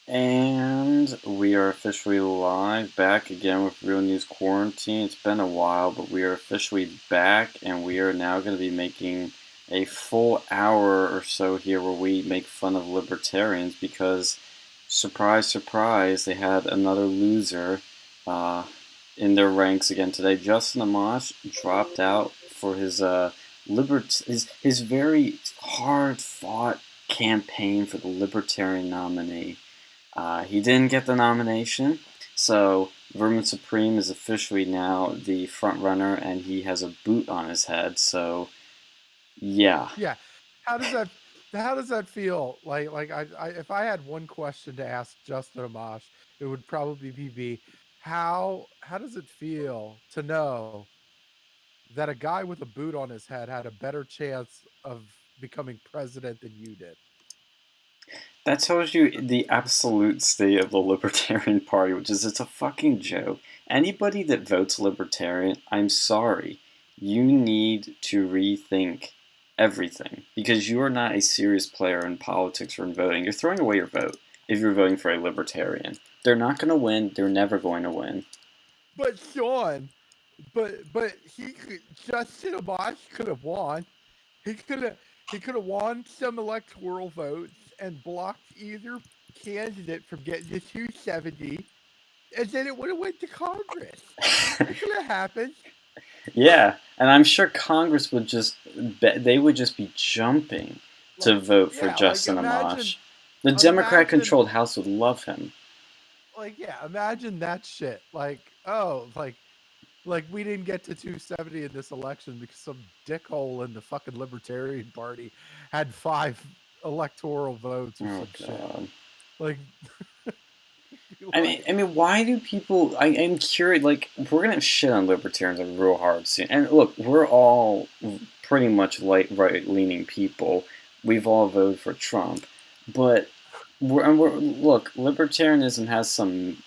And we are officially live, back again with Real News Quarantine. It's been a while, but we are officially back, and we are now going to be making a full hour or so here where we make fun of libertarians because, surprise, surprise, they had another loser in their ranks again today. Justin Amash dropped out for his his very hard-fought campaign for the Libertarian nominee. He didn't get the nomination, so Vermin Supreme is officially now the front runner, and he has a boot on his head. So, yeah. Yeah. How does that feel? Like I if I had one question to ask Justin Amash, it would probably be how does it feel to know that a guy with a boot on his head had a better chance of becoming president than you did? That tells you the absolute state of the Libertarian Party, which is it's a fucking joke. Anybody that votes Libertarian, I'm sorry, you need to rethink everything because you are not a serious player in politics or in voting. You're throwing away your vote if you're voting for a Libertarian. They're not going to win. They're never going to win. But Sean, but Justin Amash could have won. He could have won some electoral votes and blocked either candidate from getting to 270, and then it would have went to Congress. It could have happened. Yeah, and I'm sure Congress would they would just be jumping to vote for Justin Amash. The Democrat-controlled House would love him. Imagine that shit. Like we didn't get to 270 in this election because some dickhole in the fucking Libertarian Party had 5 electoral votes or some shit. Like, I mean, why do people? I'm curious. Like, we're gonna shit on libertarians like real hard soon. And look, we're all pretty much right-leaning people. We've all voted for Trump, but look, libertarianism has some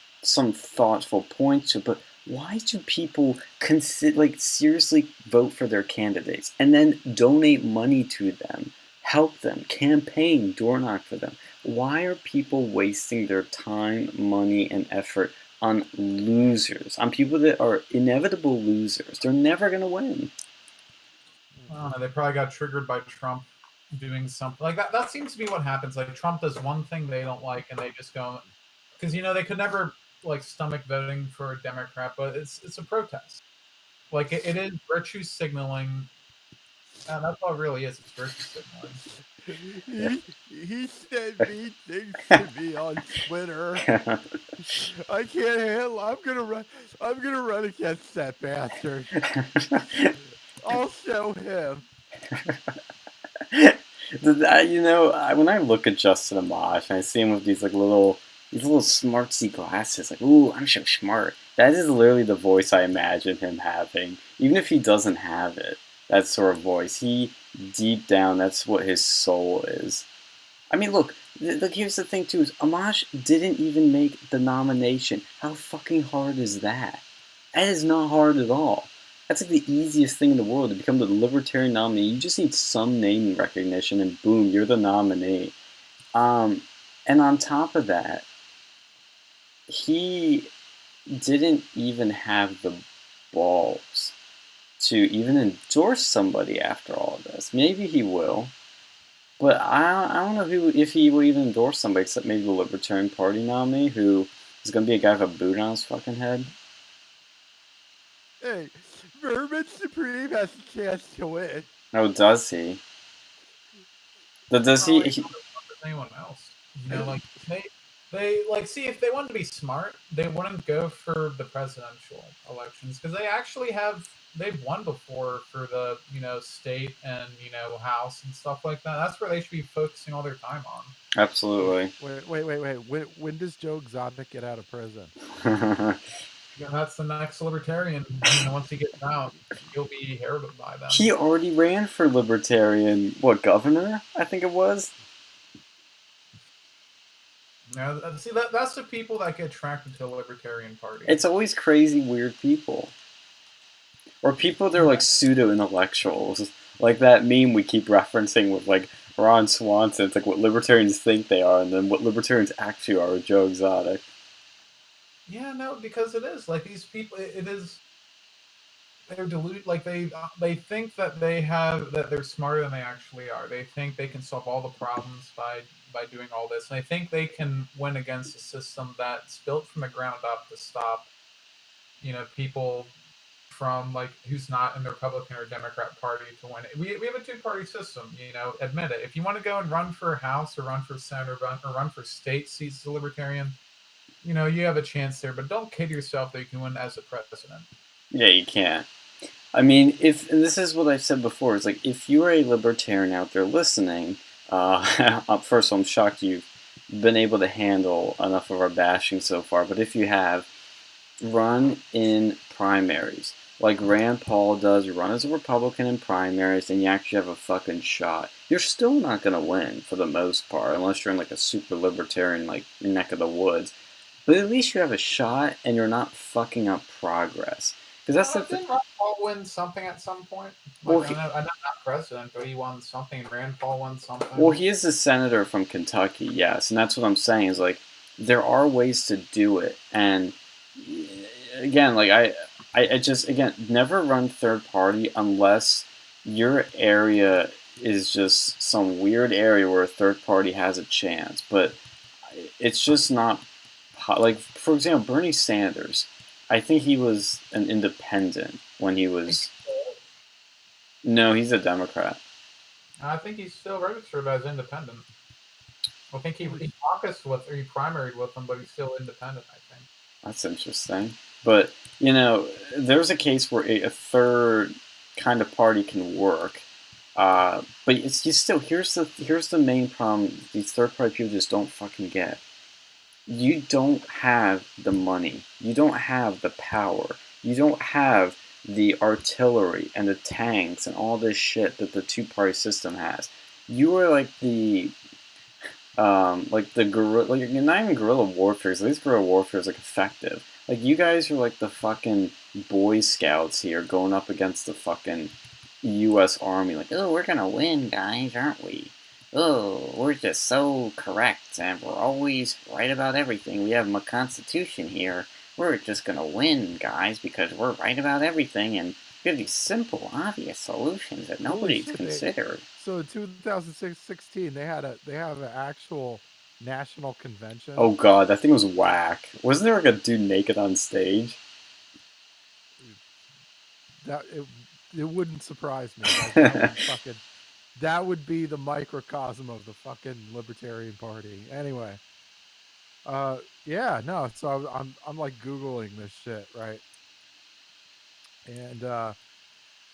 thoughtful points to it, but why do people seriously vote for their candidates and then donate money to them, help them, campaign, door knock for them? Why are people wasting their time, money, and effort on losers, on people that are inevitable losers? They're never going to win. I don't know, they probably got triggered by Trump doing something like that. That seems to be what happens. Like, Trump does one thing they don't like, and they just go, because they could never stomach voting for a Democrat, but it's a protest. Like, it is virtue signaling. And that's what it really is. It's virtue signaling. He said mean things to me on Twitter. I can't handle. I'm gonna run against that bastard. I'll show him. When I look at Justin Amash and I see him with these little smartsy glasses, like, ooh, I'm so smart. That is literally the voice I imagine him having, even if he doesn't have it. That sort of voice. Deep down, that's what his soul is. I mean, look, here's the thing, too, is Amash didn't even make the nomination. How fucking hard is that? That is not hard at all. That's like the easiest thing in the world, to become the Libertarian nominee. You just need some name recognition, and boom, you're the nominee. And on top of that, he didn't even have the balls to even endorse somebody after all of this. Maybe he will, but I don't know if he will even endorse somebody except maybe the Libertarian Party nominee, who is going to be a guy with a boot on his fucking head. Hey, Vermin Supreme has a chance to win. Oh, does he? Does he? Anyone else? They see, if they wanted to be smart, they wouldn't go for the presidential elections, because they've won before for the state and house and stuff like that. That's where they should be focusing all their time on. Absolutely. Wait. When does Joe Exotic get out of prison? That's the next Libertarian. Once he gets out, he'll be heralded by them. He already ran for Libertarian. What, governor? I think it was. Now, see, that's the people that get attracted to the Libertarian Party. It's always crazy, weird people. Or people that are pseudo-intellectuals. Like that meme we keep referencing with Ron Swanson. It's like what libertarians think they are, and then what libertarians actually are Joe Exotic. Yeah, no, because it is like these people. It is they're deluded. Like they think that they're smarter than they actually are. They think they can solve all the problems by doing all this, and they think they can win against a system that's built from the ground up to stop, people from like who's not in the Republican or Democrat Party to win it. We have a two-party system, admit it. If you want to go and run for House or run for Senate or run for state seats as a libertarian, you have a chance there, but don't kid yourself that you can win as a president. Yeah, you can't. I mean, and this is what I've said before, it's like, if you're a libertarian out there listening, first of all, I'm shocked you've been able to handle enough of our bashing so far, but if you have, run in primaries. Like Rand Paul does, you run as a Republican in primaries, and you actually have a fucking shot. You're still not going to win, for the most part, unless you're in like a super libertarian, like, neck of the woods. But at least you have a shot, and you're not fucking up progress. Because that's the Didn't Rand Paul win something at some point? Well, I'm not president, but he won something, and Rand Paul won something. Well, he is a senator from Kentucky, yes, and that's what I'm saying is like there are ways to do it, and again, like I just again never run third party unless your area is just some weird area where a third party has a chance, but it's just not like, for example, Bernie Sanders. I think he was an independent when he was. No, he's a Democrat. I think he's still registered as independent. I think he caucused with, or he primaried with them, but he's still independent, I think. That's interesting. But, there's a case where a third kind of party can work. But it's you still, here's the main problem these third party people just don't fucking get. You don't have the money. You don't have the power. You don't have the artillery and the tanks and all this shit that the two-party system has. You are like the guerrilla, like, you're not even guerrilla warfare, so at least guerrilla warfare is like effective. Like, you guys are like the fucking Boy Scouts here going up against the fucking US Army, like, oh, we're gonna win, guys, aren't we? Oh, we're just so correct, and we're always right about everything. We have a constitution here. We're just gonna win, guys, because we're right about everything, and we have these simple, obvious solutions that nobody's considered. So in 2016, they have an actual national convention. Oh god, that thing was whack. Wasn't there like a dude naked on stage? It wouldn't surprise me. Like, that would be the microcosm of the fucking Libertarian Party. Anyway, yeah, no. So I'm like Googling this shit, right? And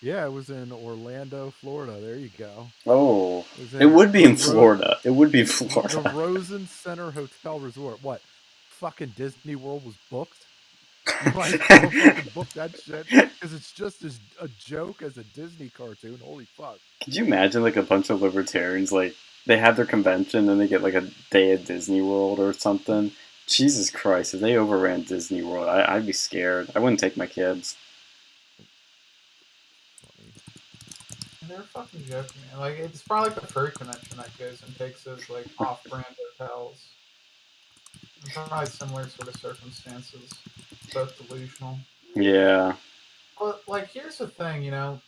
yeah, it was in Orlando, Florida. There you go. Oh, it would be in Florida. It would be Florida. The Rosen Center Hotel Resort. What? Fucking Disney World was booked. You might fucking book that shit because it's just as a joke as a Disney cartoon. Holy fuck! Could you imagine like a bunch of libertarians, like, they have their convention and they get like a day at Disney World or something? Jesus Christ, if they overran Disney World, I'd be scared. I wouldn't take my kids. They're fucking joking, man. Like, it's probably like the furry connection that goes and takes those like off-brand hotels. It's probably similar sort of circumstances, both delusional. Yeah. But like, here's the thing, a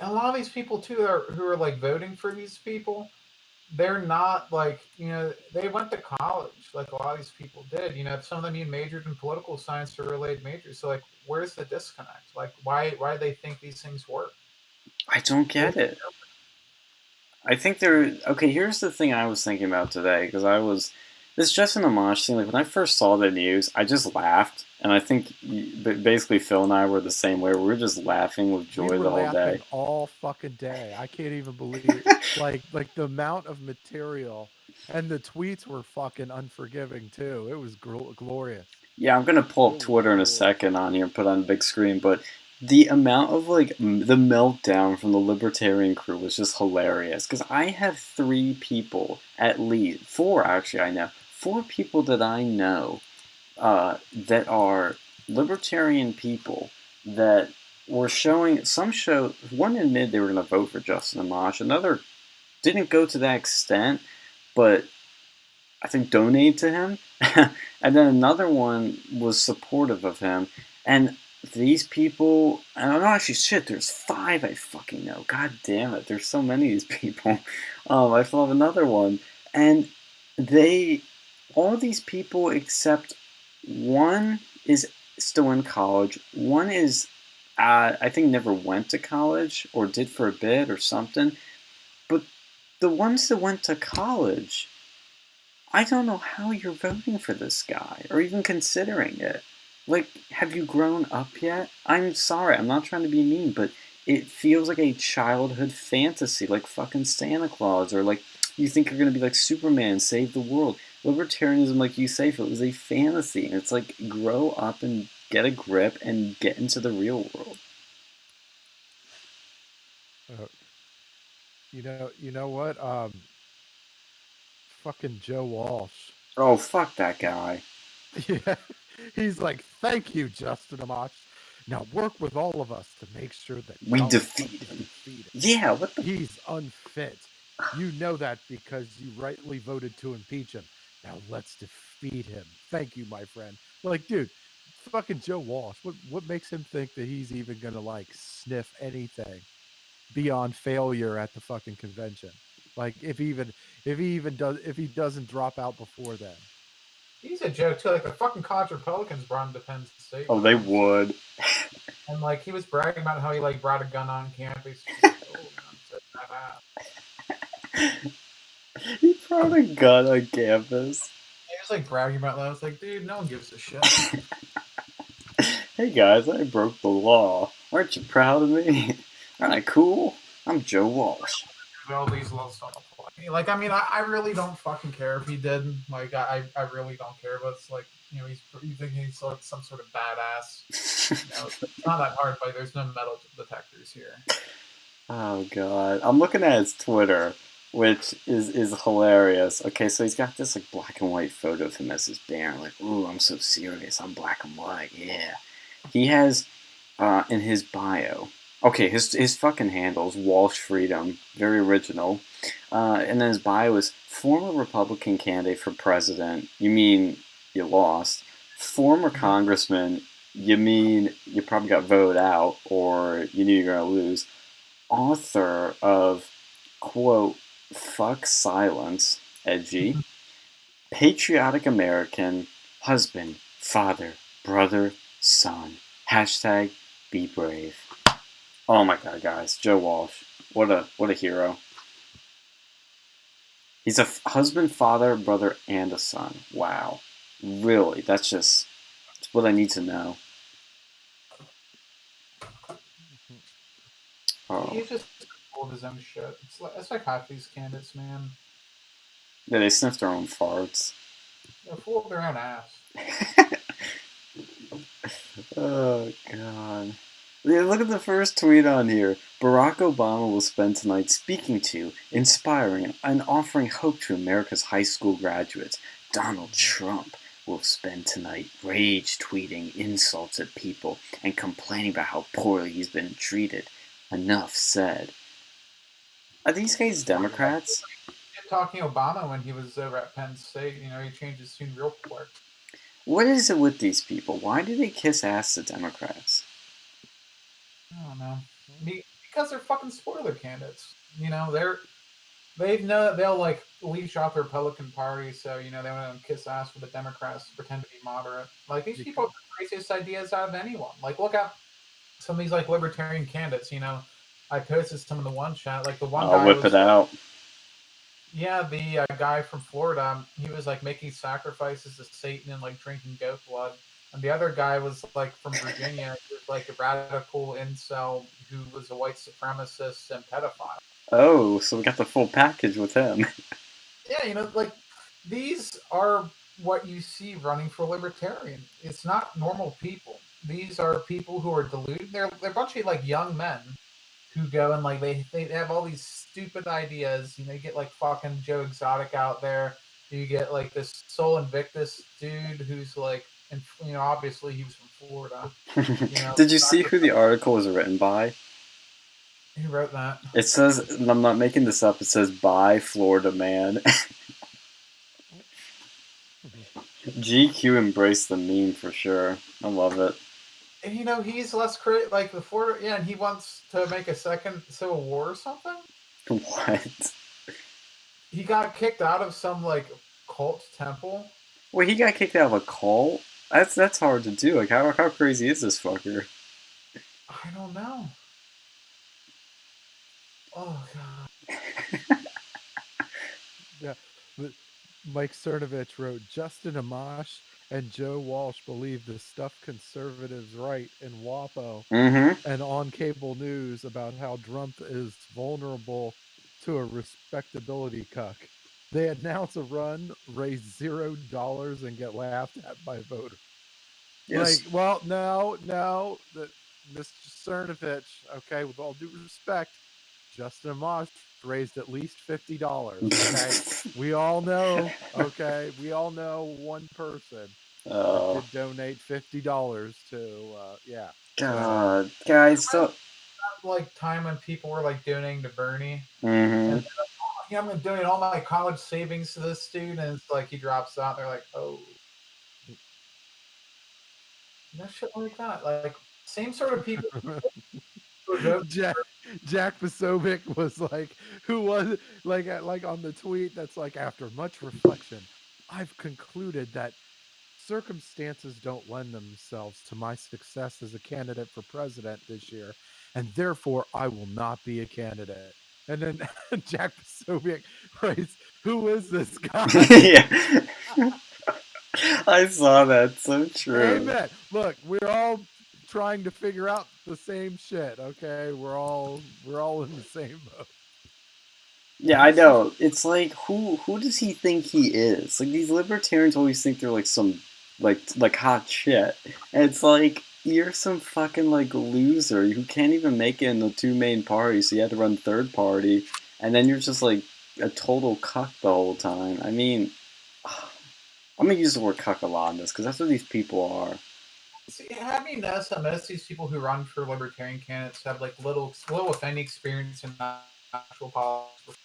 lot of these people too who are like voting for these people, they're not like, they went to college, like a lot of these people did. Some of them even majored in political science or related majors. So like, where's the disconnect? Like, why do they think these things work? I don't get it. I think okay, here's the thing I was thinking about today, because this Justin Amash thing, like, when I first saw the news, I just laughed, and I think basically Phil and I were the same way. We were just laughing with joy the whole day. All fucking day. I can't even believe like the amount of material, and the tweets were fucking unforgiving too. It was glorious. Yeah, I'm gonna pull up Twitter in a second on here and put on a big screen, but the amount of like the meltdown from the Libertarian crew was just hilarious. Because I have 3 people, at least 4 actually, I know 4 people that I know that are Libertarian people that were showing, one admitted they were going to vote for Justin Amash, another didn't go to that extent, but I think donated to him. And then another one was supportive of him. And these people, I don't know, actually, shit, there's 5 I fucking know. God damn it, there's so many of these people. I still have another one. And all of these people except one is still in college. One is, I think, never went to college or did for a bit or something. But the ones that went to college, I don't know how you're voting for this guy or even considering it. Like, have you grown up yet? I'm sorry, I'm not trying to be mean, but it feels like a childhood fantasy, like fucking Santa Claus, or like you think you're gonna be like Superman, save the world. Libertarianism, like you say, Phil, is a fantasy, and it's like grow up and get a grip and get into the real world. You know what? Fucking Joe Walsh. Oh, fuck that guy. Yeah, he's like, thank you, Justin Amash. Now work with all of us to make sure that We Donald Trump defeat is him. defeated. Yeah, what the? He's unfit. You know that because you rightly voted to impeach him. Now let's defeat him. Thank you, my friend. Like, dude, fucking Joe Walsh. What makes him think that he's even gonna like sniff anything beyond failure at the fucking convention? Like, if he doesn't drop out before then. He's a joke too. Like the fucking college Republicans brought him to Penn State. Oh, they would. And like he was bragging about how he like brought a gun on campus. Like, He brought a gun on campus. He was like bragging about that. I was like, dude, no one gives a shit. Hey guys, I broke the law. Aren't you proud of me? Aren't I cool? I'm Joe Walsh. All these little stuff apply. Like, I mean, I really don't fucking care if he did. Like, I really don't care. But it's like, you know, you think he's like some sort of badass. You know, it's not that hard. Like, there's no metal detectors here. Oh god, I'm looking at his Twitter, which is hilarious. Okay, so he's got this like black and white photo of him as his banner. Like, ooh, I'm so serious. I'm black and white. Yeah. He has in his bio. Okay, his fucking handle is Walsh Freedom, very original. And then his bio is former Republican candidate for president. You mean you lost? Former congressman. You mean you probably got voted out, or you knew you were gonna lose. Author of quote "Fuck Silence," edgy, patriotic American, husband, father, brother, son. Hashtag be brave. Oh my god, guys, Joe Walsh, what a hero. He's a husband, father, brother, and a son. That's what I need to know. Oh. He's just full of his own shit. It's like half these candidates, man. Yeah, they sniff their own farts. They're full of their own ass. Oh god. Yeah, look at the first tweet on here. Barack Obama will spend tonight speaking to, inspiring, and offering hope to America's high school graduates. Donald Trump will spend tonight rage tweeting insults at people and complaining about how poorly he's been treated. Enough said. Are these guys Democrats? Talking Obama when he was over at Penn State, you know, he changed his tune real quick. What is it with these people? Why do they kiss ass to Democrats? I don't know. Because they're fucking spoiler candidates. You know, they'll like leash off the Republican Party, so you know they want to kiss ass for the Democrats to pretend to be moderate. Like these people have the craziest ideas out of anyone. Like look at some of these like libertarian candidates. You know, I posted some in the one chat. Like the one guy whip it out. Yeah, the guy from Florida, he was like making sacrifices to Satan and like drinking goat blood. And the other guy was like from Virginia, he was like a radical incel who was a white supremacist and pedophile. Oh, so we got the full package with him. Yeah, you know, like these are what you see running for libertarian. It's not normal people. These are people who are deluded. They're a bunch of like young men who go and like they have all these stupid ideas. You know, you get like fucking Joe Exotic out there. You get like this Sol Invictus dude who's like, and you know, obviously he was from Florida. You know, Did you see who the article was written by? Who wrote that? It says, and I'm not making this up, it says, "Bye, Florida man." GQ embraced the meme for sure. I love it. And, he's less like the Florida, and he wants to make a second Civil War or something. What? He got kicked out of some like cult temple. Wait, he got kicked out of a cult? That's hard to do. Like, how crazy is this fucker? I don't know. Oh god. Yeah, but Mike Cernovich wrote, Justin Amash and Joe Walsh believe the stuff conservatives write in WAPO and on cable news about how Trump is vulnerable to a respectability cuck. They announce a run, raise $0, and get laughed at by voters. Yes. Like, well, no, Mr. Cernovich, okay, with all due respect, Justin Amash raised at least $50. Okay, we all know. Okay, we all know one person that did donate $50 to. Yeah. God, guys, so like time when people were like donating to Bernie. Mm-hmm. And I'm going to donate all my college savings to this dude, and it's like he drops out. And they're like, oh, no shit like that. Like same sort of people. Jack Posobiec was like, who was like on the tweet that's like, after much reflection, I've concluded that circumstances don't lend themselves to my success as a candidate for president this year, and therefore I will not be a candidate. And then Jack Posobiec writes, who is this guy? Yeah. I saw that. So true. Amen. Look, we're all trying to figure out the same shit, okay? We're all in the same boat. Yeah, I know. It's like, who does he think he is? Like, these libertarians always think they're like some like hot shit. And it's like, you're some fucking like loser who can't even make it in the two main parties, so you had to run third party, and then you're just like a total cuck the whole time. I mean, I'm gonna use the word cuck a lot in this because that's what these people are. See, have you noticed that most of these people who run for libertarian candidates have like little if any experience in actual politics?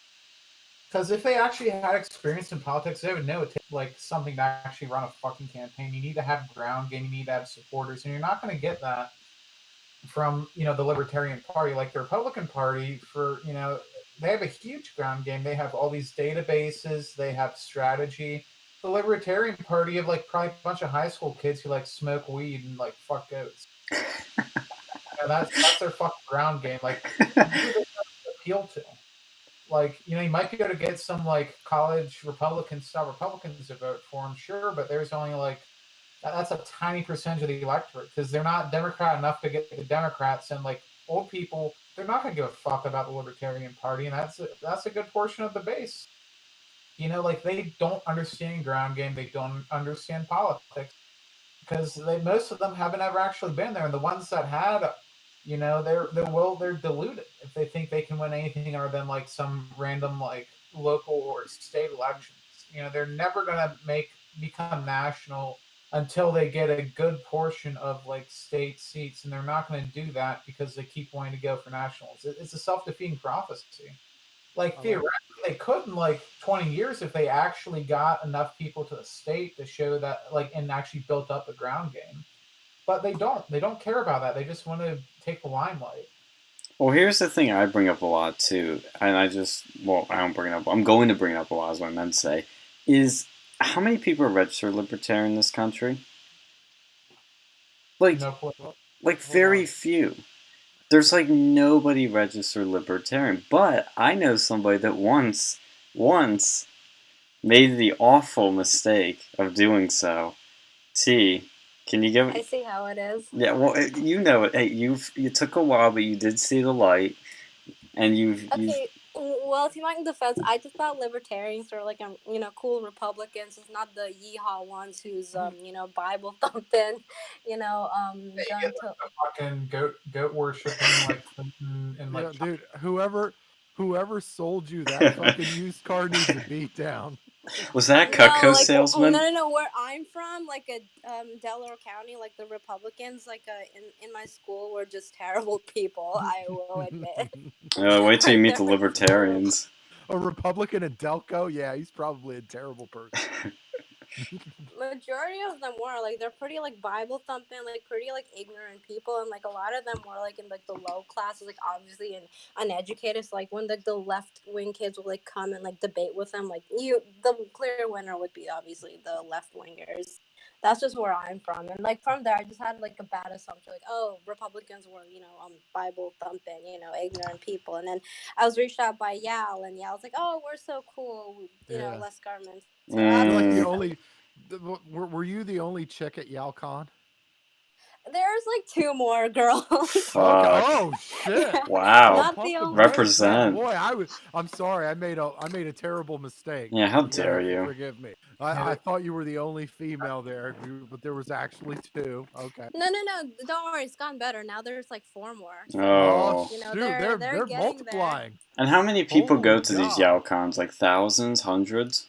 Because if they actually had experience in politics, they would know it takes like something to actually run a fucking campaign. You need to have ground game, you need to have supporters, and you're not going to get that from the Libertarian Party. Like the Republican Party, they have a huge ground game. They have all these databases, they have strategy. The Libertarian Party have like probably a bunch of high school kids who like smoke weed and like fuck goats. That's their fucking ground game. Like who they appeal to. Like, you might be able to get some like college Republicans to vote for him, sure, but there's only like that's a tiny percentage of the electorate because they're not Democrat enough to get the Democrats, and like old people, they're not going to give a fuck about the Libertarian Party, and that's a good portion of the base. Like they don't understand ground game, they don't understand politics because most of them haven't ever actually been there, and the ones that had, they're deluded if they think they can win anything other than like some random like local or state elections. They're never gonna become national until they get a good portion of like state seats, and they're not going to do that because they keep wanting to go for nationals. It's a self-defeating prophecy. Like theoretically, they could in like 20 years if they actually got enough people to the state to show that like and actually built up a ground game. But they don't. They don't care about that. They just want to take the limelight. Well, here's the thing I bring up a lot too, and I don't bring it up. I'm going to bring it up a lot, is what I meant to say. Is how many people are registered libertarian in this country? Like, very few. There's like nobody registered libertarian. But I know somebody that once made the awful mistake of doing so. T, can you give? I see how it is. Yeah, well, you know it. Hey, you took a while, but you did see the light, and you've. Okay, well, to my defense, I just thought libertarians were like cool Republicans. It's not the yeehaw ones who's Bible thumping, going to fucking goat worshiping like and like dude, whoever sold you that fucking used car needs a beat down. Was that No, Cutco like salesman? no. Where I'm from, like Delaware County, like the Republicans, like in my school were just terrible people. I will admit. Wait till you Like meet they're the libertarians. A Republican in Delco? Yeah, he's probably a terrible person. majority of them were like they're pretty like Bible thumping, like pretty like ignorant people, and like a lot of them were like in like the low classes, like obviously and uneducated. So like when the left wing kids would like come and like debate with them, like the clear winner would be obviously the left wingers. That's just where I'm from, and like from there, I just had like a bad assumption, like oh, Republicans were Bible thumping, ignorant people, and then I was reached out by Yal, and Yal's like, oh, we're so cool, Yeah. less government. So You're like the Mm, only. Were you the only chick at YalCon? there's like two more girls. Okay. fuck. Oh shit. Wow. Not Pump the the only. brakes, man. Represent. Boy, I'm sorry. I made a terrible mistake. Yeah, how You dare gotta you? forgive me. I thought you were the only female there, but there was actually two. Okay. No. Don't worry, it's gotten better. Now there's like four more. So Oh. Shoot, they're they're getting there. multiplying. And how many people go Holy to these God. YowCons? Like thousands, hundreds?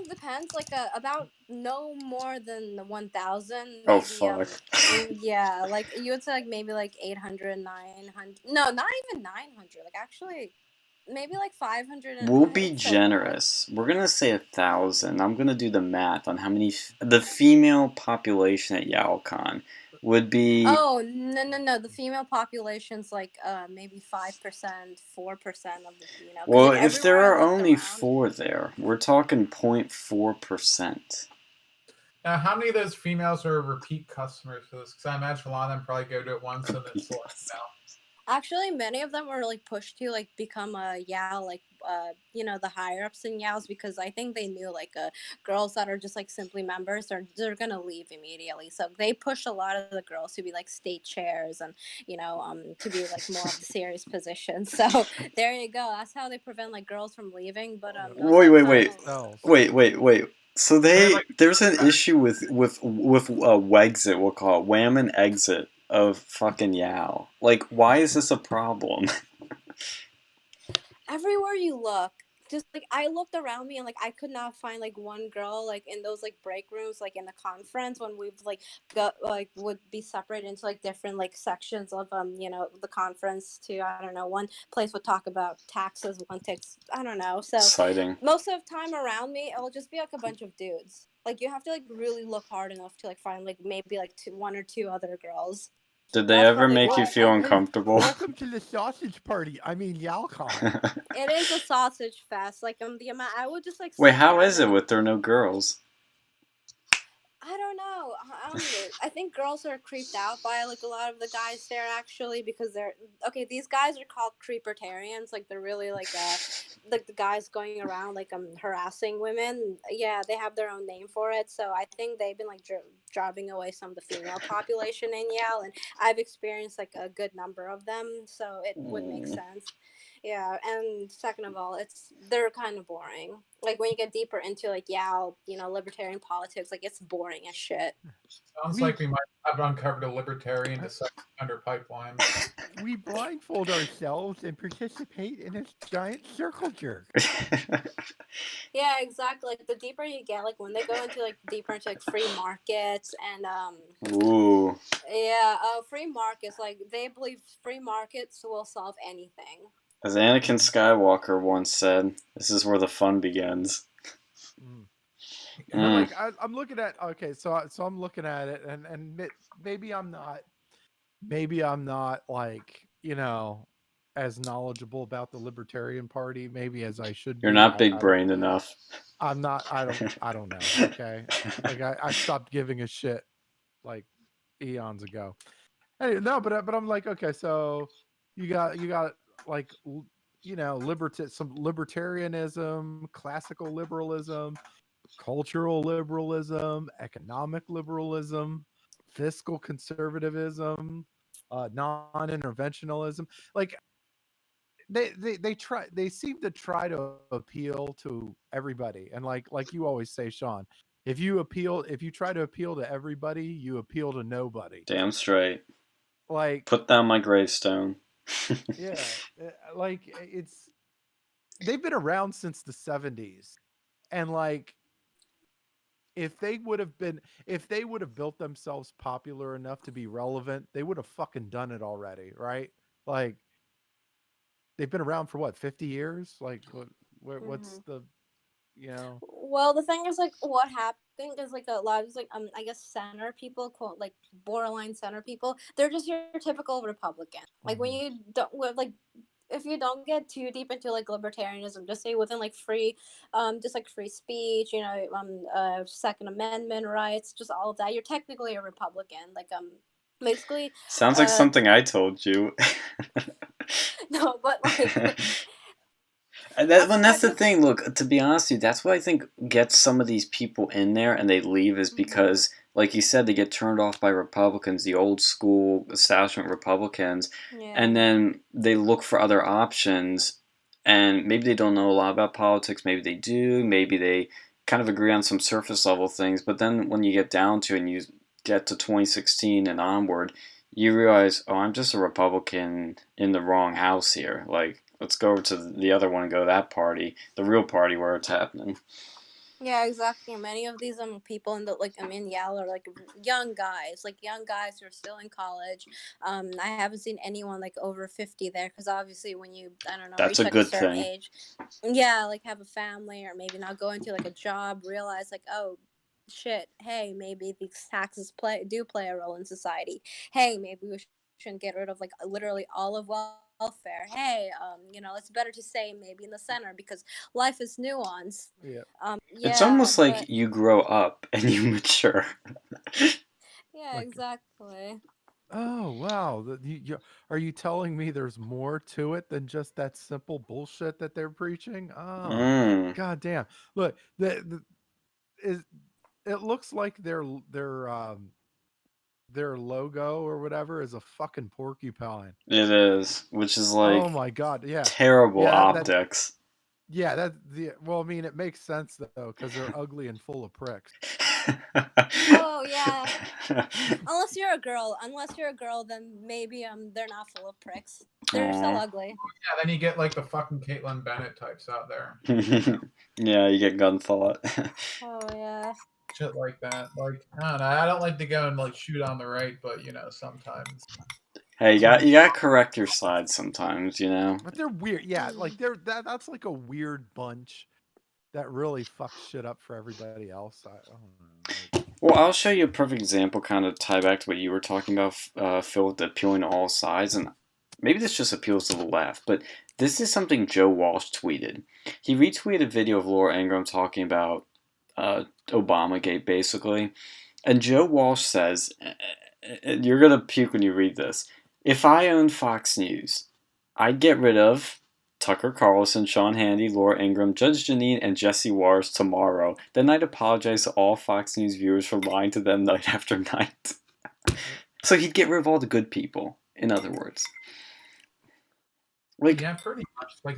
Depends. Like about no more than 1,000. Oh, Maybe fuck. yeah. Like you would say like maybe like 800, 900. No, not even 900. Like actually, maybe like 500. We'll be It's so generous. We're gonna say 1,000. I'm gonna do the math on how many the female population at YowCon would be. Oh no! The female population's like maybe 5%, 4% of the because Well, like if there everywhere I are looked only around. 4 there, we're talking 0.4%. Now, how many of those females are repeat customers for this? Because I imagine a lot of them probably go to it once and then select out. Actually, many of them were like pushed to like become a Yao, like the higher ups in Yaos, because I think they knew like girls that are just like simply members they're gonna leave immediately. So they pushed a lot of the girls to be like state chairs and to be like more of the serious positions. So there you go. That's how they prevent like girls from leaving. But most of the time, Wait. So there's an issue with Wexit, we'll call it Wham and Exit of fucking Yow. Like, why is this a problem? everywhere you look, just like I looked around me and like I could not find like one girl like in those like break rooms like in the conference when we've like got like would be separated into like different like sections of the conference to I don't know, one place would talk about taxes, one takes I don't know. So Exciting. most of the time around me it'll just be like a bunch of dudes. Like you have to like really look hard enough to like find like maybe like one or two other girls. Did they That's ever probably make you why. feel uncomfortable? Welcome to the sausage party. I mean, YowCon. It is a sausage fest. Like the amount I would just like. Wait, sit how down is it and, with there are no girls? I don't know. I think girls are creeped out by like a lot of the guys there actually because they're okay. These guys are called creepertarians. Like they're really like the guys going around like harassing women. Yeah, they have their own name for it. So I think they've been like driving away some of the female population in Yale, and I've experienced like a good number of them. So it would make sense. Yeah, and second of all, they're kind of boring. Like when you get deeper into like libertarian politics, like it's boring as shit. Sounds like we might have uncovered a libertarian discussion under pipeline. We blindfold ourselves and participate in a giant circle jerk. Yeah, exactly. Like the deeper you get, like when they go into like deeper into like free markets and Ooh. free markets, like they believe free markets will solve anything. As Anakin Skywalker once said, this is where the fun begins. But like I'm looking at so I'm looking at it and maybe I'm not like as knowledgeable about the Libertarian Party maybe as I should be. You're not big brained enough. I'm not. I don't know. Okay, like I stopped giving a shit like eons ago. Anyway, no, but I'm like okay, so you got like some libertarianism, classical liberalism, cultural liberalism, economic liberalism, fiscal conservatism, non-interventionalism. Like they seem to try to appeal to everybody, and like you always say, Sean, if you try to appeal to everybody, you appeal to nobody. Damn straight. Like put down my gravestone. yeah, like they've been around since the 70s, and like if they would have built themselves popular enough to be relevant, they would have fucking done it already, right? Like they've been around for what, 50 years? Like what's the, you know? Well, the thing is, like, what happened is, like, a lot of, like, I guess center people, quote, like, borderline center people, they're just your typical Republican. Like, when you don't, like, if you don't get too deep into, like, libertarianism, just say within, like, just, like, free speech, Second Amendment rights, just all of that, you're technically a Republican. Like, basically, Sounds like something I told you. no, but, like... That's the thing. Look, to be honest with you, that's what I think gets some of these people in there and they leave is because, like you said, they get turned off by Republicans, the old school establishment Republicans, and then they look for other options, and maybe they don't know a lot about politics, maybe they do, maybe they kind of agree on some surface level things, but then when you get down to it and you get to 2016 and onward, you realize, oh, I'm just a Republican in the wrong house here. Like, let's go over to the other one and go to that party, the real party where it's happening. Yeah, exactly. Many of these people in the Yale are like young guys who are still in college. I haven't seen anyone like over 50 there because obviously when you That's reach a like a good certain thing. age, yeah, like have a family or maybe not go into like a job, realize like, oh shit, hey, maybe these taxes do play a role in society. Hey, maybe we shouldn't get rid of like literally all of welfare. Hey, it's better to say maybe in the center because life is nuanced. Yeah. It's almost like you grow up and you mature. Yeah, like, exactly. Oh wow! Are you telling me there's more to it than just that simple bullshit that they're preaching? Oh, god damn! Look, it looks like their logo or whatever is a fucking porcupine. It is, which is like, oh my god, yeah, terrible optics. Well, I mean, it makes sense though because they're ugly and full of pricks. Oh yeah. Unless you're a girl, then maybe they're not full of pricks. They're still ugly. Yeah, then you get like the fucking Caitlyn Bennett types out there. Yeah, you get gun thought. Oh yeah. Shit like that. Like, I don't know. I don't like to go and like shoot on the right, but sometimes. Hey, you got to correct your side sometimes, But they're weird. Yeah, like that's like a weird bunch that really fucks shit up for everybody else. I don't know. Well, I'll show you a perfect example, kind of tie back to what you were talking about, Phil, with appealing to all sides, and maybe this just appeals to the left, but this is something Joe Walsh tweeted. He retweeted a video of Laura Ingraham talking about Obamagate, basically, and Joe Walsh says, you're going to puke when you read this, if I owned Fox News, I'd get rid of Tucker Carlson, Sean Hannity, Laura Ingraham, Judge Jeanine, and Jesse Watters tomorrow. Then I'd apologize to all Fox News viewers for lying to them night after night. So he'd get rid of all the good people, in other words. Like, yeah, pretty much. Like,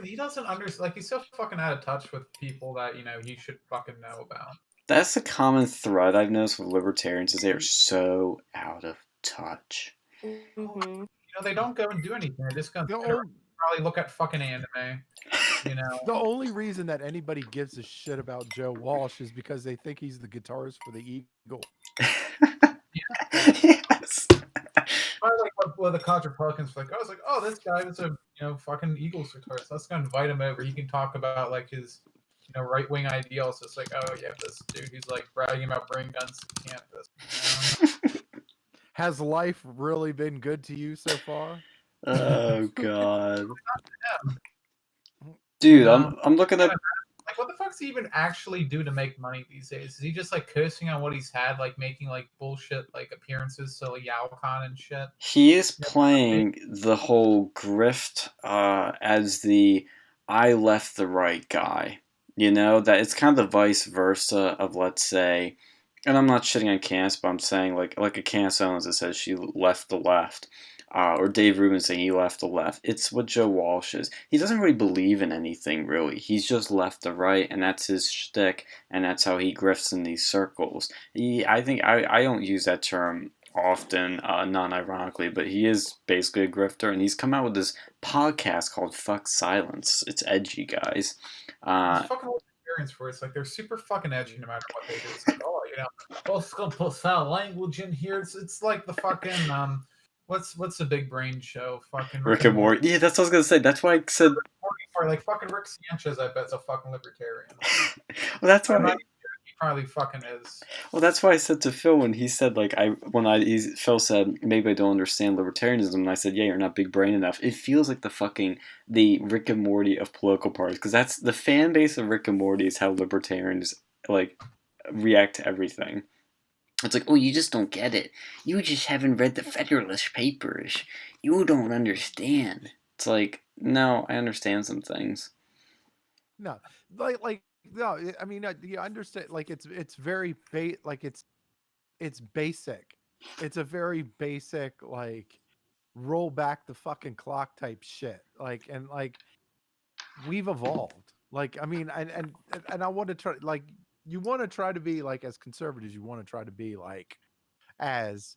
he doesn't understand. Like, he's so fucking out of touch with people that, he should fucking know about. That's a common thread I've noticed with libertarians, is they're so out of touch. Mm-hmm. They don't go and do anything. They just go probably look at fucking anime. The only reason that anybody gives a shit about Joe Walsh is because they think he's the guitarist for the Eagle. Yes. Probably like what the Contra Pelicans like. I was like, oh, this guy is a fucking Eagles guitarist. Let's go invite him over. He can talk about like his right wing ideals. It's like, oh yeah, this dude, he's like bragging about bringing guns to campus. Has life really been good to you so far? Oh god. Dude, I'm looking at like, what the fuck does he even actually do to make money these days? Is he just like cursing on what he's had, like making like bullshit like appearances to like YowCon and shit? He is playing the whole grift as the I left the right guy. That it's kind of the vice versa of, let's say, and I'm not shitting on Cass, but I'm saying like a Cass Owens that says she left the left. Or Dave Rubin saying he left the left. It's what Joe Walsh is. He doesn't really believe in anything, really. He's just left the right, and that's his shtick, and that's how he grifts in these circles. I think I don't use that term often, non-ironically, but he is basically a grifter, and he's come out with this podcast called Fuck Silence. It's edgy, guys. It's fucking libertarians for it. It's like they're super fucking edgy no matter what they do. It's like, oh, oh, it's gonna put foul language in here. It's like the fucking what's the big brain show? Fucking Rick and Morty. Yeah, that's what I was gonna say. That's why I said. Or like fucking Rick Sanchez, I bet is a fucking libertarian. Well, that's why. He probably fucking is. Well, that's why I said to Phil when he said Phil said maybe I don't understand libertarianism, and I said yeah, you're not big brain enough. It feels like the Rick and Morty of political parties, because that's the fan base of Rick and Morty is how libertarians like react to everything. It's like, oh, you just don't get it. You just haven't read the Federalist Papers. You don't understand. It's like, no, I understand some things. No, no. I mean, you understand? Like, it's very it's basic. It's a very basic like roll back the fucking clock type shit. Like, and like we've evolved. Like, I mean, and I want to try like you want to try to be like as conservatives. You want to try to be like as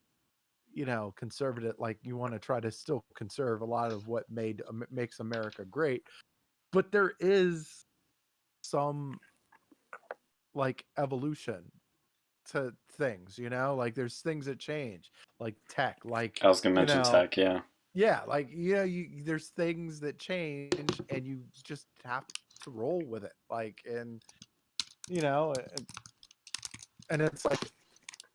conservative. Like you want to try to still conserve a lot of what makes America great. But there is some like evolution to things, like there's things that change, like tech, like I was gonna mention tech, yeah, like there's things that change and you just have to roll with it, like, and and it's like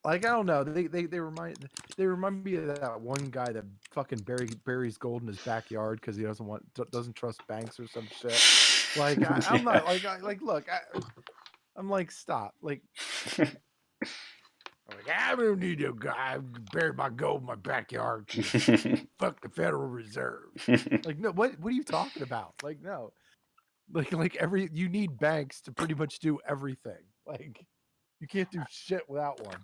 I don't know, they remind me of that one guy that fucking buries gold in his backyard because he doesn't trust banks or some shit. Like I'm not like look, I'm like, stop, like. I'm like, I don't need to bury my gold in my backyard. Fuck the Federal Reserve. Like, no, what are you talking about? Like, no, like you need banks to pretty much do everything. Like, you can't do shit without one.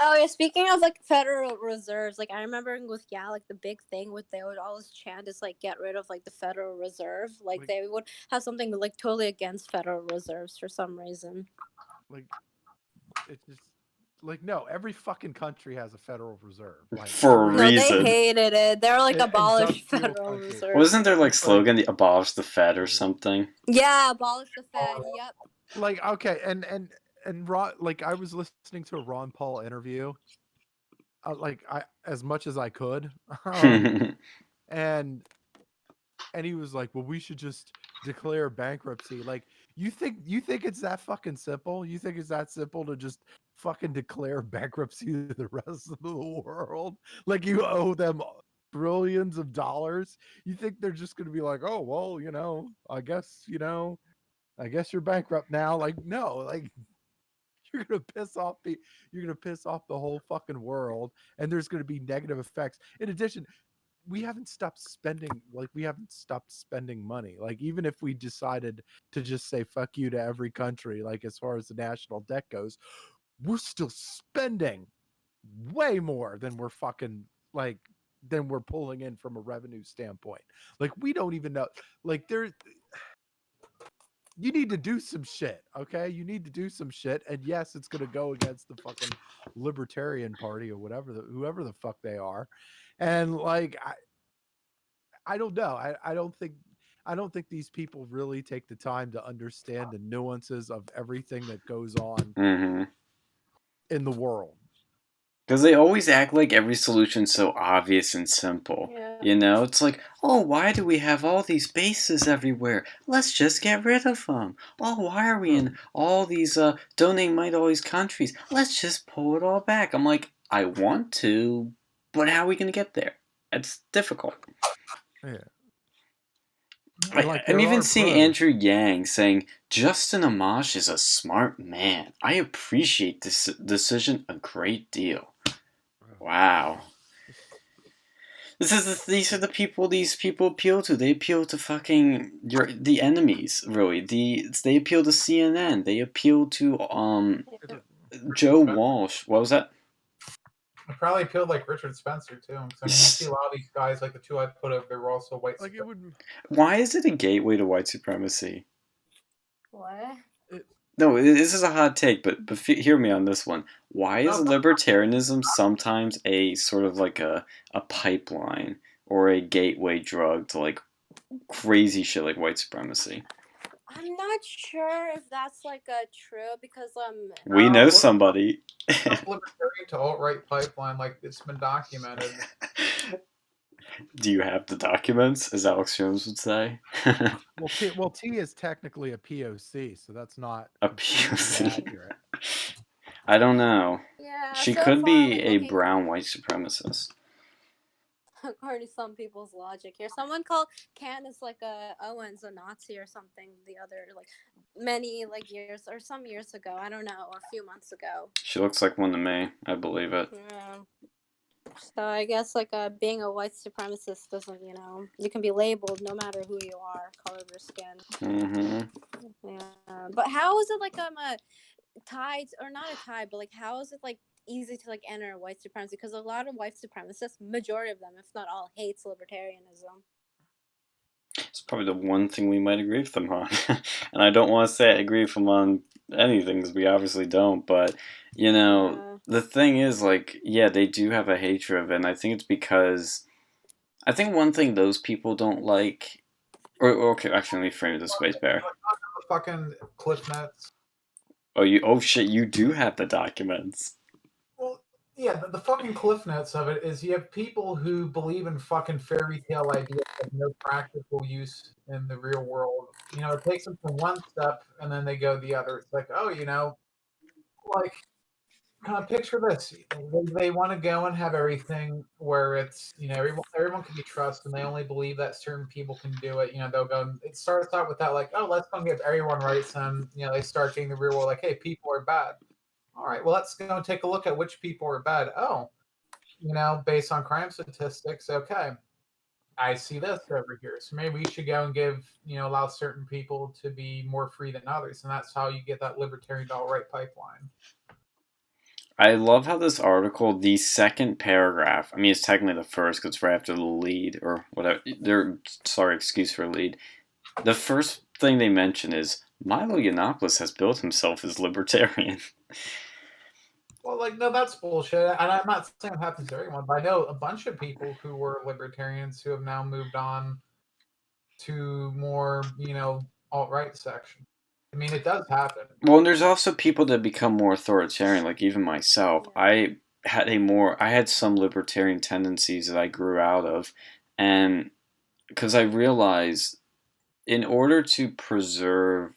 Oh yeah, speaking of like Federal Reserves, like I remember with like the big thing with they would always chant is like get rid of like the Federal Reserve. Like they would have something like totally against Federal Reserves for some reason. Like it's just like no, every fucking country has a Federal Reserve. Like, for a reason. They hated it. They were like abolish Federal Reserve. Wasn't there like slogan the abolish the Fed or something? Yeah, abolish the Fed. Yep. Like okay, and Ron, like I was listening to a Ron Paul interview, like as much as I could, and he was like, "Well, we should just declare bankruptcy." Like, you think it's that fucking simple? You think it's that simple to just fucking declare bankruptcy to the rest of the world? Like, you owe them billions of dollars. You think they're just gonna be like, "Oh, well, I guess you're bankrupt now." Like, no, like. You're gonna piss off the whole fucking world, and there's gonna be negative effects. In addition, we haven't stopped spending money. Like, even if we decided to just say fuck you to every country, like as far as the national debt goes, we're still spending way more than we're fucking than we're pulling in from a revenue standpoint. Like, we don't even know. Like, you need to do some shit, okay? You need to do some shit, and yes, it's gonna go against the fucking Libertarian Party or whoever the fuck they are, and like I don't know. I don't think these people really take the time to understand the nuances of everything that goes on in the world. Because they always act like every solution's so obvious and simple. Yeah. It's like, oh, why do we have all these bases everywhere? Let's just get rid of them. Oh, why are we in all these, donating money to all these countries? Let's just pull it all back. I'm like, I want to, but how are we going to get there? It's difficult. Yeah. I'm even seeing Andrew Yang saying, Justin Amash is a smart man. I appreciate this decision a great deal. Wow. These are the people these people appeal to. They appeal to fucking the enemies, really. They appeal to CNN. They appeal to Joe Walsh. What was that? It probably appealed like Richard Spencer too. I mean, you see a lot of these guys, like the two I put up, they were also white. Why is it a gateway to white supremacy? What? No, this is a hot take, but hear me on this one. Why is No, libertarianism sometimes a sort of like a pipeline or a gateway drug to like crazy shit like white supremacy? I'm not sure if that's like a true because We know somebody. libertarian to alt-right pipeline, like it's been documented. Do you have the documents, as Alex Jones would say? Well, T is technically a POC, so that's not A completely POC. accurate. I don't know. yeah. She so could far, be like, a looking brown white supremacist. according to some people's logic here. Someone called Candace like Owens a Nazi or something the other like many like years or some years ago. I don't know, or a few months ago. She looks like one to me. I believe it. Yeah. So I guess like being a white supremacist doesn't, you can be labeled no matter who you are, color of your skin. Mm-hmm. Yeah. But how is it like a tied or not a tie, but like how is it like easy to like enter white supremacy? Because a lot of white supremacists, majority of them, if not all, hates libertarianism. It's probably the one thing we might agree with them on. And I don't want to say I agree with them on anything, because we obviously don't, but, the thing is, like, yeah, they do have a hatred of it, and I think it's because, I think one thing those people don't like, or okay, actually, let me frame it this way, Bear. The fucking cliff notes. Oh shit, you do have the documents. Well, yeah, the fucking cliff notes of it is you have people who believe in fucking fairy tale ideas of no practical use in the real world. It takes them from one step and then they go the other. It's like, oh, like, kind of picture this. They want to go and have everything where it's, everyone can be trusted and they only believe that certain people can do it. They'll go, it starts out with that, like, oh, let's go and give everyone rights. And, they start getting the real world, like, hey, people are bad. All right, well, let's go and take a look at which people are bad. Oh, based on crime statistics, okay, I see this over here. So maybe we should go and allow certain people to be more free than others. And that's how you get that libertarian to alt-right pipeline. I love how this article, the second paragraph, I mean, it's technically the first because it's right after the lead, or whatever, excuse for lead. The first thing they mention is, Milo Yiannopoulos has built himself as libertarian. Well, like, no, that's bullshit. And I'm not saying it happens to everyone, but I know a bunch of people who were libertarians who have now moved on to more, alt-right section. I mean, it does happen. Well, and there's also people that become more authoritarian, like even myself. I had some libertarian tendencies that I grew out of, and because I realized in order to preserve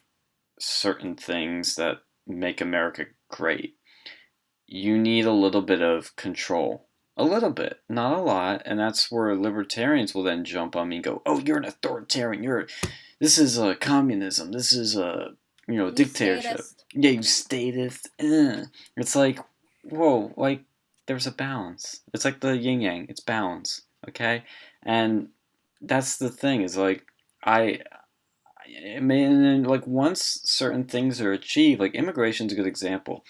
certain things that make America great, you need a little bit of control. A little bit, not a lot, and that's where libertarians will then jump on me and go, "Oh, you're an authoritarian. This is a communism. This is a dictatorship. Statist. Yeah, you statist." It's like, whoa, like there's a balance. It's like the yin yang. It's balance, okay? And that's the thing. Is like I mean, like once certain things are achieved, like immigration's a good example.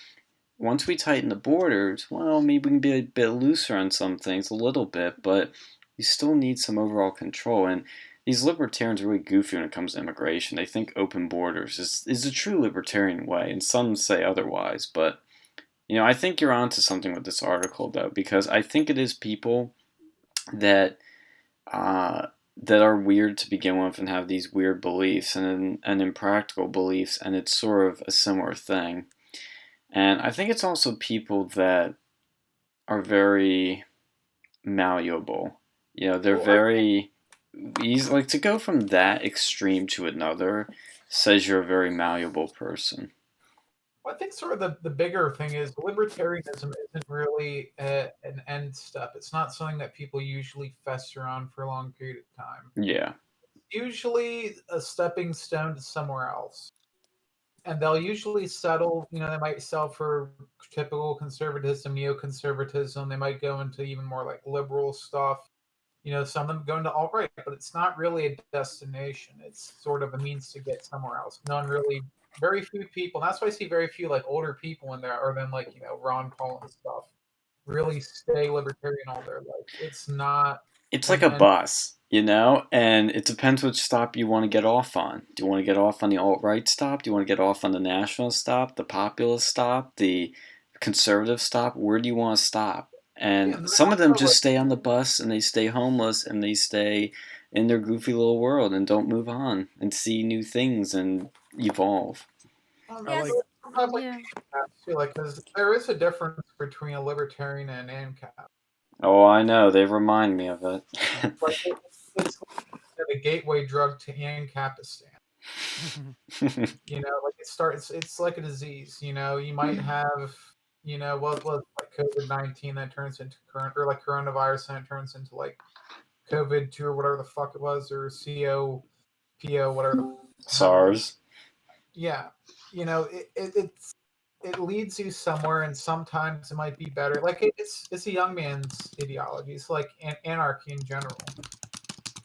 Once we tighten the borders, well, maybe we can be a bit looser on some things, a little bit, but you still need some overall control. And these libertarians are really goofy when it comes to immigration. They think open borders is a true libertarian way, and some say otherwise. But, I think you're onto something with this article, though, because I think it is people that that are weird to begin with and have these weird beliefs and impractical beliefs, and it's sort of a similar thing. And I think it's also people that are very malleable. They're very easy. Like to go from that extreme to another says you're a very malleable person. Well, I think sort of the bigger thing is libertarianism isn't really an end step. It's not something that people usually fester on for a long period of time. Yeah. Usually a stepping stone to somewhere else. And they'll usually settle, they might sell for typical conservatism, neoconservatism. They might go into even more like liberal stuff. Some of them go into alt-right, but it's not really a destination. It's sort of a means to get somewhere else. Very few people, and that's why I see very few like older people in there, or then like, Ron Paul and stuff, really stay libertarian all their life. It's not It's like a bus, you know, and it depends which stop you want to get off on. Do you want to get off on the alt-right stop? Do you want to get off on the nationalist stop, the populist stop, the conservative stop? Where do you want to stop? And some of them just stay on the bus and they stay homeless and they stay in their goofy little world and don't move on and see new things and evolve. Yes. Yeah. Like, because there is a difference between a libertarian and an ANCAP. Oh, I know. They remind me of it. Like, it's the gateway drug to ANCAPistan. You know, like it's like a disease. You know, you might have, you know, like COVID-19 that turns into like coronavirus and it turns into like COVID-2 or whatever the fuck it was, or COPO, whatever the SARS. Yeah, you know, it leads you somewhere, and sometimes it might be better. Like it's a young man's ideology. It's like anarchy in general.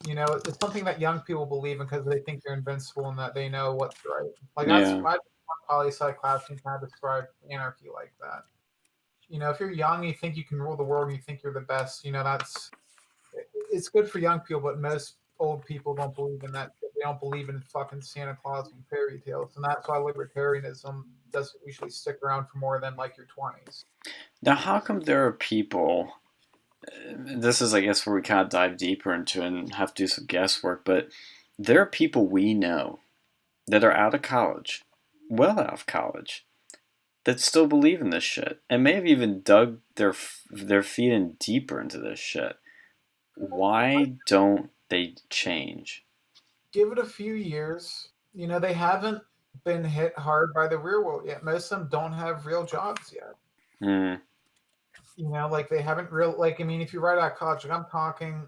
You know, it's something that young people believe in because they think they're invincible and that they know what's right. Like that's my poli-sci class can kind of describe anarchy like that. You know, if you're young, you think you can rule the world, and you think you're the best. You know, it's good for young people, but most old people don't believe in that. They don't believe in fucking Santa Claus and fairy tales, and that's why libertarianism doesn't usually stick around for more than like your 20s. Now, how come there are people? This is, I guess, where we kind of dive deeper into it and have to do some guesswork. But there are people we know that are out of college, well out of college, that still believe in this shit and may have even dug their feet in deeper into this shit. Why don't they change? Give it a few years. You know, they haven't been hit hard by the real world yet. Most of them don't have real jobs yet. You know, like they haven't like, I mean, if you're right out of college, like I'm talking,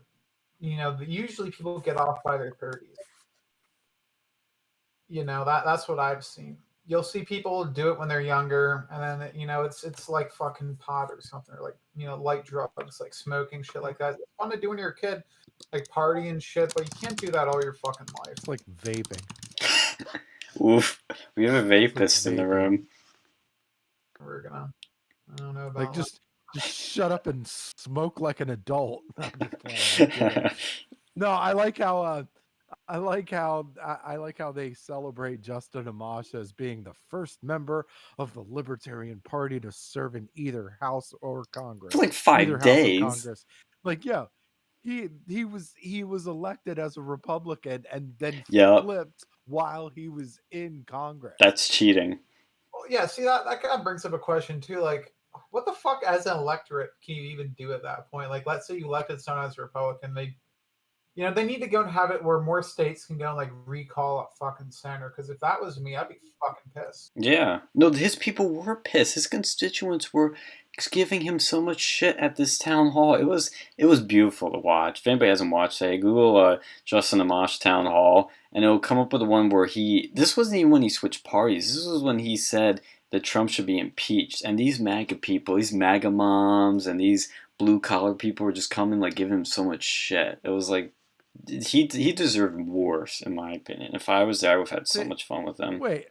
you know, usually people get off by their 30s. You know, that's what I've seen. You'll see people do it when they're younger, and then, you know, it's like fucking pot or something, or like, you know, light drugs, like smoking, shit like that. It's fun to do when you're a kid, like party and shit, but you can't do that all your fucking life. It's like vaping. Oof. We have a vapist in the room. I don't know about like just shut up and smoke like an adult. No, I like how they celebrate Justin Amash as being the first member of the Libertarian Party to serve in either House or Congress. For like 5 days. Like, yeah, he was elected as a Republican and then flipped while he was in Congress. That's cheating. Well, yeah, see, that kind of brings up a question too. Like, what the fuck as an electorate can you even do at that point? Like, let's say you elected someone as a Republican, you know, they need to go and have it where more states can go and like recall a fucking senator. Because if that was me, I'd be fucking pissed. Yeah. No, his people were pissed. His constituents were giving him so much shit at this town hall. It was beautiful to watch. If anybody hasn't watched it, Google Justin Amash town hall, and it'll come up with the one where this wasn't even when he switched parties. This was when he said that Trump should be impeached. And these MAGA people, these MAGA moms, and these blue collar people were just coming like giving him so much shit. It was like, he deserved worse, in my opinion. If I was there, I would have had so much fun with him. Wait,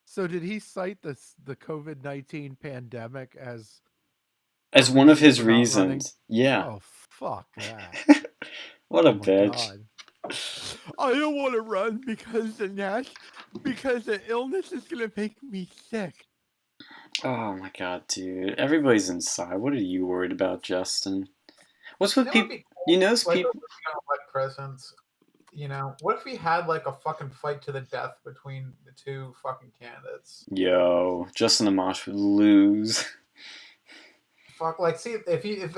so did he cite the COVID-19 pandemic as one of his reasons? Yeah. Oh, fuck that! What a bitch! God. I don't want to run because the illness is gonna make me sick. Oh my god, dude! Everybody's inside. What are you worried about, Justin? What's with people? You know, people like presidents. You know, what if we had like a fucking fight to the death between the two fucking candidates? Yo, Justin Amash would lose. Fuck, like, see, if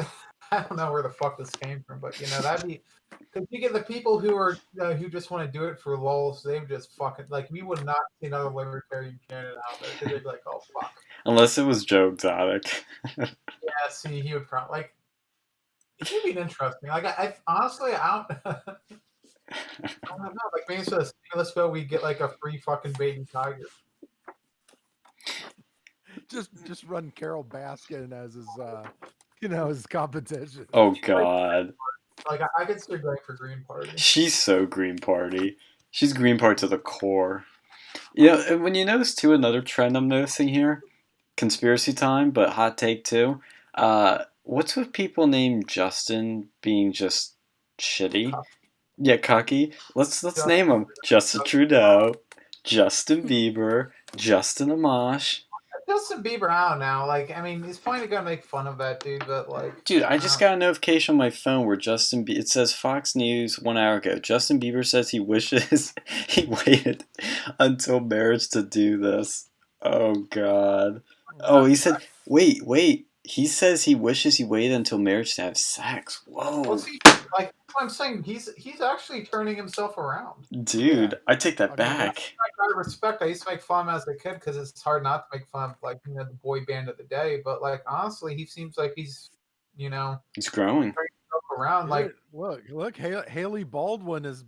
I don't know where the fuck this came from, but you know, that'd be because you get the people who are who just want to do it for lulz. They've just fucking like we would not see another libertarian candidate out there because they'd be like, oh fuck. Unless it was Joe Exotic. Yeah, see, he would probably like. It would be interesting. Like, I honestly, I don't know. Like, maybe instead of stimulus bill, we get like a free fucking baby tiger. Just run Carol Baskin as his, his competition. Oh God. Like, I could still go for Green Party. She's so Green Party. She's Green Party to the core. You know, and when you notice too, another trend I'm noticing here, conspiracy time, but hot take too. What's with people named Justin being just shitty? Cocky. Yeah, cocky. Let's Justin name them Justin Trudeau, Justin Bieber, Justin Amash. Justin Bieber, I don't know. Like, I mean, he's probably gonna make fun of that dude, but like, Dude, I just got a notification on my phone where it says Fox News 1 hour ago. Justin Bieber says he wishes he waited until marriage to do this. Oh, God. Oh, he said, wait. He says he wishes he waited until marriage to have sex. well, Whoa. see, like I'm saying, he's actually turning himself around. Dude, Yeah. I take that I mean, back. Like, I respect. I used to make fun of him as a kid because it's hard not to make fun of, like, the boy band of the day. But like, honestly, he seems like he's, He's growing. turning himself around. Like, look, Haley Baldwin has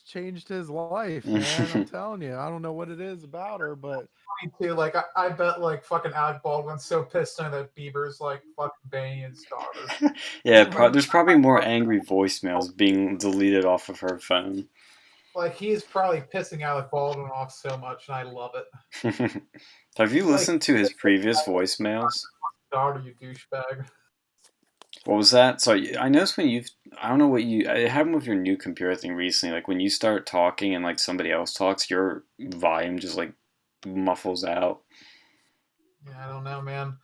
changed his life, man. I'm telling you, I don't know what it is about her, but me too. Like, I bet like fucking Alec Baldwin's so pissed on that Bieber's like fucking banging his daughter. Yeah, there's probably more angry voicemails being deleted off of her phone. Like, he's probably pissing Alec Baldwin off so much, and I love it. Have you Like, listened to his previous voicemails? daughter, you douchebag. What was that? So I noticed I don't know what it happened with your new computer thing recently. Like when you start talking and like somebody else talks, your volume just like muffles out. Yeah, I don't know, man.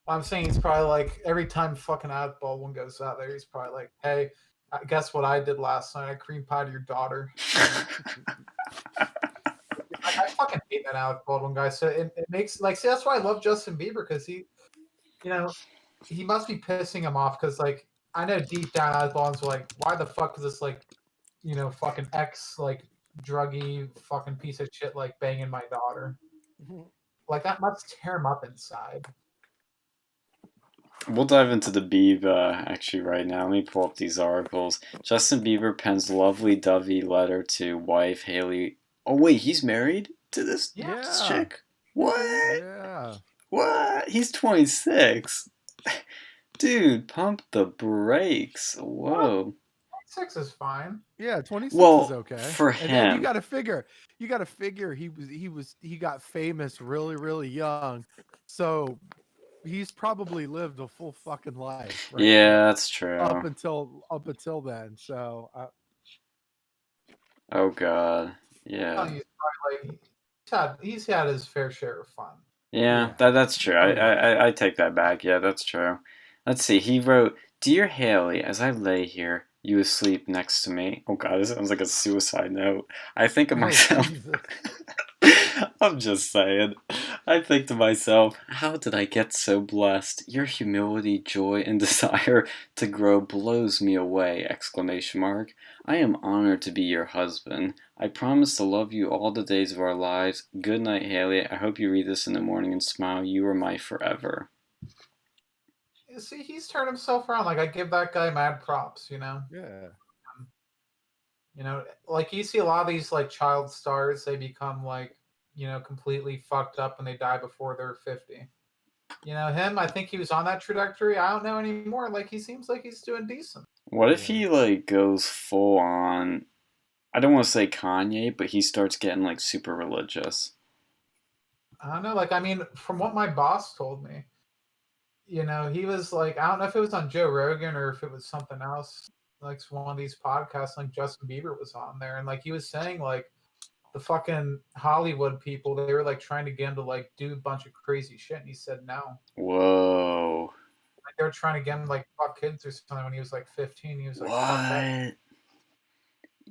I'm saying he's probably like, every time fucking Alec Baldwin goes out there, he's probably like, hey, guess what I did last night? I cream pied your daughter. I fucking hate that Alec Baldwin guy. So it makes, like, see, that's why I love Justin Bieber, because you know, he must be pissing him off, because like, I know deep down Alec Baldwin's like, why the fuck is this like, fucking ex like druggy fucking piece of shit like banging my daughter? Like, that must tear him up inside. We'll dive into the Bieb actually right now. Let me pull up these articles. Justin Bieber pens lovely dovey letter to wife Haley. Oh wait, he's married to this yeah, chick? What? yeah. What? He's 26. Dude, pump the brakes. Whoa. 6 is fine. Yeah, 26 Well, is okay. for And him. you got to figure he got famous really, really young. So he's probably lived a full fucking life, right? Yeah, that's true. Up until then. So Oh god. Yeah. He's probably like, he's had his fair share of fun. Yeah, Yeah. that's true. Oh, yeah. I take that back. Yeah, that's true. Let's see. He wrote, "Dear Haley, as I lay here, you asleep next to me." Oh god, this sounds like a suicide note. I think of Oh, myself. Jesus. I'm just saying. I think to myself, how did I get so blessed? Your humility, joy, and desire to grow blows me away! Exclamation mark. I am honored to be your husband. I promise to love you all the days of our lives. Good night, Haley. I hope you read this in the morning and smile. You are my forever. You see, he's turned himself around. Like, I give that guy mad props, Yeah. Like, you see a lot of these like child stars, they become like, completely fucked up and they die before they're 50. Him, I think he was on that trajectory. I don't know anymore. Like, he seems like he's doing decent. What if he like goes full on, I don't want to say Kanye, but he starts getting like super religious? I don't know. Like, I mean, from what my boss told me, he was like, I don't know if it was on Joe Rogan or if it was something else, like one of these podcasts, like Justin Bieber was on there, and like he was saying, like, the fucking Hollywood people, they were like trying to get him to like do a bunch of crazy shit, and he said no. Whoa. Like, they were trying to get him like fuck kids or something when he was like 15. He was like, fuck that. What?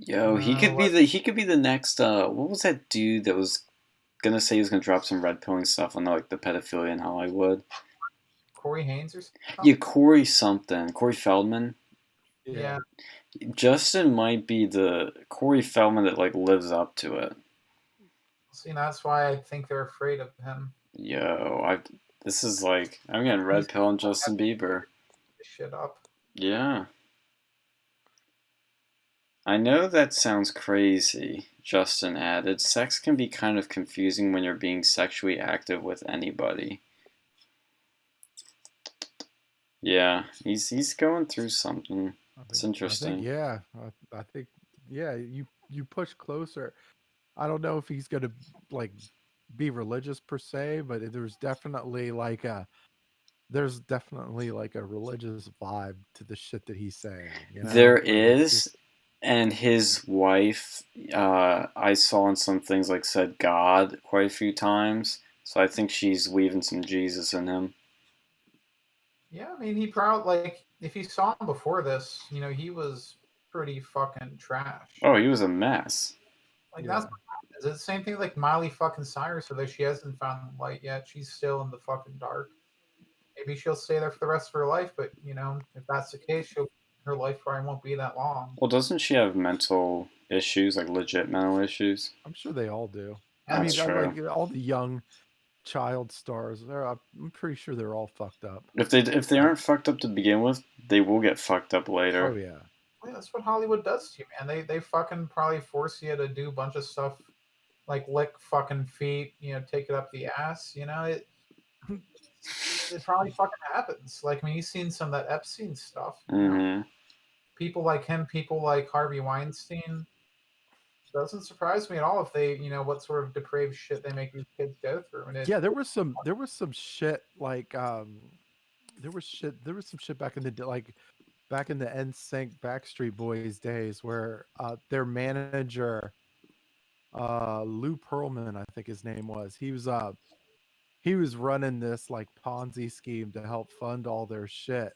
Yo, he could be the next what was that dude that was gonna say he was gonna drop some red pilling stuff on like the pedophilia in Hollywood? Corey Haines or something? Yeah, Corey Feldman. Yeah. Justin might be the Corey Feldman that like lives up to it. See, that's why I think they're afraid of him. Yo, this is like I'm getting red pill on Justin Bieber. Shit up. Yeah. I know that sounds crazy, Justin added. Sex can be kind of confusing when you're being sexually active with anybody. Yeah, he's going through something. It's interesting. I think you push closer. I don't know if he's gonna like be religious per se, but there's definitely like there's definitely like a religious vibe to the shit that he's saying. There Like it's is, just and his wife, I saw in some things like said God quite a few times, so I think she's weaving some Jesus in him. Yeah, I mean, he probably like if you saw him before this, he was pretty fucking trash. Oh, he was a mess. Like yeah. that's what happens. It's the same thing like Miley fucking Cyrus, although she hasn't found the light yet. She's still in the fucking dark. Maybe she'll stay there for the rest of her life, but if that's the case, her life probably won't be that long. Well, doesn't she have mental issues, like legit mental issues? I'm sure they all do. I That's mean, true. like all the young child stars, I'm pretty sure they're all fucked up. If they aren't fucked up to begin with, they will get fucked up later. Oh yeah. Yeah, that's what Hollywood does to you, man. They fucking probably force you to do a bunch of stuff like lick fucking feet, take it up the ass. It probably fucking happens. Like, I mean, you've seen some of that Epstein stuff. Mm-hmm. People like him, people like Harvey Weinstein. Doesn't surprise me at all if they, what sort of depraved shit they make these kids go through. And Yeah, there was some shit like there was some shit back in the like back in the NSYNC Backstreet Boys days where their manager Lou Pearlman, I think his name was. He was running this like Ponzi scheme to help fund all their shit.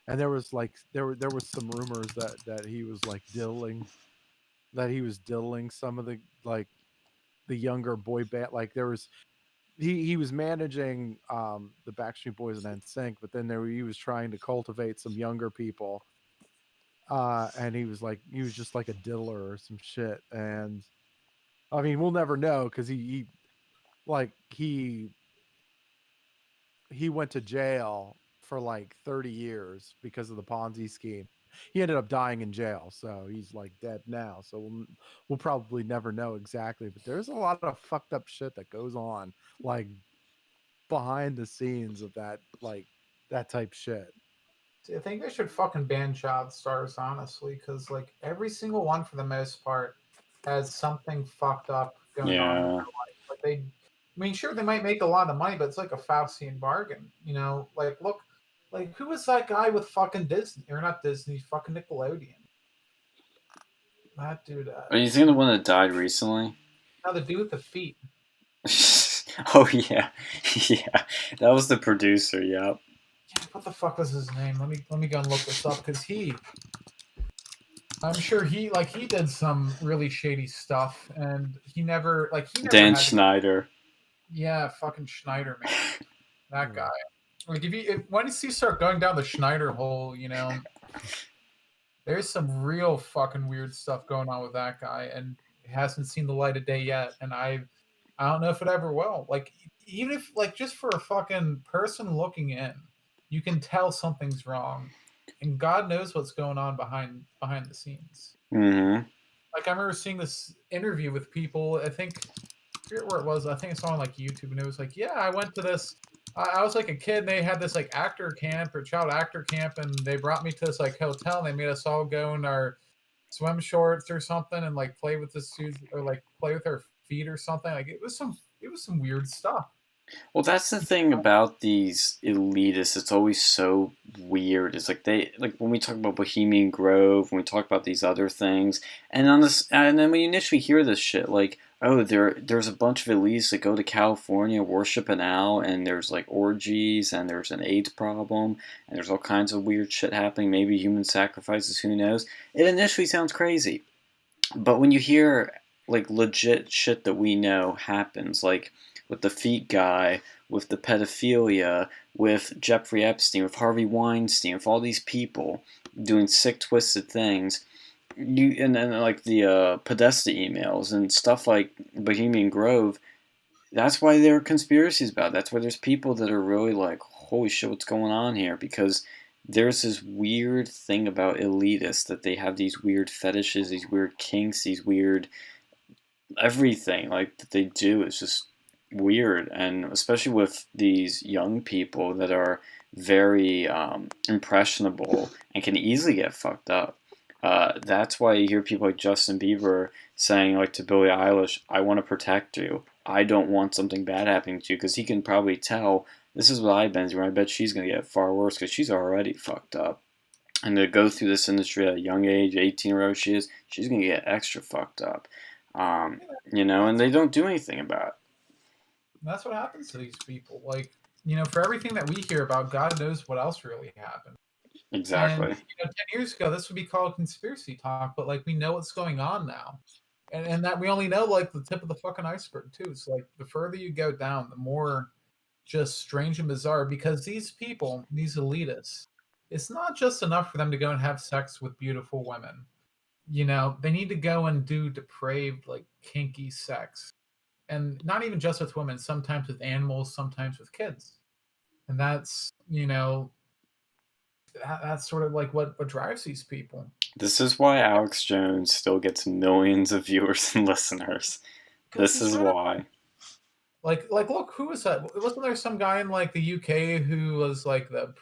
And there was like there was some rumors that he was like diddling some of the like the younger boy band. Like there was he was managing the Backstreet Boys and NSYNC, but then he was trying to cultivate some younger people. And he was just like a diddler or some shit. And I mean, we'll never know because he went to jail for like 30 years because of the Ponzi scheme. He ended up dying in jail, so he's like dead now. So we'll probably never know exactly, but there's a lot of fucked up shit that goes on like behind the scenes of that type shit. I think they should fucking ban child stars, honestly, because like every single one, for the most part, has something fucked up going on in their Yeah. life. Like I mean, sure, they might make a lot of money, but it's like a Faustian bargain. Like look, like who was that guy with fucking Disney or not Disney, fucking Nickelodeon? That dude. Are you thinking the one that died recently? Now the dude with the feet. Oh yeah, yeah. That was the producer. Yep. Yeah, what the fuck was his name? Let me go and look this up because I'm sure he did some really shady stuff, and he never Dan had Schneider. yeah, fucking Schneider, man, that Hmm. guy. Like once you start going down the Schneider hole, there's some real fucking weird stuff going on with that guy, and it hasn't seen the light of day yet. And I don't know if it ever will. Like even if just for a fucking person looking in, you can tell something's wrong, and God knows what's going on behind the scenes. Mm-hmm. Like I remember seeing this interview with people. I forget where it was. I think it's on like YouTube, and it was like, yeah, I went to this. I was like a kid, and they had this like actor camp or child actor camp, and they brought me to this like hotel, and they made us all go in our swim shorts or something, and like play with the suits or like play with our feet or something. Like it was some weird stuff. Well, that's the thing about these elitists. It's always so weird. It's like when we talk about Bohemian Grove, when we talk about these other things, and then we initially hear this shit like, oh, there's a bunch of elitists that go to California, worship an owl, and there's like orgies, and there's an AIDS problem, and there's all kinds of weird shit happening. Maybe human sacrifices. Who knows? It initially sounds crazy, but when you hear like legit shit that we know happens, like with the feet guy, with the pedophilia, with Jeffrey Epstein, with Harvey Weinstein, with all these people doing sick, twisted things, and then like the Podesta emails and stuff like Bohemian Grove. That's why there are conspiracies about it. That's why there's people that are really like, holy shit, what's going on here? Because there's this weird thing about elitists that they have these weird fetishes, these weird kinks, these weird everything like that they do is just weird, and especially with these young people that are very impressionable and can easily get fucked up. That's why you hear people like Justin Bieber saying like to Billie Eilish, I want to protect you. I don't want something bad happening to you, because he can probably tell This is what I've been through. I bet she's gonna get far worse because she's already fucked up. And to go through this industry at a young age, 18-year-old she is, she's gonna get extra fucked up. And they don't do anything about it. That's what happens to these people. Like, for everything that we hear about, God knows what else really happened. Exactly. And 10 years ago, this would be called conspiracy talk, but like we know what's going on now, and that we only know like the tip of the fucking iceberg too. So like the further you go down, the more just strange and bizarre. Because these people, these elitists, it's not just enough for them to go and have sex with beautiful women. They need to go and do depraved, like kinky sex, and not even just with women. Sometimes with animals, sometimes with kids, and that's sort of like what drives these people. This is why Alex Jones still gets millions of viewers and listeners. This is why. Like, look, who was that? Wasn't there some guy in like the UK who was like the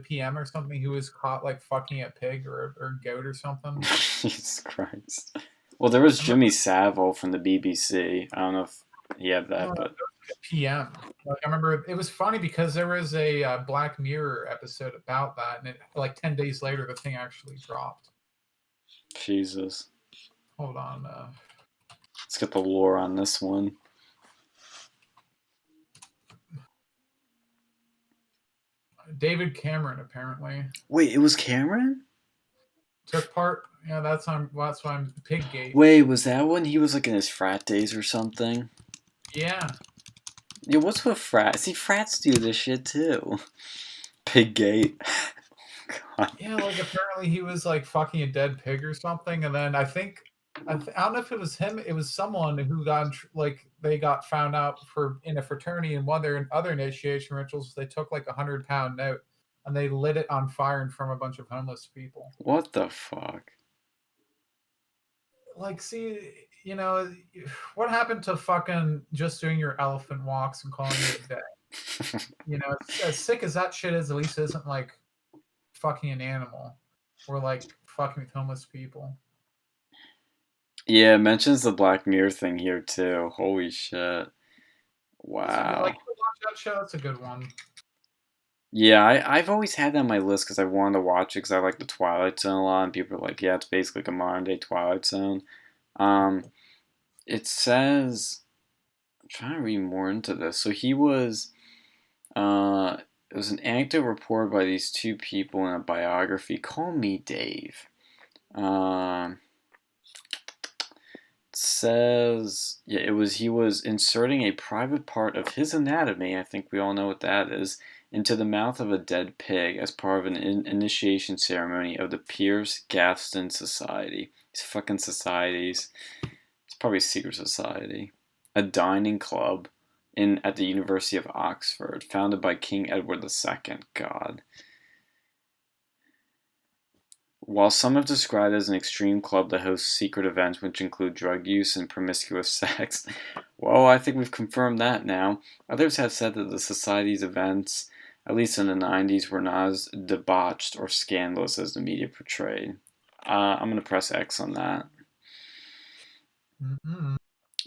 PM or something who was caught like fucking a pig or a goat or something? Jesus Christ. Well, there was Jimmy Savile from the BBC. I don't know if he had that, but PM. Like, I remember it was funny because there was a Black Mirror episode about that, and like 10 days later, the thing actually dropped. Jesus. Hold on. Let's get the lore on this one. David Cameron, apparently. Wait, it was Cameron? Took part. Yeah, that's why I'm Piggate. Wait, was that when he was like in his frat days or something? Yeah. Yeah, what's with frats? See, frats do this shit too. Piggate. God. Yeah, like apparently he was like fucking a dead pig or something, and then I don't know if it was him. It was someone who they got found out in a fraternity, and one of their other initiation rituals, they took like £100 note and they lit it on fire in front of a bunch of homeless people. What the fuck? Like, see, what happened to fucking just doing your elephant walks and calling it a day? As sick as that shit is, at least it isn't like fucking an animal or like fucking with homeless people. Yeah, it mentions the Black Mirror thing here too. Holy shit. Wow. Like, watch that show. That's a good one. Yeah, I've always had that on my list because I wanted to watch it because I like the Twilight Zone a lot, and people are like, yeah, it's basically like a modern day Twilight Zone. It says, I'm trying to read more into this. So he was, it was an anecdote reported by these two people in a biography. Call me Dave. Says, yeah, he was inserting a private part of his anatomy, I think we all know what that is, into the mouth of a dead pig as part of an initiation ceremony of the Piers Gaveston Society. These fucking societies. It's probably a secret society. A dining club at the University of Oxford, founded by King Edward II. God. While some have described it as an extreme club that hosts secret events which include drug use and promiscuous sex, well, I think we've confirmed that now. Others have said that the Society's events, at least in the 90s, were not as debauched or scandalous as the media portrayed. I'm going to press X on that. Mm-hmm.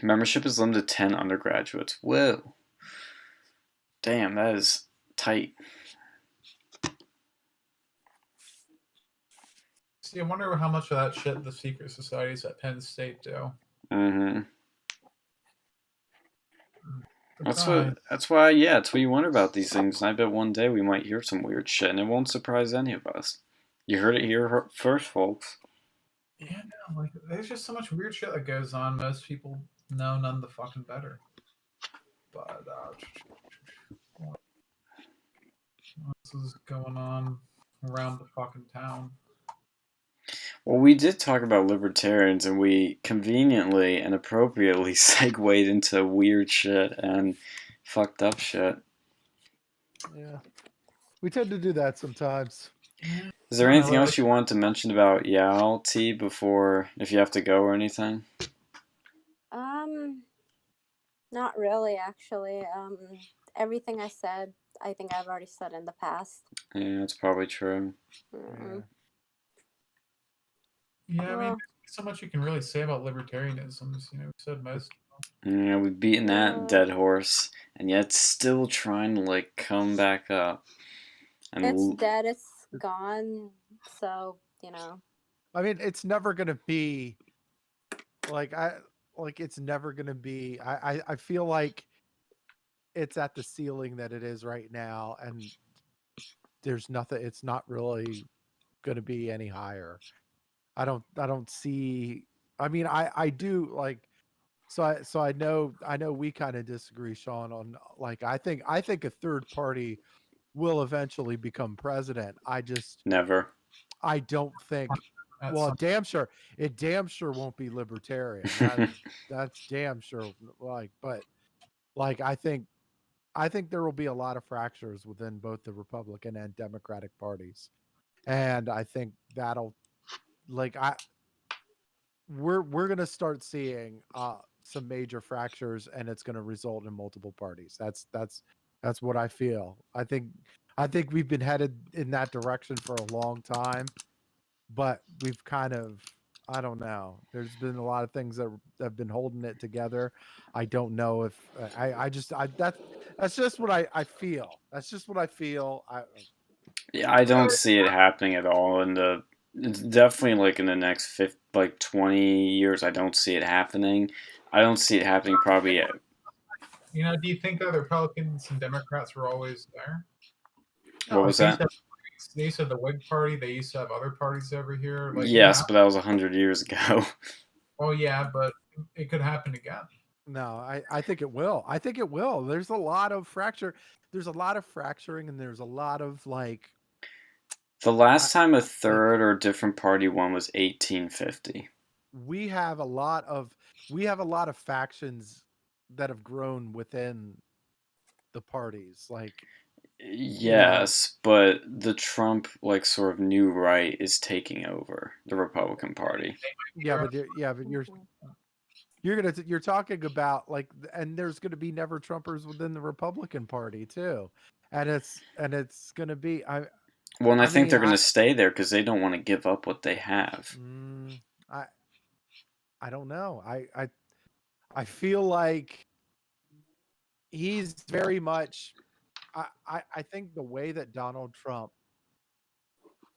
Membership is limited to 10 undergraduates. Whoa. Damn, that is tight. See, I wonder how much of that shit the secret societies at Penn State do. Mm-hmm. That's why you wonder about these things, and I bet one day we might hear some weird shit, and it won't surprise any of us. You heard it here first, folks. Yeah, no, like, there's just so much weird shit that goes on. Most people know none the fucking better. But, what else is going on around the fucking town? Well, we did talk about libertarians, and we conveniently and appropriately segued into weird shit and fucked up shit. Yeah. We tend to do that sometimes. Is there anything else you wanted to mention about Yao T before, if you have to go or anything? Not really, actually. Everything I said, I think I've already said in the past. Yeah, that's probably true. Yeah, I mean, there's so much you can really say about libertarianism. We said most of them. Yeah, we've beaten that dead horse, and yet still trying to like come back up. And It's dead. It's gone. So I mean, it's never gonna be like it's never gonna be. I feel like it's at the ceiling that it is right now, and there's nothing. It's not really gonna be any higher. I don't see. I mean, I do like. So I know we kind of disagree, Sean, on like I think a third party will eventually become president. never. I don't think. At Well, some, it damn sure won't be libertarian. That's damn sure. But I think there will be a lot of fractures within both the Republican and Democratic parties, and I think that'll like I we're gonna start seeing some major fractures, and it's gonna result in multiple parties. That's what I feel. I think we've been headed in that direction for a long time, but we've kind of I don't know. There's been a lot of things that have been holding it together. I don't know if I just I that's just what I feel. That's just what I feel. Yeah, I don't see it happening at all in the. It's definitely like in the next 20 years. I don't see it happening. I don't see it happening probably. do you think that the Republicans and Democrats were always there? What was that? They used to have the Whig Party. They used to have other parties over here. Like, Yes, but that was 100 years ago. Oh yeah, but it could happen again. No, I think it will. I think it will. There's a lot of fracture. There's a lot of fracturing, and there's a lot of like The last time a like third or different party won was 1850. we have a lot of factions that have grown within the parties. Like Yes, but the Trump like sort of new right is taking over the Republican Party. but you're talking about like, and there's going to be never Trumpers within the Republican Party too, and it's going to be Well, and I I think mean they're going to stay there because they don't want to give up what they have. I I don't know. I feel like he's very much. I think the way that Donald Trump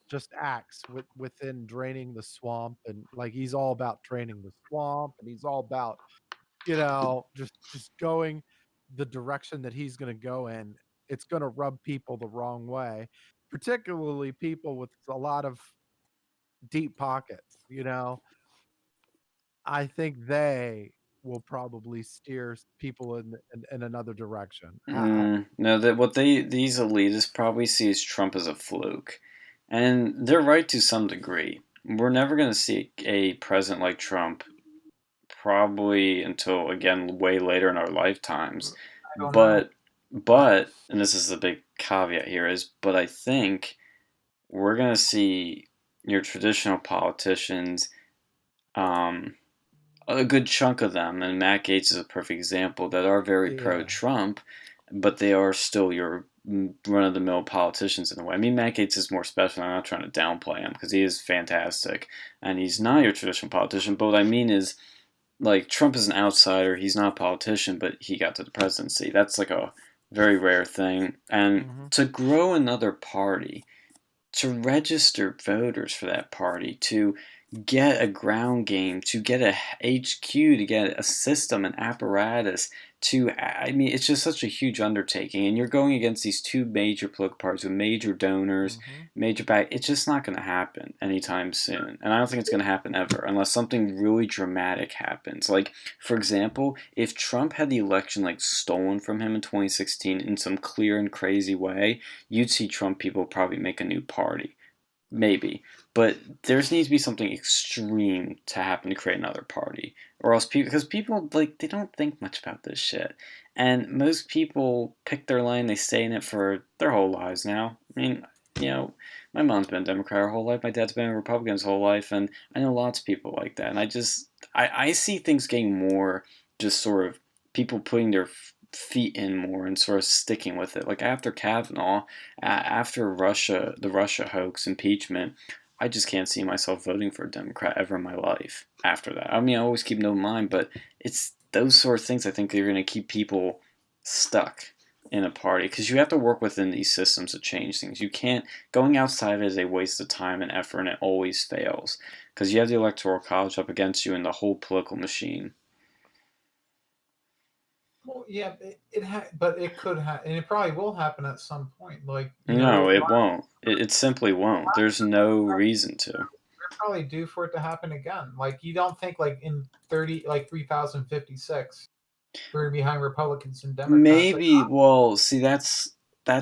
just acts within draining the swamp, and like he's all about draining the swamp, and he's all about just going the direction that he's going to go in. It's going to rub people the wrong way, particularly people with a lot of deep pockets. I think they will probably steer people in another direction. No, that what these elitists probably see is Trump as a fluke, and they're right to some degree. We're never going to see a president like Trump probably until again way later in our lifetimes. I don't know. But and this is the big caveat here is, but I think we're going to see your traditional politicians, a good chunk of them, and Matt Gaetz is a perfect example, that are very pro-Trump, but they are still your run-of-the-mill politicians in a way. I mean, Matt Gaetz is more special. I'm not trying to downplay him because he is fantastic, and he's not your traditional politician. But what I mean is, like, Trump is an outsider. He's not a politician, but he got to the presidency. That's like a very rare thing. And to grow another party, to register voters for that party, to get a ground game, to get a HQ, to get a system, an apparatus, I mean, it's just such a huge undertaking. And you're going against these two major political parties with major donors, major back. It's just not going to happen anytime soon. And I don't think it's going to happen ever unless something really dramatic happens. Like, for example, if Trump had the election like stolen from him in 2016 in some clear and crazy way, you'd see Trump people probably make a new party. Maybe. But there needs to be something extreme to happen to create another party. Or else people, because people, like, they don't think much about this shit. And most people pick their lane, they stay in it for their whole lives now. I mean, my mom's been a Democrat her whole life, my dad's been a Republican his whole life, and I know lots of people like that. And I see things getting more just sort of people putting their feet in more and sort of sticking with it. Like after Kavanaugh, after the Russia hoax, impeachment, I just can't see myself voting for a Democrat ever in my life after that. I mean, I always keep no mind, but those sort of things, I think, are going to keep people stuck in a party, because you have to work within these systems to change things. You can't, going outside is a waste of time and effort, and it always fails, because you have the Electoral College up against you and the whole political machine. Well, yeah, but it could and it probably will happen at some point. Like, no, it won't. It simply won't. There's no reason to. We're probably due for it to happen again. Like, you don't think like in 3056 we're gonna be behind Republicans and Democrats? Maybe. Well, see, that's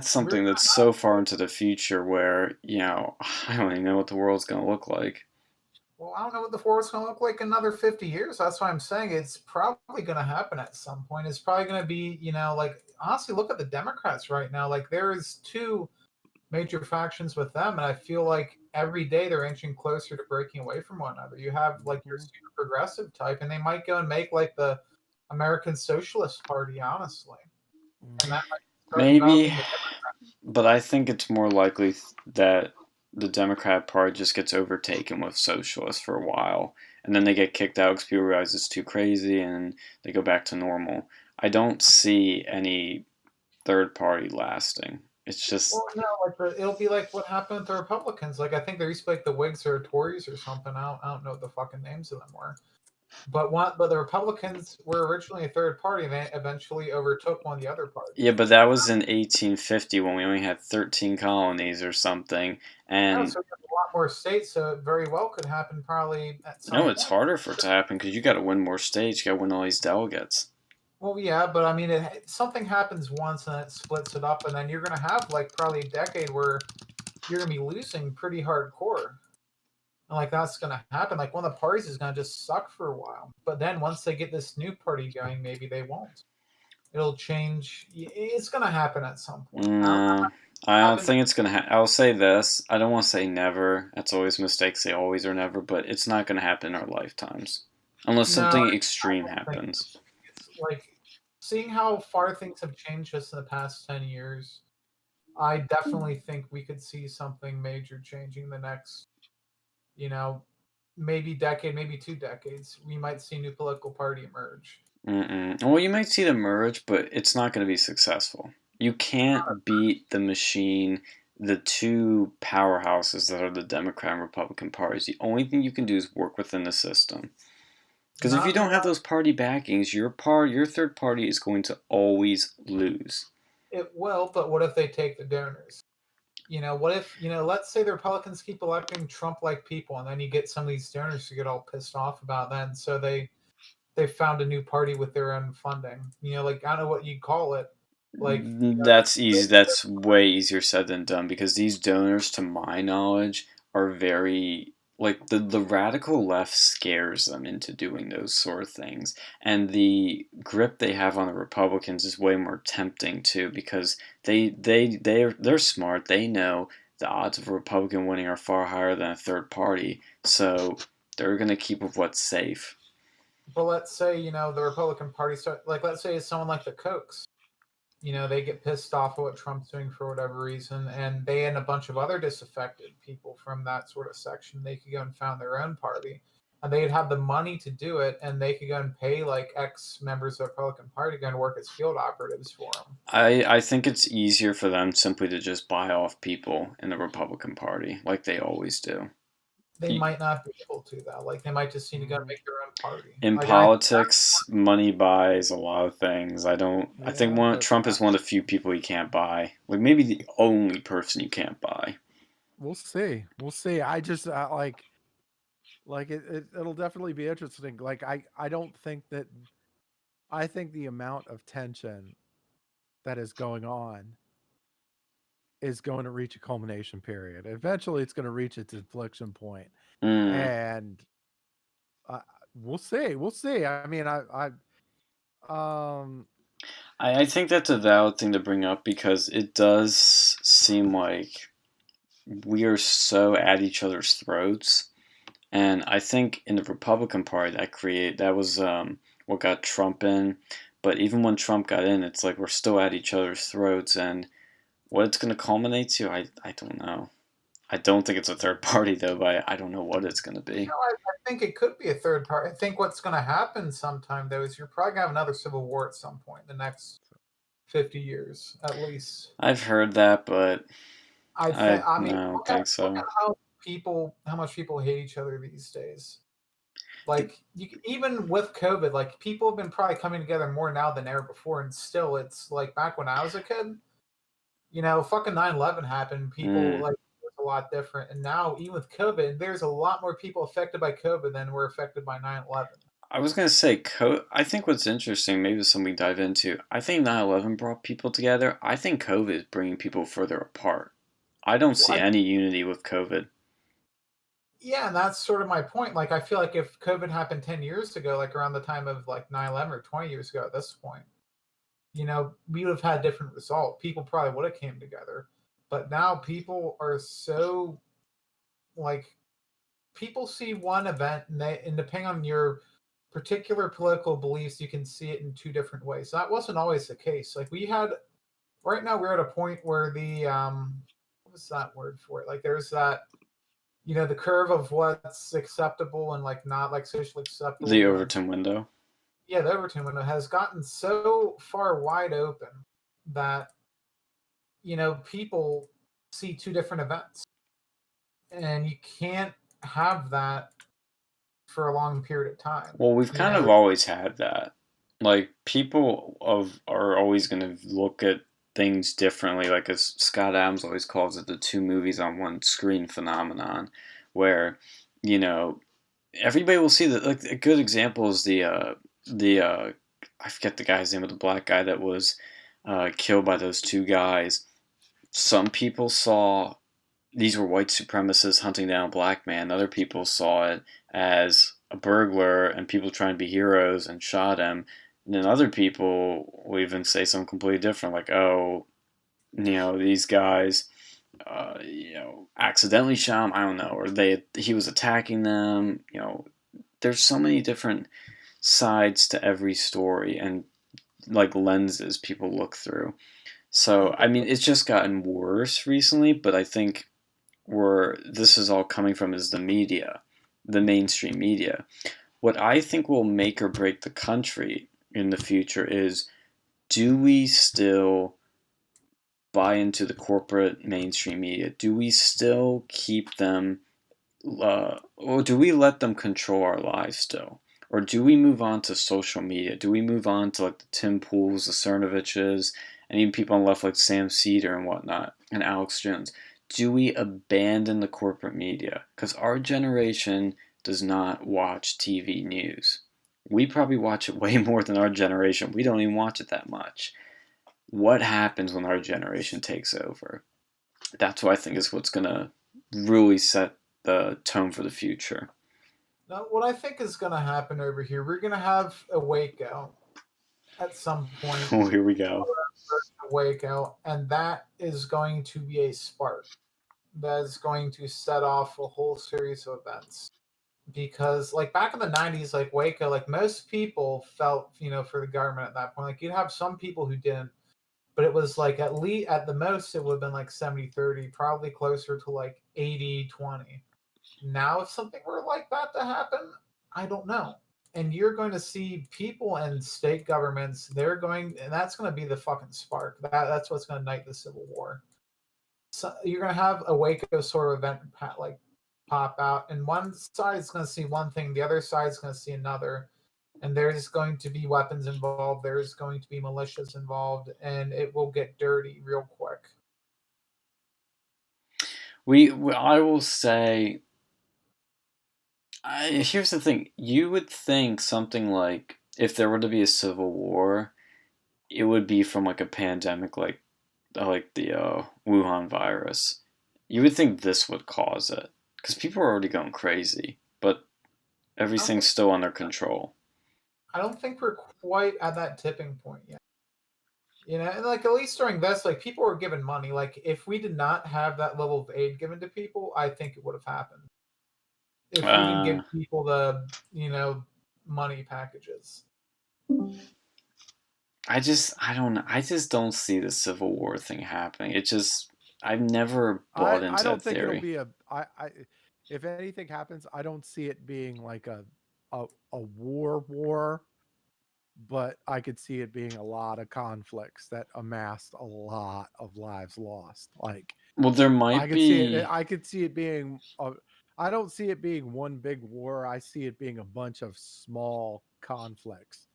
something that's so far into the future where I don't even know what the world's gonna look like. Well, I don't know what the world's going to look like in another 50 years. That's why I'm saying it's probably going to happen at some point. It's probably going to be, like, honestly, look at the Democrats right now. Like, there is two major factions with them, and I feel like every day they're inching closer to breaking away from one another. You have, like, your super progressive type, and they might go and make, like, the American Socialist Party, honestly. And that might maybe, but I think it's more likely that the Democrat Party just gets overtaken with socialists for a while, and then they get kicked out because people realize it's too crazy, and they go back to normal. I don't see any third party lasting. It's just... Well, no, like it'll be like what happened with the Republicans. Like, I think there used to be like the Whigs or Tories or something. I don't know what the fucking names of them were. But the Republicans were originally a third party, and they eventually overtook one of the other parties. Yeah, but that was in 1850 when we only had 13 colonies or something, and so we have a lot more states, so it very well could happen probably at some no, point. it's harder for it to happen because you got to win more states. You got to win all these delegates. Well, yeah, but I mean, something happens once and it splits it up, and then you're going to have like probably a decade where you're going to be losing pretty hardcore. And like that's going to happen. Like one of the parties is going to just suck for a while. But then once they get this new party going, maybe they won't. It'll change. It's going to happen at some point. I don't think it's going to happen. I'll say this. I don't want to say never. That's always a mistake. Say always or never. But it's not going to happen in our lifetimes. Unless something extreme happens. It's like seeing how far things have changed just in the past 10 years. I definitely think we could see something major changing the next, maybe decade, maybe 2 decades. We might see a new political party emerge. Well, you might see it emerge, but it's not going to be successful. You can't beat the machine, the two powerhouses that are the Democrat and Republican parties. The only thing you can do is work within the system. Because if you don't have those party backings, your third party is going to always lose. It will, but what if they take the donors? What if, let's say the Republicans keep electing Trump-like people, and then you get some of these donors to get all pissed off about that, and so they found a new party with their own funding. Like, I don't know what you'd call it. Like, that's easy. That's way easier said than done, because these donors, to my knowledge, are very... like, the radical left scares them into doing those sort of things. And the grip they have on the Republicans is way more tempting, too, because they're smart. They know the odds of a Republican winning are far higher than a third party. So they're going to keep with what's safe. But let's say, the Republican Party, let's say it's someone like the Kochs. They get pissed off at what Trump's doing for whatever reason, and they and a bunch of other disaffected people from that sort of section, they could go and found their own party. And they'd have the money to do it, and they could go and pay, like, ex-members of the Republican Party to go and work as field operatives for them. I think it's easier for them simply to just buy off people in the Republican Party, like they always do. They might not be able to, though. Like, they might just need to go and make their own party. In politics, money buys a lot of things. I think Trump is one of the few people you can't buy. Like, maybe the only person you can't buy. We'll see. I just it'll definitely be interesting. Like, I don't think that... I think the amount of tension that is going on is going to reach a culmination period. Eventually, it's going to reach its inflection point. And we'll see. I mean, I think that's a valid thing to bring up, because it does seem like we are so at each other's throats. And I think in the Republican Party that was what got Trump in. But even when Trump got in, it's like we're still at each other's throats, and what it's going to culminate to, I don't know. I don't think it's a third party, though, but I don't know what it's going to be. I think it could be a third party. I think what's going to happen sometime, though, is you're probably going to have another civil war at some point in the next 50 years, at least. I've heard that, but I mean, don't think so. look at how much people hate each other these days. Like, even with COVID, like, people have been probably coming together more now than ever before, and still, it's like back when I was a kid, fucking 9/11 happened. People, like, it was a lot different. And now, even with COVID, there's a lot more people affected by COVID than were affected by 9/11. I was going to say, I think what's interesting, maybe it's something we dive into, I think 9/11 brought people together. I think COVID is bringing people further apart. I don't see any unity with COVID. Yeah, and that's sort of my point. Like, I feel like if COVID happened 10 years ago, like around the time of like 9/11 or 20 years ago at this point, we would have had a different result. People probably would have came together. But now people are so, like, people see one event and depending on your particular political beliefs, you can see it in two different ways. That wasn't always the case. Like, right now we're at a point where what was that word for it? Like, there's that, the curve of what's acceptable and like not like socially acceptable. The Overton window. Yeah, the Overton window has gotten so far wide open that people see two different events, and you can't have that for a long period of time. Well, we've kind of always had that. Like, people are always going to look at things differently. Like, as Scott Adams always calls it, the two movies on one screen phenomenon, where everybody will see that. Like, a good example is the I forget the guy's name, of the black guy that was killed by those two guys. Some people saw these were white supremacists hunting down a black man. Other people saw it as a burglar and people trying to be heroes and shot him. And then other people will even say something completely different, like, oh, these guys, accidentally shot him. I don't know, or he was attacking them. There's so many different sides to every story and like lenses people look through. So I mean, it's just gotten worse recently, but I think where this is all coming from is the media, the mainstream media. What I think will make or break the country in the future is, do we still buy into the corporate mainstream media? Do we still keep them, or do we let them control our lives still? Or do we move on to social media? Do we move on to like the Tim Pools, the Cernoviches, and even people on the left like Sam Cedar and whatnot, and Alex Jones? Do we abandon the corporate media? Because our generation does not watch TV news. We probably watch it way more than our generation. We don't even watch it that much. What happens when our generation takes over? That's what I think is what's going to really set the tone for the future. Now, what I think is going to happen over here, we're going to have a Waco at some point. Oh, here we go. Waco, and that is going to be a spark. That is going to set off a whole series of events. Because, like, back in the 90s, like, Waco, like, most people felt, for the government at that point. Like, you'd have some people who didn't, but it was, like, at the most, it would have been, like, 70-30, probably closer to, like, 80-20. Now, if something were like that to happen, I don't know. And you're going to see people and state governments, and that's going to be the fucking spark. That's what's going to ignite the Civil War. So you're going to have a Waco sort of event, like, pop out, and one side is going to see one thing, the other side is going to see another, and there's going to be weapons involved, there's going to be militias involved, and it will get dirty real quick. I will say, here's the thing. You would think something like, if there were to be a civil war, it would be from like a pandemic like the Wuhan virus. You would think this would cause it, because people are already going crazy, but everything's still under control. I don't think we're quite at that tipping point yet. And like, at least during this, like, people were given money. Like, if we did not have that level of aid given to people, I think it would have happened. If we didn't give people the, money packages. I don't know. I just don't see the Civil War thing happening. I've never bought into that theory. It'll be if anything happens, I don't see it being like a war, but I could see it being a lot of conflicts that amassed a lot of lives lost. Like Well, there might be. I could see it being I don't see it being one big war. I see it being a bunch of small conflicts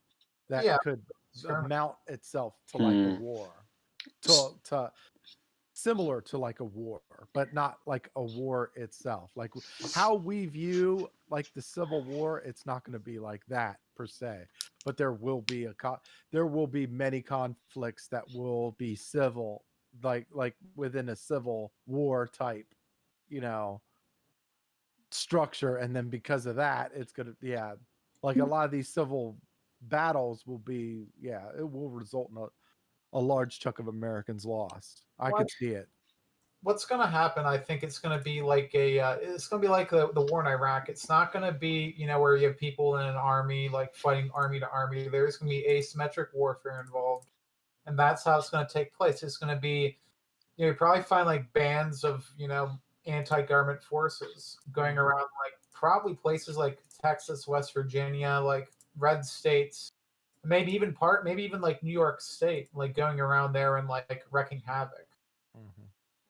that Yeah, could skirmish. mount itself to like a Hmm. war. To similar to like a war, but not like a war itself. Like how we view like the Civil War, it's not going to be like that per se. But there will be there will be many conflicts that will be civil, like within a civil war type, you know, structure, and then because of that, it's gonna like a lot of these civil battles will be it will result in a large chunk of Americans lost. I What could see it. what's going to happen? I think it's going to be like it's going to be like the war in Iraq. It's not going to be where you have people in an army like fighting army to army. There's going to be asymmetric warfare involved, and that's how it's going to take place. It's going to be you probably find like bands of anti-government forces going around like probably places like Texas, West Virginia, like red states, maybe even like New York State, like going around there and like wrecking havoc. Mm-hmm.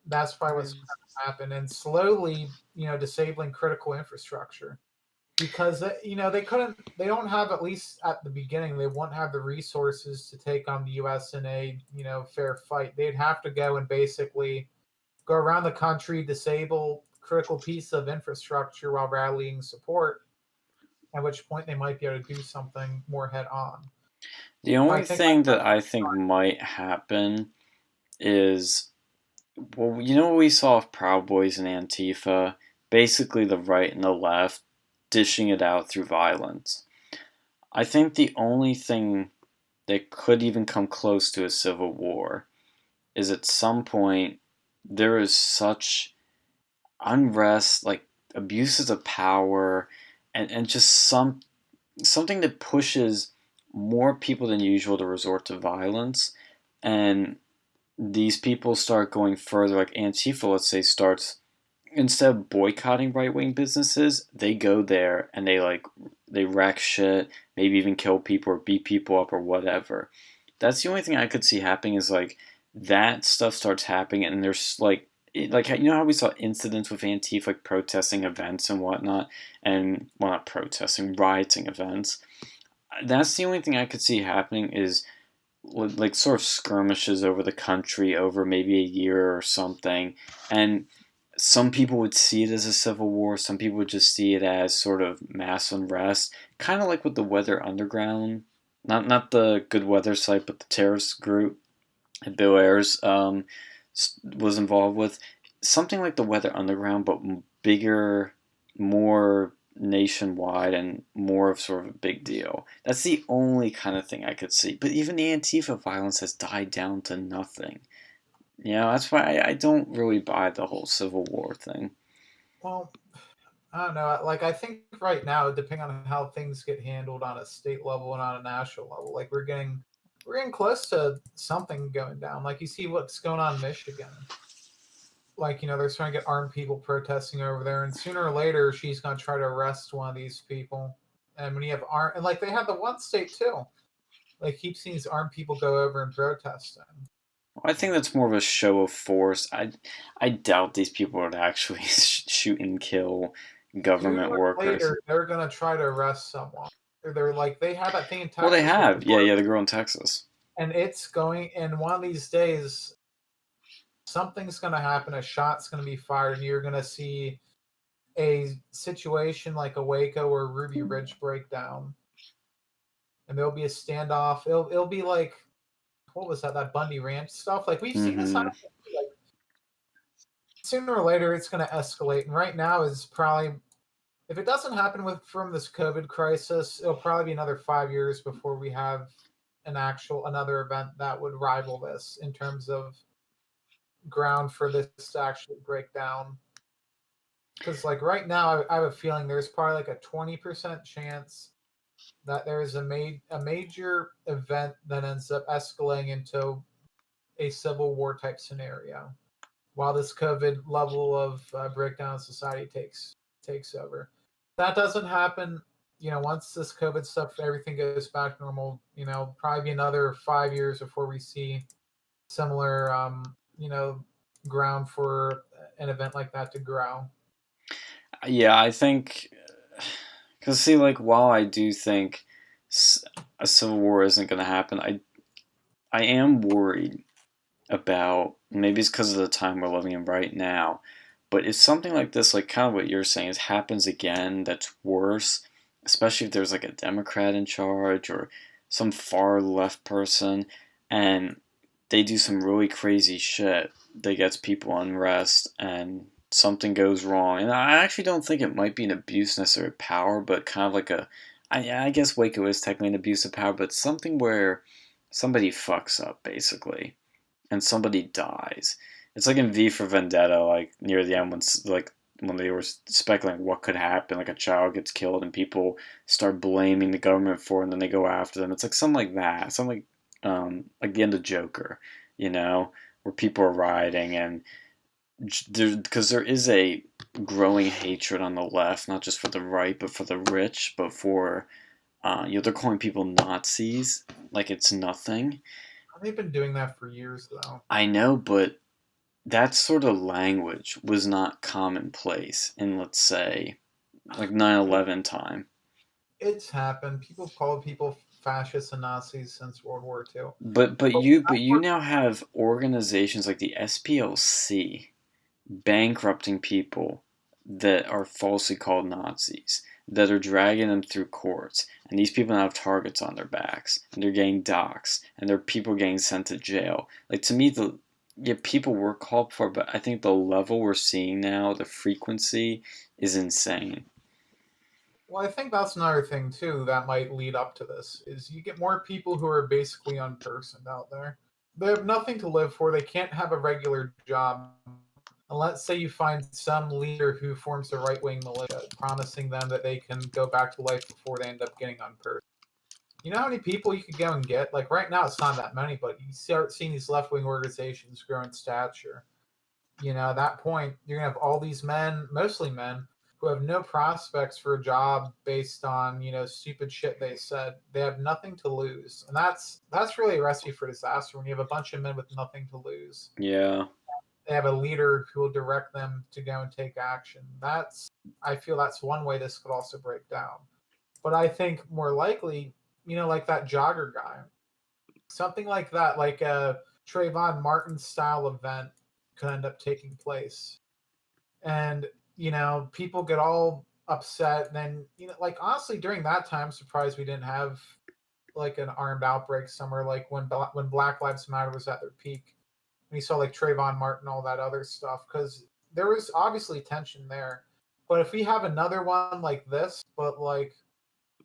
That's I probably what's mean, going to happen, and slowly disabling critical infrastructure because they don't have, at least at the beginning, they won't have the resources to take on the U.S. in a fair fight. They'd have to go and basically go around the country, disable critical piece of infrastructure while rallying support. At which point they might be able to do something more head on. The But I only think thing that I think might happen is, well, you know what we saw with Proud Boys and Antifa? Basically, the right and the left dishing it out through violence. I think the only thing that could even come close to a civil war is at some point there is such unrest, like abuses of power, and just something that pushes more people than usual to resort to violence, and these people start going further. Like Antifa, let's say, starts, instead of boycotting right wing businesses, they go there and they wreck shit, maybe even kill people or beat people up or whatever. That's the only thing I could see happening, is like that stuff starts happening, and there's like how we saw incidents with Antifa, like protesting events and whatnot, and well, not protesting, rioting events. That's the only thing I could see happening, is like sort of skirmishes over the country over maybe a year or something, and some people would see it as a civil war. Some people would just see it as sort of mass unrest, kind of like with the Weather Underground, not the Good Weather site, but the terrorist group that Bill Ayers was involved with. Something like the Weather Underground, but bigger, more nationwide, and more of sort of a big deal. That's the only kind of thing I could see. But even the Antifa violence has died down to nothing. That's why I don't really buy the whole Civil War thing. well, I don't know. Like I think right now, depending on how things get handled on a state level and on a national level, like we're getting close to something going down. Like you see what's going on in Michigan. Like they're trying to get armed people protesting over there, and sooner or later she's gonna try to arrest one of these people. And when you have armed, and like they have the one state too, like keep seeing these armed people go over and protesting. I think that's more of a show of force. I doubt these people would actually shoot and kill Sooner government or workers. later, they're gonna try to arrest someone. They're like they had that thing in Well, they Texas have. before, Yeah, the girl in Texas. and it's going. And one of these days, something's gonna happen. A shot's gonna be fired, and you're gonna see a situation like a Waco or Ruby Ridge breakdown, and there'll be a standoff. It'll be like what was that Bundy Ranch stuff? Like we've seen this happen. Like sooner or later, it's gonna escalate. And right now is probably if it doesn't happen from this COVID crisis, it'll probably be another 5 years before we have another event that would rival this in terms of ground for this to actually break down. Because like right now, I have a feeling there's probably like a 20% chance that there is a major event that ends up escalating into a civil war type scenario, while this COVID level of breakdown of society takes takes over. That doesn't happen. Once this COVID stuff, everything goes back to normal. Probably be another 5 years before we see similar, ground for an event like that to grow. Yeah, I think, because see, like, while I do think a civil war isn't going to happen, I am worried about, maybe it's because of the time we're living in right now, but if something like this, like kind of what you're saying, happens again, that's worse, especially if there's like a Democrat in charge or some far left person, and they do some really crazy shit that gets people unrest and something goes wrong. And I actually don't think it might be an abuse necessarily of power, but kind of like I guess Waco is technically an abuse of power, but something where somebody fucks up basically and somebody dies. It's like in V for Vendetta, like near the end when they were speculating what could happen, like a child gets killed and people start blaming the government for it, and then they go after them. It's like something like that, something like the end of Joker, where people are rioting and because there is a growing hatred on the left, not just for the right, but for the rich, but for they're calling people Nazis like it's nothing. They've been doing that for years, though. I know, but that sort of language was not commonplace in, let's say, like 9/11 time. It's happened. People have called people fascists and Nazis since World War II. But you now have organizations like the SPLC bankrupting people that are falsely called Nazis, that are dragging them through courts, and these people now have targets on their backs, and they're getting doxxed, and there are people getting sent to jail. Like, to me, people were called for, but I think the level we're seeing now, the frequency, is insane. Well, I think that's another thing, too, that might lead up to this, is you get more people who are basically unpersoned out there. They have nothing to live for. They can't have a regular job. And let's say you find some leader who forms a right-wing militia, promising them that they can go back to life before they end up getting unpersoned. You know how many people you could go and get? Like, right now, it's not that many, but you start seeing these left-wing organizations grow in stature. At that point, you're going to have all these men, mostly men, who have no prospects for a job based on, stupid shit they said. They have nothing to lose. And that's really a recipe for disaster when you have a bunch of men with nothing to lose. Yeah. They have a leader who will direct them to go and take action. I feel that's one way this could also break down. But I think more likely, like that jogger guy, something like that, like a Trayvon Martin style event could end up taking place. And, people get all upset. Then, like, honestly, during that time, I'm surprised we didn't have like an armed outbreak somewhere, like when Black Lives Matter was at their peak. We saw like Trayvon Martin, all that other stuff, because there was obviously tension there. But if we have another one like this, but like,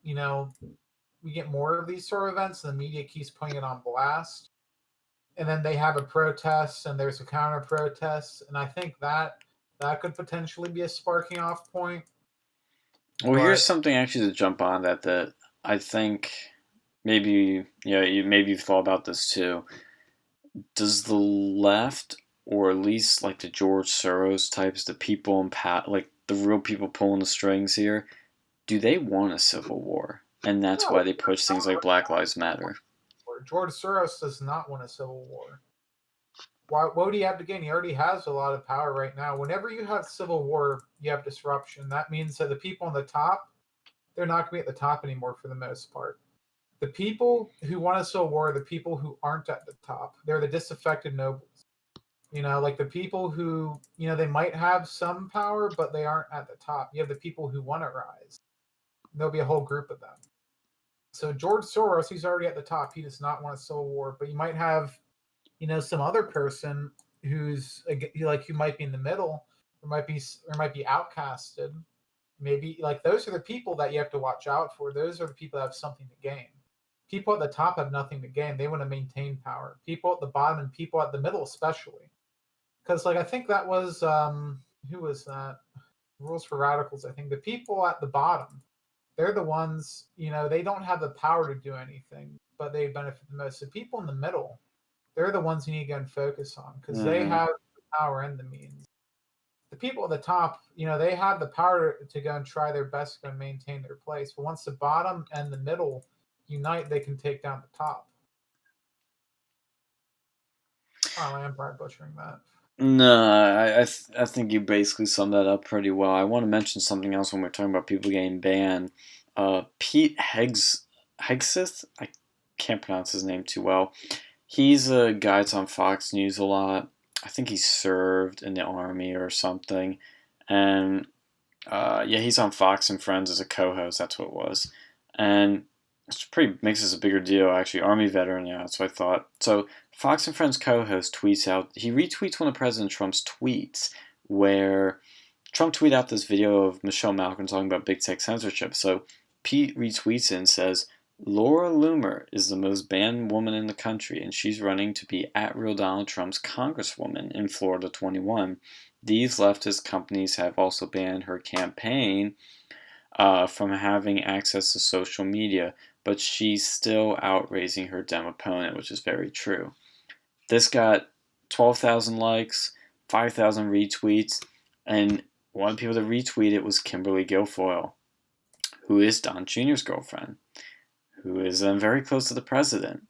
we get more of these sort of events, and the media keeps putting it on blast, and then they have a protest, and there's a counter protest, and I think that could potentially be a sparking off point. Well, here's something actually to jump on that I think maybe maybe you've thought about this too. Does the left, or at least like the George Soros types, the people in like the real people pulling the strings here, do they want a civil war? And that's why they push things like Black Lives Matter. George Soros does not want a civil war. What would he have to gain? He already has a lot of power right now. Whenever you have civil war, you have disruption. That means that the people on the top, they're not going to be at the top anymore for the most part. The people who want a civil war are the people who aren't at the top. They're the disaffected nobles. Like the people who, they might have some power, but they aren't at the top. You have the people who want to rise. There'll be a whole group of them. So George Soros, he's already at the top. He does not want a civil war. But you might have, some other person who's like, who might be in the middle, or might be outcasted. Maybe like those are the people that you have to watch out for. Those are the people that have something to gain. People at the top have nothing to gain. They want to maintain power. People at the bottom and people at the middle, especially, because like I think that was who was that? Rules for Radicals. I think the people at the bottom, they're the ones, they don't have the power to do anything, but they benefit the most. The people in the middle, they're the ones you need to go and focus on, because they have the power and the means. the people at the top, they have the power to go and try their best to maintain their place. But once the bottom and the middle unite, they can take down the top. Oh, I am probably butchering that. No, I think you basically summed that up pretty well. I want to mention something else when we're talking about people getting banned. Pete Hegseth, I can't pronounce his name too well. He's a guy that's on Fox News a lot. I think he served in the army or something. And yeah, he's on Fox and Friends as a co-host. That's what it was. And it's pretty makes this a bigger deal, actually. Army veteran, yeah, that's what I thought. So Fox and Friends co-host tweets out, he retweets one of President Trump's tweets where Trump tweeted out this video of Michelle Malkin talking about big tech censorship. So Pete retweets it and says, Laura Loomer is the most banned woman in the country, and she's running to be @real Donald Trump's congresswoman in Florida 21. These leftist companies have also banned her campaign from having access to social media, but she's still out raising her Dem opponent, which is very true. This got 12,000 likes, 5,000 retweets, and one of the people that retweeted it was Kimberly Guilfoyle, who is Don Jr.'s girlfriend, who is very close to the president.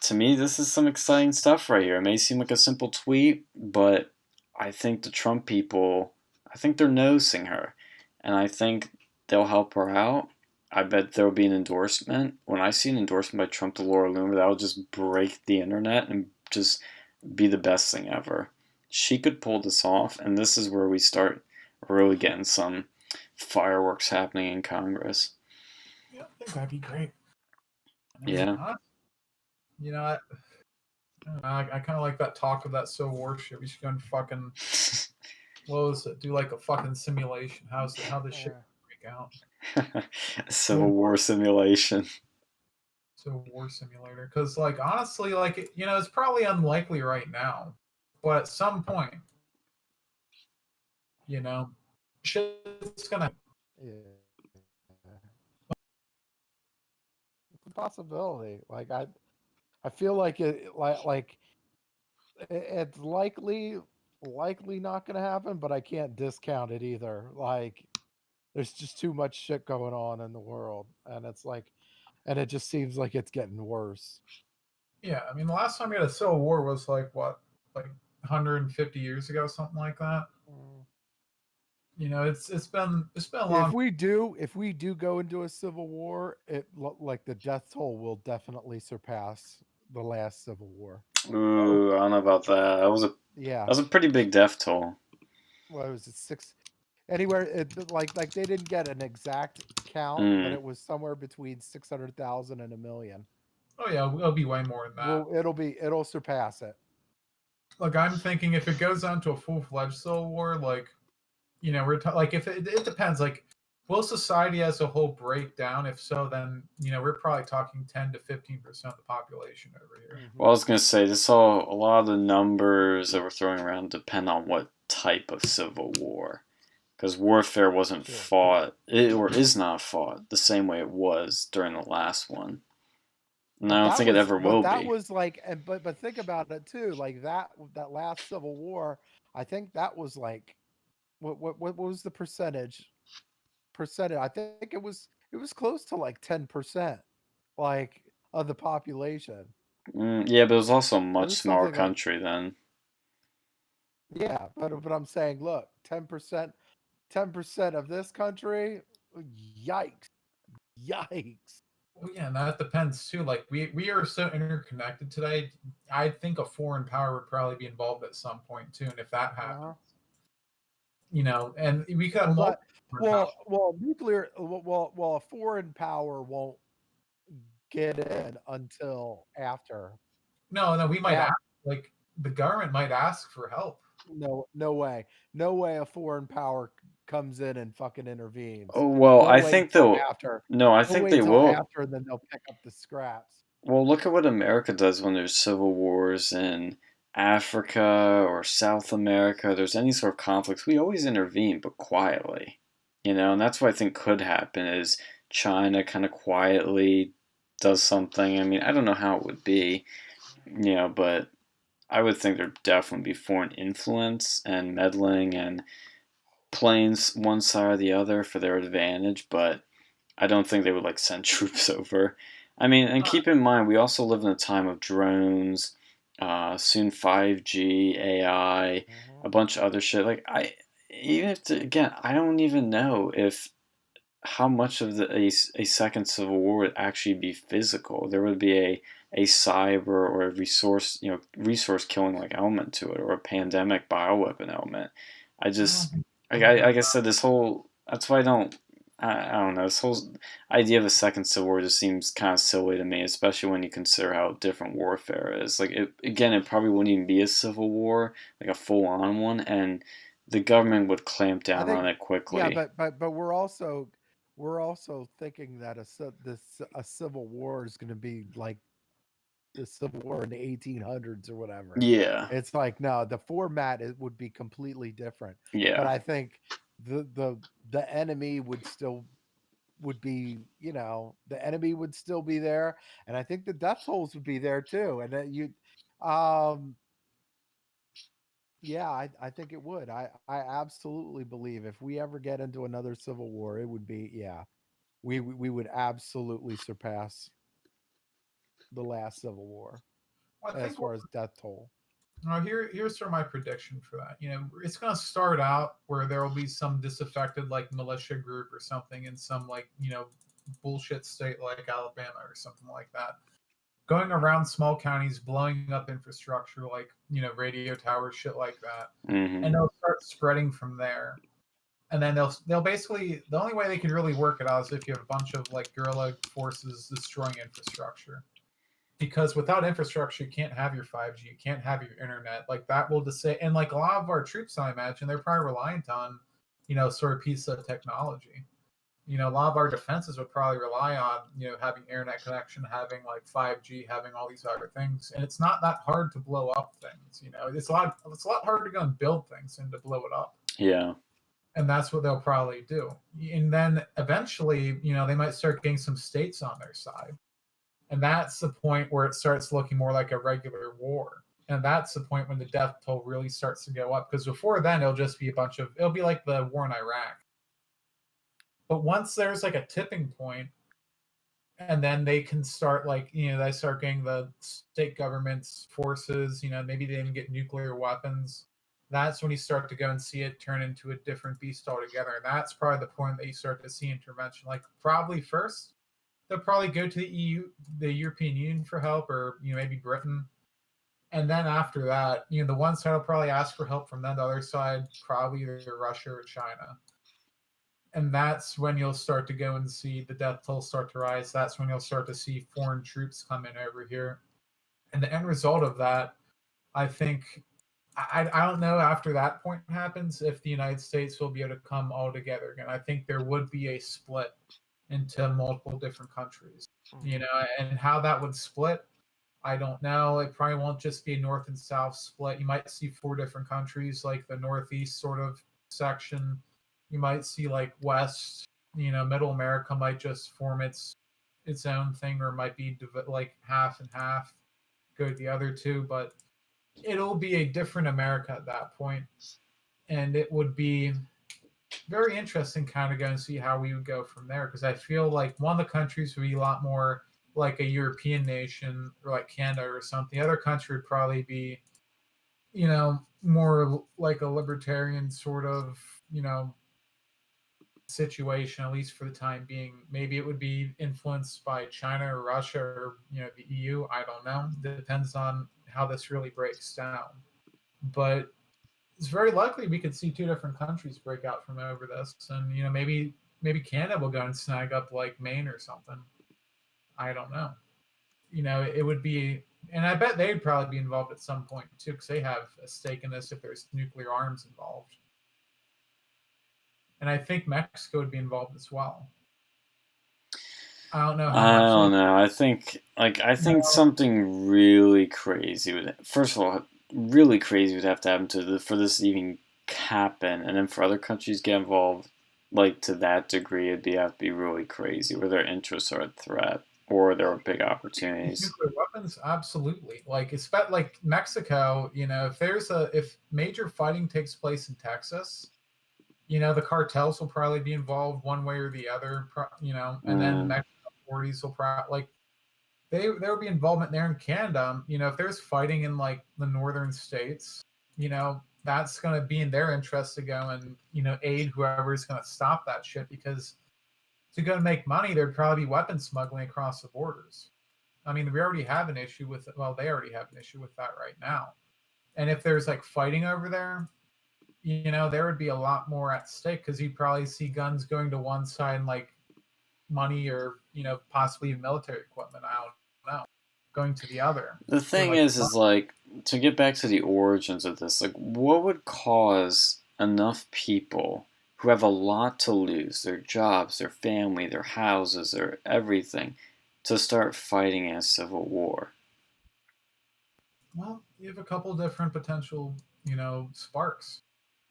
To me, this is some exciting stuff right here. It may seem like a simple tweet, but I think the Trump people, I think they're noticing her, and I think they'll help her out. I bet there will be an endorsement. When I see an endorsement by Trump to Laura Loomer, that will just break the internet and just be the best thing ever. She could pull this off, and this is where we start really getting some fireworks happening in Congress. Yeah, I think that'd be great. Yeah. I kind of like that talk of that Civil War shit. We should go and fucking do like a fucking simulation. How this shit break out? Civil War simulation. Civil War simulator. Because like honestly, like it's probably unlikely right now, but at some point, shit's gonna. Yeah. It's a possibility. Like I feel like it's likely not going to happen, but I can't discount it either. Like there's just too much shit going on in the world, and it just seems like it's getting worse. Yeah, I mean, the last time we had a civil war was like 150 years ago, something like that. It's been a long. If we do go into a civil war, like the death toll will definitely surpass the last civil war. Ooh, I don't know about that. That was a pretty big death toll. What was it, 6? Anywhere like they didn't get an exact count, but it was somewhere between 600,000 and 1 million. Oh yeah, it'll be way more than that. Well, it'll surpass it. Like I'm thinking, if it goes on to a full-fledged civil war, like if it depends. Like, will society as a whole break down? If so, then we're probably talking 10 to 15% of the population over here. Well, I was gonna say a lot of the numbers that we're throwing around depend on what type of civil war, because warfare wasn't fought, or is not fought the same way it was during the last one, and I don't think it ever will be. That was like, but think about it too. Like that last civil war, I think that was like, what was the percentage? I think it was close to like 10%, like of the population. Yeah, but it was also a much smaller country then. Yeah, but I'm saying, look, 10% of this country, yikes. Well, yeah, and that depends too. Like we are so interconnected today. I think a foreign power would probably be involved at some point too, and if that happens, and we could have nuclear. Well, a foreign power won't get in until after. No, we might ask, like the government might ask for help. No way a foreign power comes in and fucking intervenes. Oh, well, I think they'll after. No, I think they will after, and then they'll pick up the scraps. Well, look at what America does when there's civil wars in Africa or South America. There's any sort of conflicts, we always intervene, but quietly, and that's what I think could happen is China kind of quietly does something. I mean, I don't know how it would be, but I would think there'd definitely be foreign influence and meddling and playing one side or the other for their advantage, but I don't think they would like send troops over. I mean, and keep in mind, we also live in a time of drones, soon 5G, AI, a bunch of other shit. Like even if again, I don't even know if how much of a second civil war would actually be physical. There would be a cyber or a resource killing like element to it, or a pandemic bioweapon element. I just like I said, this whole that's why I don't know, this whole idea of a second civil war just seems kind of silly to me, especially when you consider how different warfare is. Like it probably wouldn't even be a civil war, like a full on one, and the government would clamp down on it quickly. Yeah, but we're also thinking that a civil war is going to be like the Civil War in the 1800s or whatever. Yeah. It's like, no, the format would be completely different. Yeah. But I think the enemy would be, the enemy would still be there, and I think the death tolls would be there too. And yeah, I think it would. I absolutely believe if we ever get into another civil war, it would be, we would absolutely surpass the last civil war as far as death toll. Here's sort of my prediction for that. It's going to start out where there will be some disaffected like militia group or something in some like bullshit state like Alabama or something like that, going around small counties, blowing up infrastructure like radio towers, shit like that, Mm-hmm. and they'll start spreading from there. And then they'll basically, the only way they could really work it out is if you have a bunch of like guerrilla forces destroying infrastructure. Because without infrastructure, you can't have your 5G, you can't have your internet. Like that will just say, and like a lot of our troops, I imagine, they're probably reliant on, sort of piece of technology. A lot of our defenses would probably rely on, having internet connection, having like 5G, having all these other things. And it's not that hard to blow up things. It's a lot harder to go and build things than to blow it up. Yeah. And that's what they'll probably do. And then eventually, they might start getting some states on their side. And that's the point where it starts looking more like a regular war. And that's the point when the death toll really starts to go up. Because before then, it'll just be it'll be like the war in Iraq. But once there's like a tipping point, and then they can start they start getting the state government's forces, maybe they even get nuclear weapons. That's when you start to go and see it turn into a different beast altogether. And that's probably the point that you start to see intervention. Like probably first, they'll probably go to the EU, the European Union for help, or maybe Britain. And then after that, the one side will probably ask for help from them. The other side, probably either Russia or China. And that's when you'll start to go and see the death toll start to rise. That's when you'll start to see foreign troops come in over here. And the end result of that, I think, I don't know after that point happens if the United States will be able to come all together again. I think there would be a split into multiple different countries, and how that would split, I don't know. It probably won't just be a north and south split. You might see 4 different countries, like the northeast sort of section. You might see like west, middle America might just form its own thing, or it might be like half and half, go to the other two, but it'll be a different America at that point. And it would be very interesting kind of go and see how we would go from there, because I feel like one of the countries would be a lot more like a European nation or like Canada or something. The other country would probably be, more like a libertarian sort of, situation, at least for the time being. Maybe it would be influenced by China or Russia or, the EU. I don't know. Depends on how this really breaks down. But it's very likely we could see 2 different countries break out from over this, and maybe Canada will go and snag up like Maine or something. I don't know. It would be, and I bet they'd probably be involved at some point too, because they have a stake in this if there's nuclear arms involved. And I think Mexico would be involved as well. I don't know. I don't know. I think something really crazy would. First of all, really crazy would have to happen for this to even happen, and then for other countries to get involved, like to that degree, it'd have to be really crazy, where their interests are a threat or there are big opportunities. Nuclear happens, absolutely. Like like Mexico, if major fighting takes place in Texas, the cartels will probably be involved one way or the other, and then Mexican authorities will probably there will be involvement there in Canada. If there's fighting in like the northern states, that's going to be in their interest to go and aid whoever's going to stop that shit, because to go and make money, there'd probably be weapon smuggling across the borders. I mean, we already have an issue with it. Well, they already have an issue with that right now. And if there's like fighting over there, there would be a lot more at stake, because you'd probably see guns going to one side and like money or, possibly military equipment, I don't know, going to the other. The thing is like, to get back to the origins of this, like, what would cause enough people who have a lot to lose, their jobs, their family, their houses, their everything, to start fighting a civil war? Well, you have a couple different potential, sparks.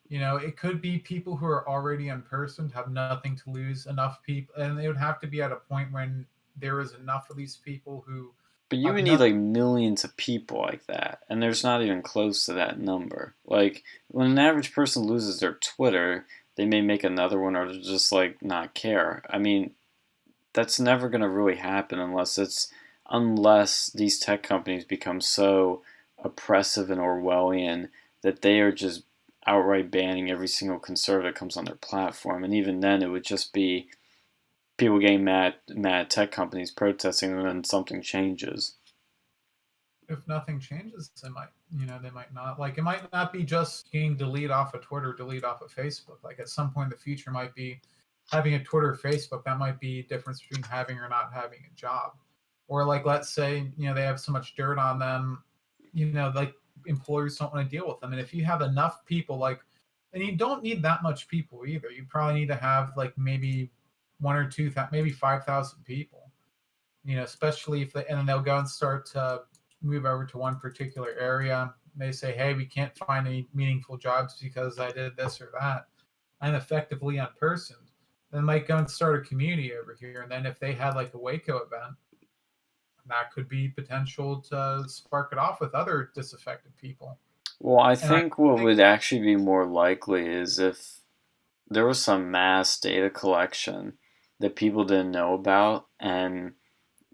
It could be people who are already unpersoned, have nothing to lose, enough people, and it would have to be at a point when there is enough of these people who. But you would need like millions of people like that, and there's not even close to that number. Like, when an average person loses their Twitter, they may make another one, or just like not care. I mean, that's never going to really happen unless these tech companies become so oppressive and Orwellian that they are just outright banning every single conservative that comes on their platform. And even then, it would just be people getting mad at tech companies protesting, and then something changes. If nothing changes, they might not. Like, it might not be just getting deleted off of Twitter, delete off of Facebook. Like, at some point in the future might be having a Twitter or Facebook. That might be a difference between having or not having a job. Or like, let's say, they have so much dirt on them, like employers don't want to deal with them. And if you have enough people, and you don't need that much people either. You probably need to have like maybe 1 or 2, maybe 5,000 people, especially and then they'll go and start to move over to one particular area. They say, hey, we can't find any meaningful jobs because I did this or that. I'm effectively unpersoned. Then might go and start a community over here. And then if they had like a Waco event, that could be potential to spark it off with other disaffected people. Well, I think what would actually be more likely is if there was some mass data collection that people didn't know about, and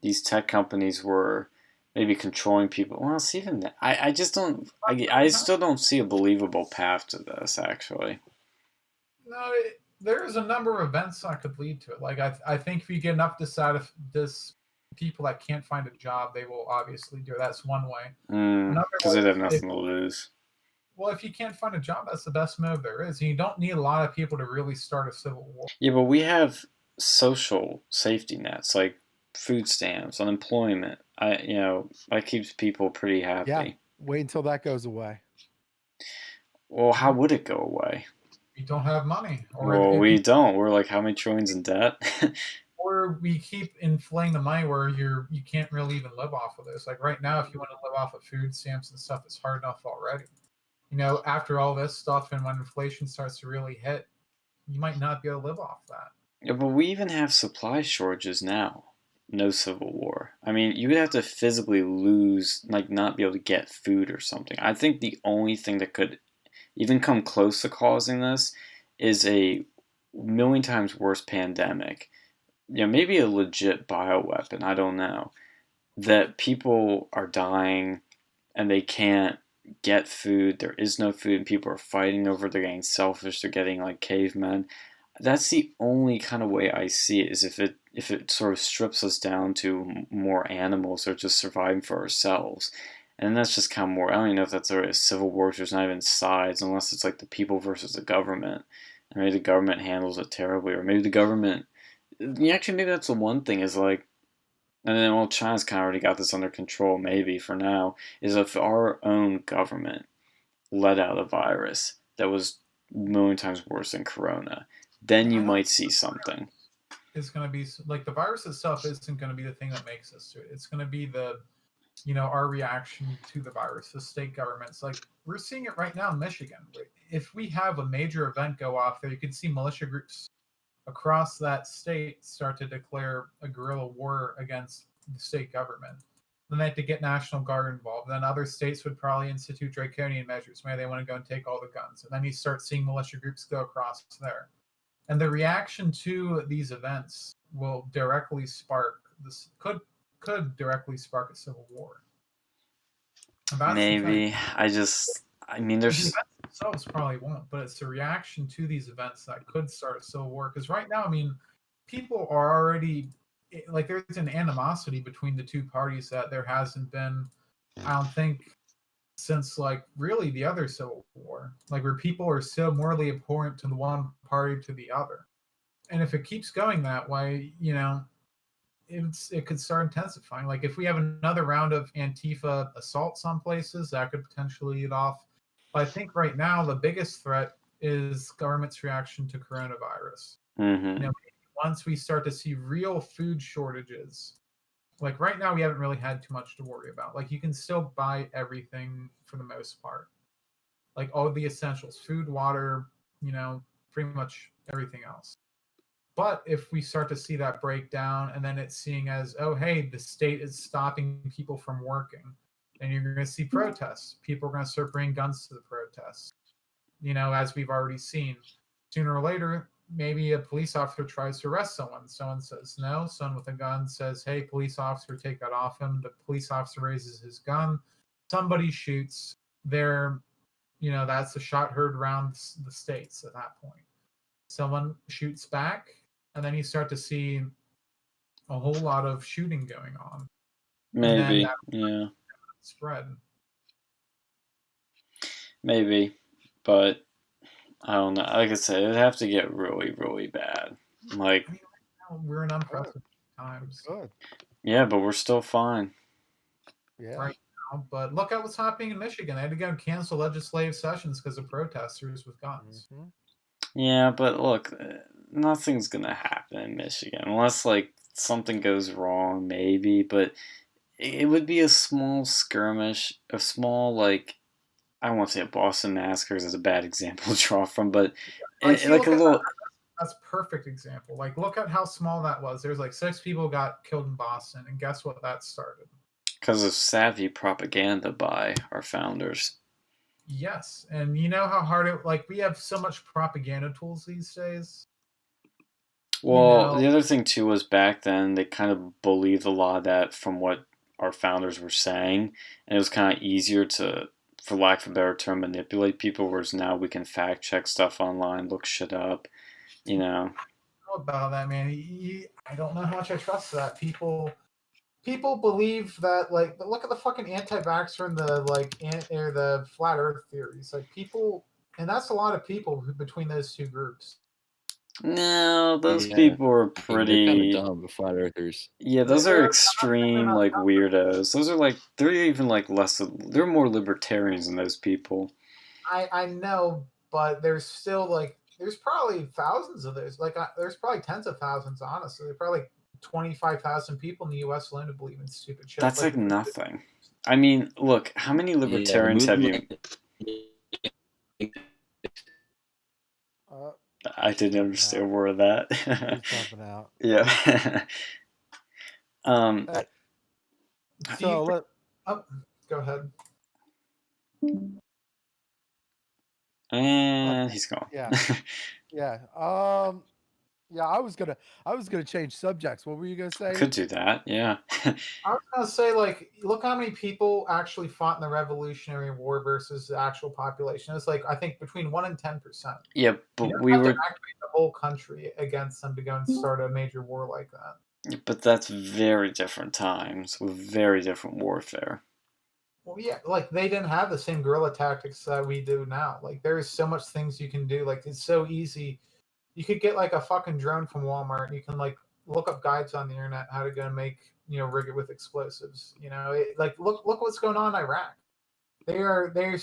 these tech companies were maybe controlling people. Well, see, even that, I just don't. I still don't see a believable path to this. Actually, no, there's a number of events that could lead to it. Like, I think if you get enough people that can't find a job, they will obviously do it. That's one way. Because they have nothing to lose. Well, if you can't find a job, that's the best move there is. And you don't need a lot of people to really start a civil war. Yeah, but we have social safety nets like food stamps, unemployment. That keeps people pretty happy. Yeah, wait until that goes away. Well, how would it go away? We don't have money. We don't. We're like how many trillions in debt? Or we keep inflating the money where you can't really even live off of this. Like right now, if you want to live off of food stamps and stuff, it's hard enough already. After all this stuff, and when inflation starts to really hit, you might not be able to live off that. Yeah, but we even have supply shortages now. No civil war. I mean, you would have to physically lose, like not be able to get food or something. I think the only thing that could even come close to causing this is a million times worse pandemic. Maybe a legit bioweapon, I don't know. That people are dying and they can't get food, there is no food, and people are fighting over, they're getting selfish, they're getting like cavemen. That's the only kind of way I see it, is if it sort of strips us down to more animals or just surviving for ourselves. And that's just kind of more, I don't even know if that's a civil war, there's not even sides, unless it's like the people versus the government. And maybe the government handles it terribly, or maybe the government, actually maybe that's the one thing is like, and then, well, China's kind of already got this under control, maybe, for now, is if our own government let out a virus that was a million times worse than Corona, then you might see something. It's going to be, like, the virus itself isn't going to be the thing that makes us do it. It's going to be our reaction to the virus, the state governments. Like, we're seeing it right now in Michigan. If we have a major event go off there, you can see militia groups across that state start to declare a guerrilla war against the state government. then they have to get National Guard involved. Then other states would probably institute draconian measures. Maybe they want to go and take all the guns. And then you start seeing militia groups go across there. And the reaction to these events will directly spark this, could directly spark a civil war. Maybe. I mean, The there's. events themselves probably won't, but it's the reaction to these events that could start a civil war. Because right now, I mean, people are already, like, there's an animosity between the two parties that there hasn't been, I don't think, since, like, really the other civil war. Like, where people are so morally abhorrent to the one party to the other. And if it keeps going that way, you know, it could start intensifying. Like, if we have another round of Antifa assaults on places, that could potentially lead off. But I think right now the biggest threat is government's reaction to coronavirus. Mm-hmm. You know, once we start to see real food shortages, like right now we haven't really had too much to worry about. Like, you can still buy everything for the most part. Like all the essentials, food, water, you know, pretty much everything else. But if we start to see that breakdown, and then it's seeing as, oh, hey, the state is stopping people from working, and you're going to see protests. People are going to start bringing guns to the protests. You know, as we've already seen, sooner or later, maybe a police officer tries to arrest someone. Someone says no. Someone with a gun says, hey, police officer, take that off him. The police officer raises his gun. Somebody shoots. There, you know, that's a shot heard around the states at that point. Someone shoots back, and then you start to see a whole lot of shooting going on. Maybe, yeah. Spread. Maybe, but I don't know. Like I said, it'd have to get really, really bad. Like, I mean, right now we're in unprecedented times. Good. yeah, but we're still fine. Yeah. Right now, but look at what's happening in Michigan. They had to go and cancel legislative sessions because of protesters with guns. Mm-hmm. Yeah, but look, nothing's gonna happen in Michigan unless like something goes wrong, maybe. But it would be a small skirmish, a small like. I don't want to say a Boston Massacre is a bad example to draw from, but like a little. That's a perfect example. Like, look at how small that was. There's like 6 people got killed in Boston, and guess what that started? Because of savvy propaganda by our founders. Yes, and you know how hard it, like, we have so much propaganda tools these days. Well, the other thing too was back then they kind of believed a lot of that from what our founders were saying, and it was kind of easier to, for lack of a better term, manipulate people, whereas now we can fact check stuff online, look shit up, you know. I don't know about that, man. I don't know how much I trust that. People believe that, like, look at the fucking anti-vaxxer and the or the flat Earth theories. Like, people, and that's a lot of people between those two groups. No, those people are pretty. They're kind of dumb, the flat earthers. Yeah, those are extreme, like, weirdos. Those are like, they're even like less. They're more libertarians than those people. I know, but there's still like, there's probably thousands of those. Like, there's probably tens of thousands, honestly. There's probably like 25,000 people in the U.S. alone who believe in stupid shit. That's like nothing. I mean, look, how many libertarians have you? I didn't understand a word of that. He's jumping out. Yeah. So go ahead. And he's gone. Yeah. Yeah. Yeah, I was gonna change subjects. What were you gonna say? Could do that, yeah. I was gonna say, like, look how many people actually fought in the Revolutionary War versus the actual population. It's like, I think between 1% and 10%. Yeah, but you we have were to activate the whole country against them to go and start a major war like that. But that's very different times with very different warfare. Well, yeah, like, they didn't have the same guerrilla tactics that we do now. Like, there's so much things you can do. Like, it's so easy. You could get like a fucking drone from Walmart, and you can like look up guides on the internet how to go and make, you know, rig it with explosives. You know, like, look what's going on in Iraq.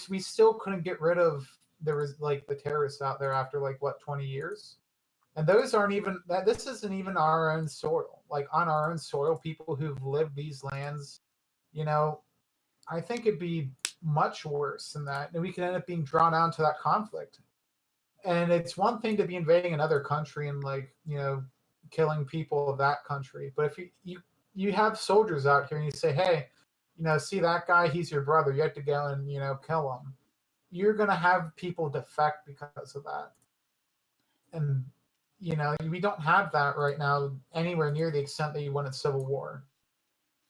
We still couldn't get rid of the terrorists out there after 20 years, and those aren't even that. This isn't even our own soil. Like, on our own soil, people who've lived these lands, you know, I think it'd be much worse than that, and we could end up being drawn out to that conflict. And it's one thing to be invading another country and, like, you know, killing people of that country. But if you have soldiers out here and you say, hey, see that guy, he's your brother. You have to go and, kill him. You're going to have people defect because of that. And, we don't have that right now anywhere near the extent that you want in Civil War.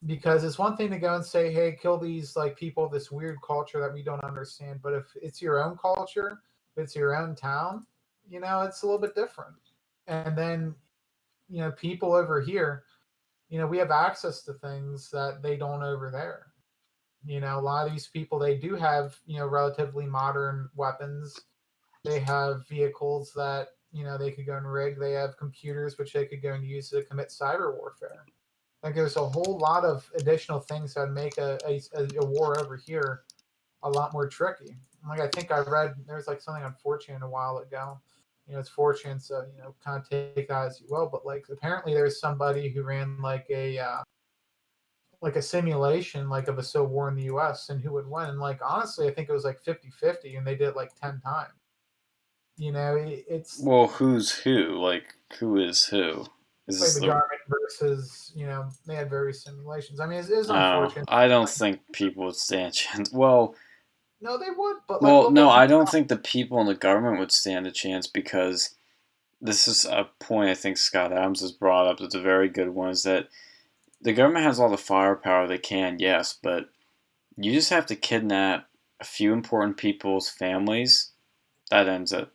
Because it's one thing to go and say, hey, kill these like people, this weird culture that we don't understand. But if it's your own culture, if it's your own town, it's a little bit different. And then, people over here, we have access to things that they don't over there. A lot of these people, they do have, relatively modern weapons. They have vehicles that, they could go and rig. They have computers which they could go and use to commit cyber warfare. Like there's a whole lot of additional things that make a war over here a lot more tricky. Like I think I read there's like something on 4chan a while ago. It's 4chan, so kind of take that as you will. But like apparently there's somebody who ran like a simulation like of a civil war in the U.S. and who would win. And like honestly, I think it was like 50-50, and they did it like 10 times. It's Well, who's who? Like who is who? Is like this the government versus they had various simulations. I mean, it's Oh, unfortunate. I don't think people would stand a chance. Well, No, they would, but like, well, no, I don't think the people in the government would stand a chance because this is a point I think Scott Adams has brought up that's a very good one, is that the government has all the firepower they can, yes, but you just have to kidnap a few important people's families. That ends it.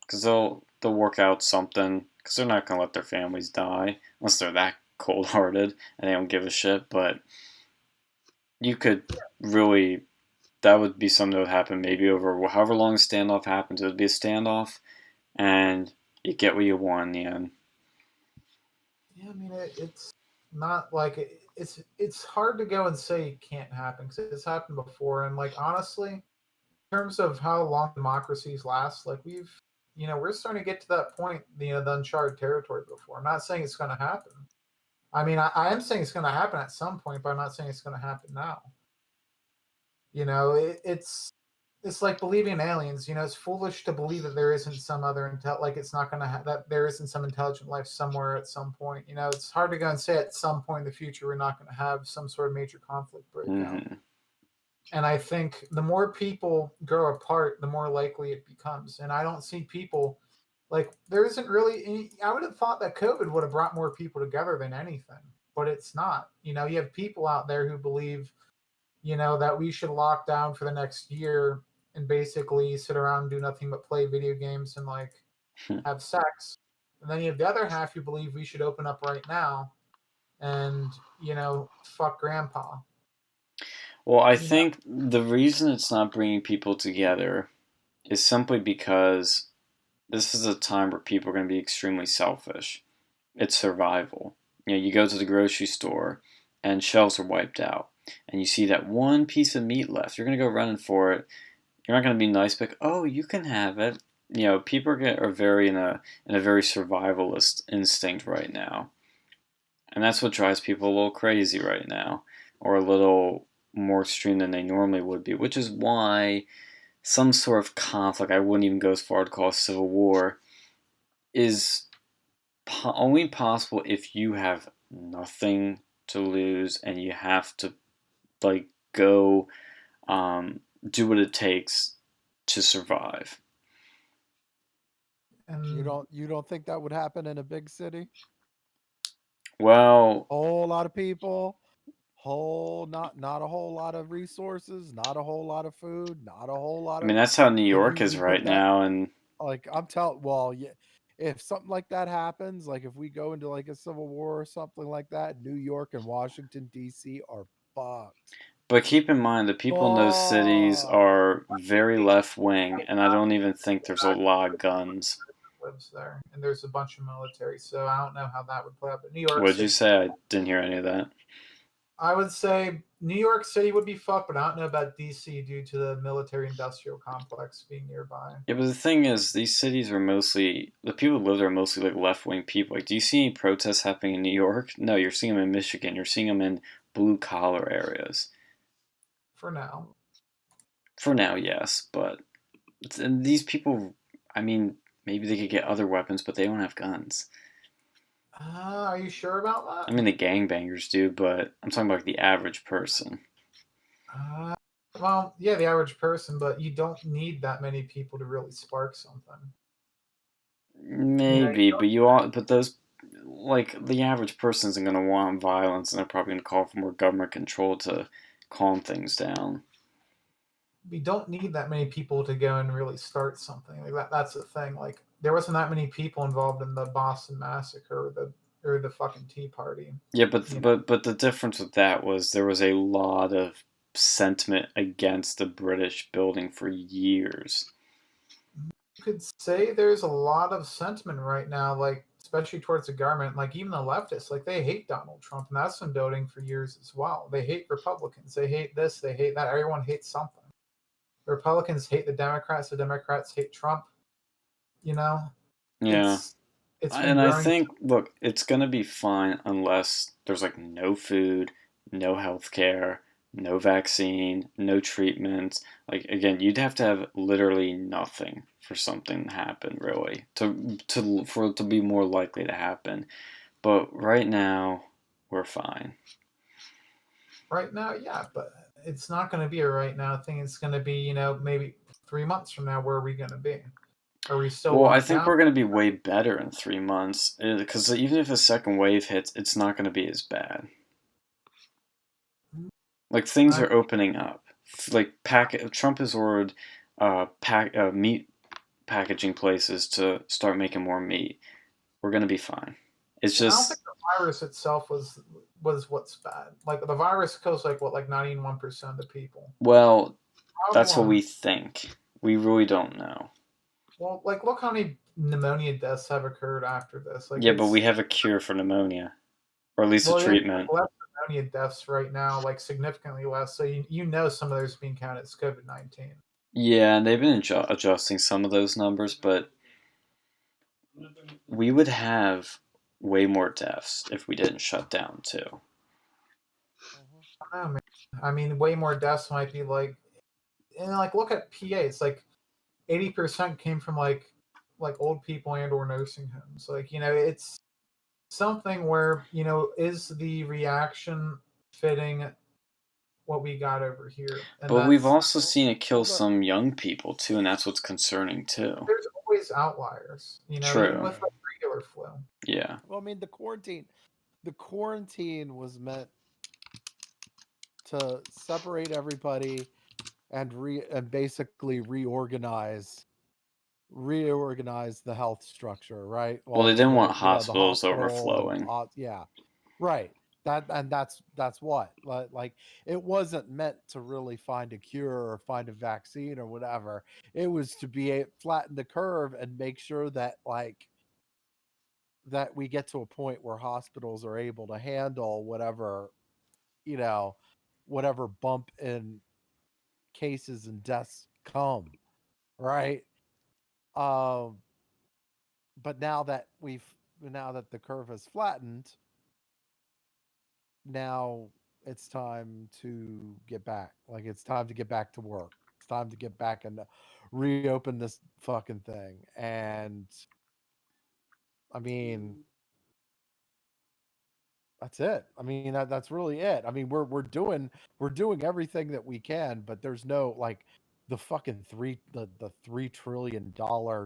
Because they'll work out something, because they're not going to let their families die, unless they're that cold-hearted and they don't give a shit, but you could really, that would be something that would happen maybe over however long the standoff happens. It would be a standoff, and you get what you want in the end. Yeah, I mean, it's not like it's hard to go and say it can't happen because it's happened before. And like honestly, in terms of how long democracies last, like we're starting to get to that point, the uncharted territory before. I'm not saying it's going to happen. I mean, I am saying it's going to happen at some point, but I'm not saying it's going to happen now. It's like believing in aliens. It's foolish to believe that there isn't some other like it's not going to that there isn't some intelligent life somewhere at some point. It's hard to go and say at some point in the future we're not going to have some sort of major conflict break out. And I think the more people grow apart, the more likely it becomes. And I don't see people like there isn't really any. I would have thought that COVID would have brought more people together than anything, but it's not. You have people out there who believe that we should lock down for the next year and basically sit around and do nothing but play video games and like have sex. And then you have the other half who believe we should open up right now and, fuck grandpa. Well, I think the reason it's not bringing people together is simply because this is a time where people are going to be extremely selfish. It's survival. You go to the grocery store and shelves are wiped out, and you see that one piece of meat left. You're going to go running for it. You're not going to be nice, but oh, you can have it. People are very in a very survivalist instinct right now, and that's what drives people a little crazy right now, or a little more extreme than they normally would be. Which is why some sort of conflict, I wouldn't even go as far to call a civil war, is only possible if you have nothing to lose and you have to like go do what it takes to survive. You don't think that would happen in a big city? Well, a whole lot of people, not a whole lot of resources, not a whole lot of food, not a whole lot I of. mean that's how New York is right now, and like I'm telling, well, yeah, if something like that happens, like if we go into like a civil war or something like that, New York and Washington D.C. are fucked. But keep in mind, the people in those cities are very left-wing, and I don't even think there's a lot of guns. Lives there, and there's a bunch of military, so I don't know how that would play out. But New York What did you say? I didn't hear any of that. I would say New York City would be fucked, but I don't know about DC due to the military-industrial complex being nearby. Yeah, but the thing is, these cities are mostly, the people who live there are mostly like left-wing people. Like, do you see any protests happening in New York? No, you're seeing them in Michigan. You're seeing them in blue-collar areas. For now. For now, yes, but and these people, I mean, maybe they could get other weapons, but they don't have guns. Are you sure about that? I mean, the gangbangers do, but I'm talking about like the average person. Well, yeah, the average person, but you don't need that many people to really spark something. Maybe, but those, like, the average person isn't going to want violence, and they're probably going to call for more government control to calm things down. We don't need that many people to go and really start something like that. That's the thing. Like, there wasn't that many people involved in the Boston Massacre or the fucking Tea Party. Yeah, but the difference with that was there was a lot of sentiment against the British building for years. You could say there's a lot of sentiment right now, like especially towards the government. Like even the leftists, like they hate Donald Trump, and that's been building for years as well. They hate Republicans. They hate this. They hate that. Everyone hates something. The Republicans hate the Democrats. The Democrats hate Trump. You know, Yeah. it's been And I growing. think, look, it's going to be fine unless there's like no food, no health care, no vaccine, no treatment. Like, again, you'd have to have literally nothing for something to happen, really, for it to be more likely to happen. But right now, we're fine. Right now, yeah, but it's not going to be a right now thing. It's going to be, you know, maybe 3 months from now. Where are we going to be? Are we still? Well, I locked think down? we're going to be way better in 3 months, because even if a second wave hits, it's not going to be as bad. Like, things are opening up. Like, Trump has ordered meat packaging places to start making more meat. We're going to be fine. It's I don't just, think the virus itself was what's bad. Like the virus kills like 91% of the people. well, that's what Problem- we think. We really don't know. Well, like look how many pneumonia deaths have occurred after this. Like Yeah, but we have a cure for pneumonia, or at least a well, yeah, treatment. less pneumonia deaths right now, like significantly less. So you know some of those being counted as COVID-19. Yeah, and they've been adjusting some of those numbers, but we would have way more deaths if we didn't shut down too. I don't know, man. I mean, way more deaths might be like, and like look at PA. It's like 80% came from like old people and or nursing homes. Like you know, it's something where you know is the reaction fitting what we got over here, and But we've that's also seen it kill some young people too, and that's what's concerning too. there's always outliers. You know, even True. with like regular flu. Yeah. Well, I mean, the quarantine was meant to separate everybody and basically reorganize the health structure, right? Well, they didn't want you know, the hospitals hospital overflowing. yeah, right. That's what like it wasn't meant to really find a cure or find a vaccine or whatever. It was to flatten the curve and make sure that that we get to a point where hospitals are able to handle whatever, you know, whatever bump in cases and deaths come, right? Um, but now that the curve has flattened, now it's time to get back. Like it's time to get back to work. It's time to get back and reopen this fucking thing. And I mean, that's it. I mean, that's really it. I mean, we're doing everything that we can, but there's no like the fucking the $3 trillion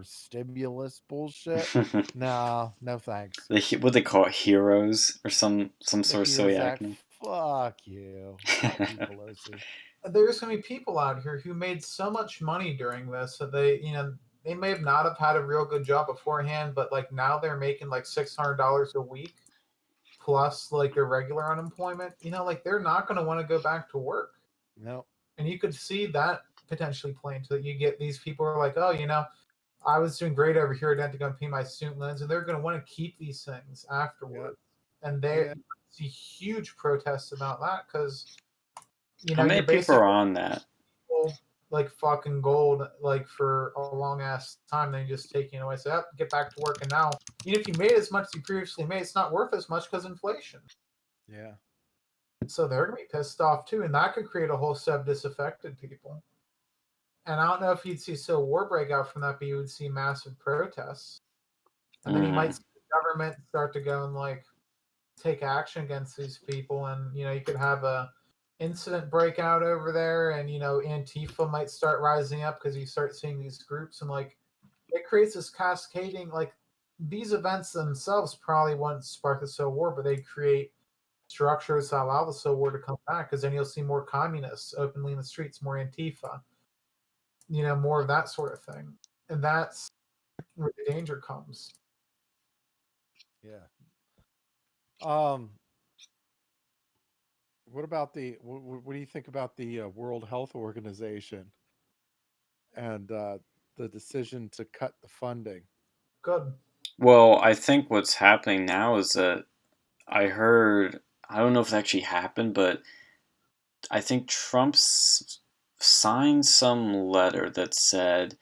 stimulus bullshit. Nah, no thanks. What they call it, heroes or some The sort of Heroes silly Act. acronym. Fuck you. Fuck you, Pelosi. There's gonna be people out here who made so much money during this that they, you know, they may have not have had a real good job beforehand, but like now they're making like $600 a week plus like their regular unemployment. You know, like they're not going to want to go back to work. No. And you could see that potentially playing to that. You get these people who are like, oh, you know, I was doing great over here. I didn't have to go and pay my student loans, and they're going to want to keep these things afterwards. Yep. And they see huge protests about that because you know, how many people are on that? Like fucking gold, like for a long ass time, then you just taking it away. So get back to work, and now even if you made as much as you previously made, it's not worth as much because inflation. Yeah. So they're gonna be pissed off too, and that could create a whole set of disaffected people. And I don't know if you'd see civil war break out from that, but you would see massive protests, and then you might see the government start to go and like take action against these people, and you know you could have a incident break out over there, and Antifa might start rising up because you start seeing these groups, and like it creates this cascading, like these events themselves probably won't spark the Civil War, but they create structures that allow the Civil War to come back, because then you'll see more communists openly in the streets, more Antifa, more of that sort of thing. And that's where the danger comes. Yeah. What about what do you think about the World Health Organization and the decision to cut the funding? Good. Well, I think what's happening now is that I heard, I don't know if it actually happened, but I think Trump's signed some letter that said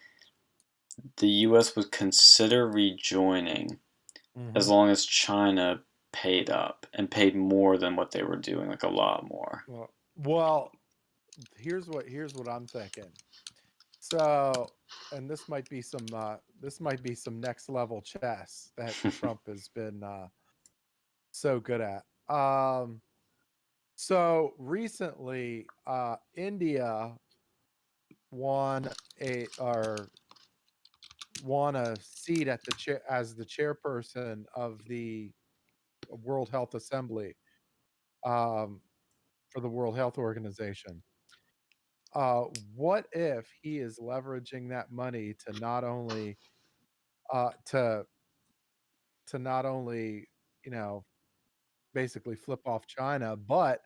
the US would consider rejoining as long as China paid up and paid more than what they were doing, like a lot more. Well, here's what I'm thinking. So, and this might be some next level chess that Trump has been so good at. So recently, India won a seat at the chair as the chairperson of the World Health Assembly, um, for the World Health Organization. What if he is leveraging that money to not only uh, to to not only you know basically flip off China, but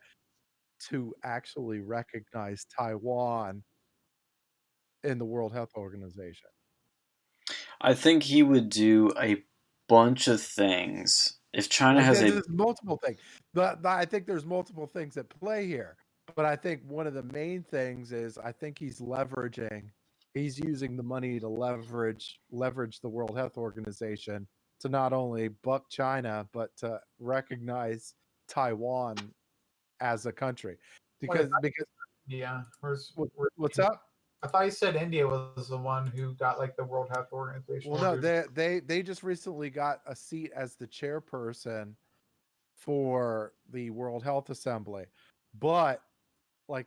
to actually recognize Taiwan in the World Health Organization? I think he would do a bunch of things. If China Like has a there's multiple things. I think there's multiple things at play here. But I think one of the main things is I think he's using the money to leverage the World Health Organization to not only buck China but to recognize Taiwan as a country. Wait, Because yeah. what's up? I thought you said India was the one who got like the World Health Organization. Well, no, they just recently got a seat as the chairperson for the World Health Assembly, but like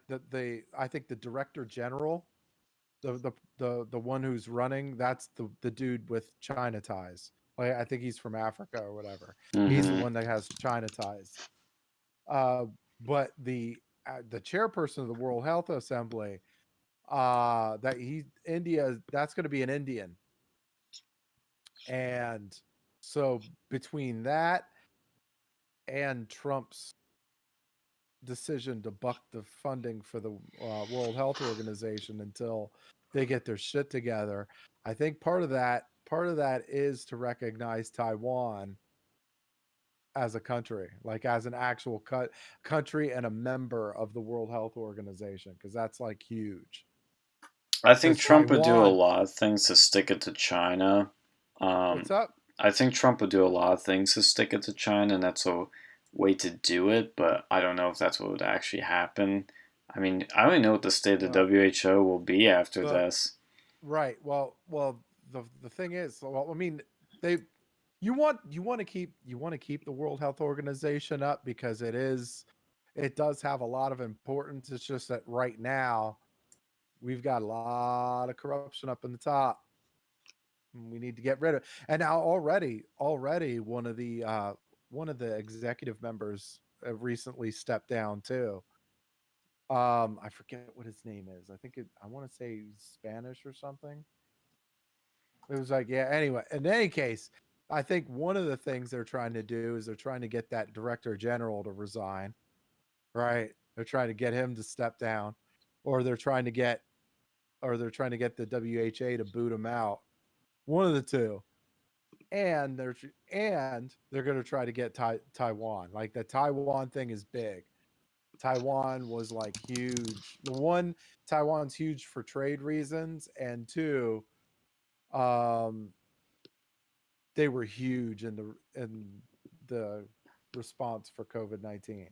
I think the director general, the one who's running, that's the dude with China ties. Like I think he's from Africa or whatever. He's the one that has China ties. Uh, but the chairperson of the World Health Assembly, that's going to be an Indian, and so between that and Trump's decision to buck the funding for the World Health Organization until they get their shit together, I think part of that is to recognize Taiwan as a country, like as an actual country and a member of the World Health Organization, because that's like huge. I think Because Trump would do a Taiwan, lot of things to stick it to China. what's up? I think Trump would do a lot of things to stick it to China, and that's a way to do it, but I don't know if that's what would actually happen. I mean, I don't even know what the state of the WHO will be after this. Right. Well, the thing is, well, I mean, they you want to keep the World Health Organization up because it does have a lot of importance. It's just that right now we've got a lot of corruption up in the top. We need to get rid of. And now already one of the executive members recently stepped down too. I forget what his name is. I want to say Spanish or something. It was like, yeah, anyway, in any case, I think one of the things they're trying to do is they're trying to get that director general to resign, right? They're trying to get him to step down, or they're trying to get the WHA to boot him out. One of the two. And they're going to try to get Taiwan. Like the Taiwan thing is big. Taiwan was like huge. Taiwan's huge for trade reasons, and two, um, they were huge in the response for COVID-19.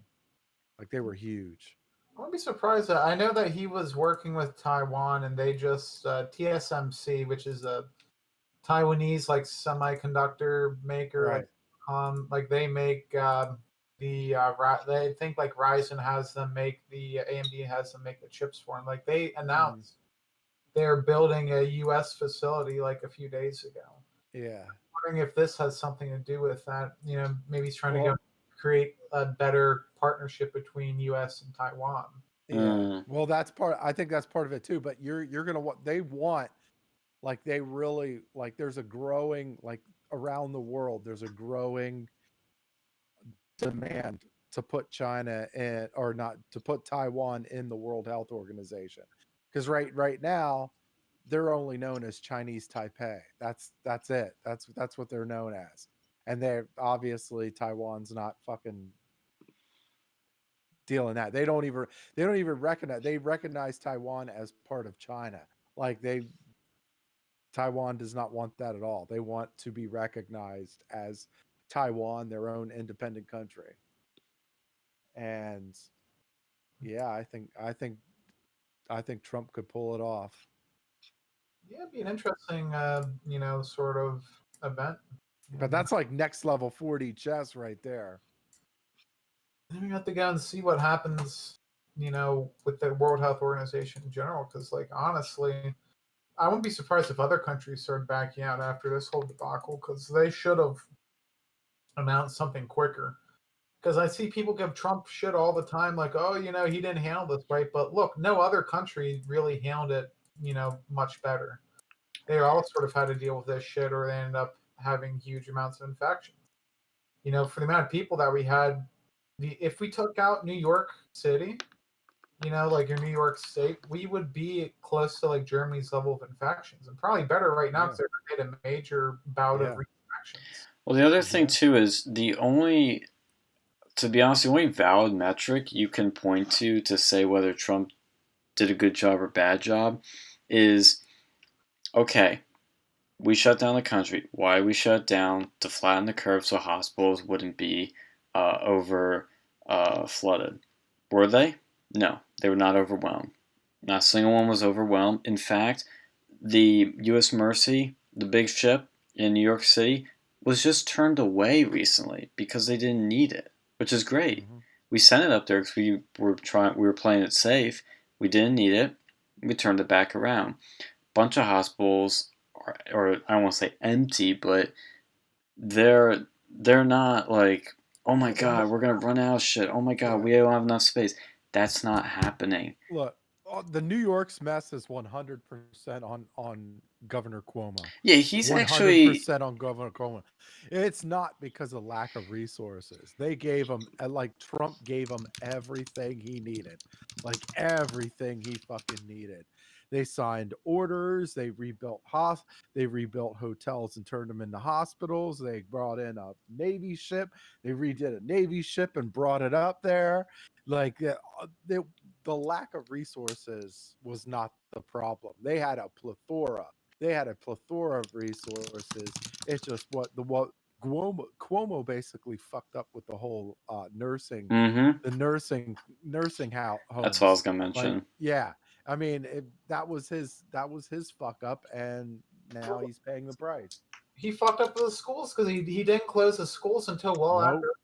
Like they were huge. I wouldn't be surprised. I know that he was working with Taiwan, and they just TSMC, which is a Taiwanese like semiconductor maker, Right. like they make they think like Ryzen has them make the AMD has them make the chips for them. Like they announced they're building a U.S. facility like a few days ago. Yeah. I'm wondering if this has something to do with that. Maybe he's trying to go create a better partnership between U.S. and Taiwan. Yeah. Well, that's part. I think that's part of it too. But you're gonna they want, like, they really, like, there's a growing, like, around the world, there's a growing demand to put China in, or not to put Taiwan in the World Health Organization, because right now they're only known as Chinese Taipei. That's it. That's what they're known as, and they're obviously Taiwan's not fucking dealing that. They don't even recognize Taiwan as part of China. Like Taiwan does not want that at all. They want to be recognized as Taiwan, their own independent country. And yeah, I think Trump could pull it off. Yeah, it'd be an interesting, sort of event. But that's like next level 4D chess right there. Then we have to go and see what happens, with the World Health Organization in general. Because, like, honestly, I wouldn't be surprised if other countries started backing out after this whole debacle, because they should have announced something quicker. Because I see people give Trump shit all the time, like, oh, he didn't handle this right. But look, no other country really handled it, much better. They all sort of had to deal with this shit, or they ended up having huge amounts of infections. For the amount of people that we had, if we took out New York City, like your New York State, we would be close to like Germany's level of infections, and probably better right now because they've made a major bout of reinfections. Well, the other thing too is to be honest, the only valid metric you can point to say whether Trump did a good job or bad job is, okay, we shut down the country. Why we shut down? To flatten the curve so hospitals wouldn't be over flooded. Were they? No, they were not overwhelmed. Not a single one was overwhelmed. In fact, the U.S. Mercy, the big ship in New York City, was just turned away recently because they didn't need it, which is great. Mm-hmm. We sent it up there because we were playing it safe. We didn't need it. We turned it back around. Bunch of hospitals, or I don't want to say empty, but they're not like, oh my God, we're gonna run out of shit. Oh my God, we don't have enough space. That's not happening. Look, the New York's mess is 100% on Governor Cuomo. Yeah, he's 100% actually on Governor Cuomo. It's not because of lack of resources. They gave him, like, Trump gave him everything he needed, like everything he fucking needed. They signed orders. They rebuilt hotels and turned them into hospitals. They brought in a Navy ship. They redid a Navy ship and brought it up there. Like, the lack of resources was not the problem. They had a plethora. Of resources. It's just what Cuomo basically fucked up with the whole nursing, the nursing homes. That's what I was gonna mention. Like, yeah. I mean, that was his fuck up, and now he's paying the price. He fucked up with the schools because he didn't close the schools until after.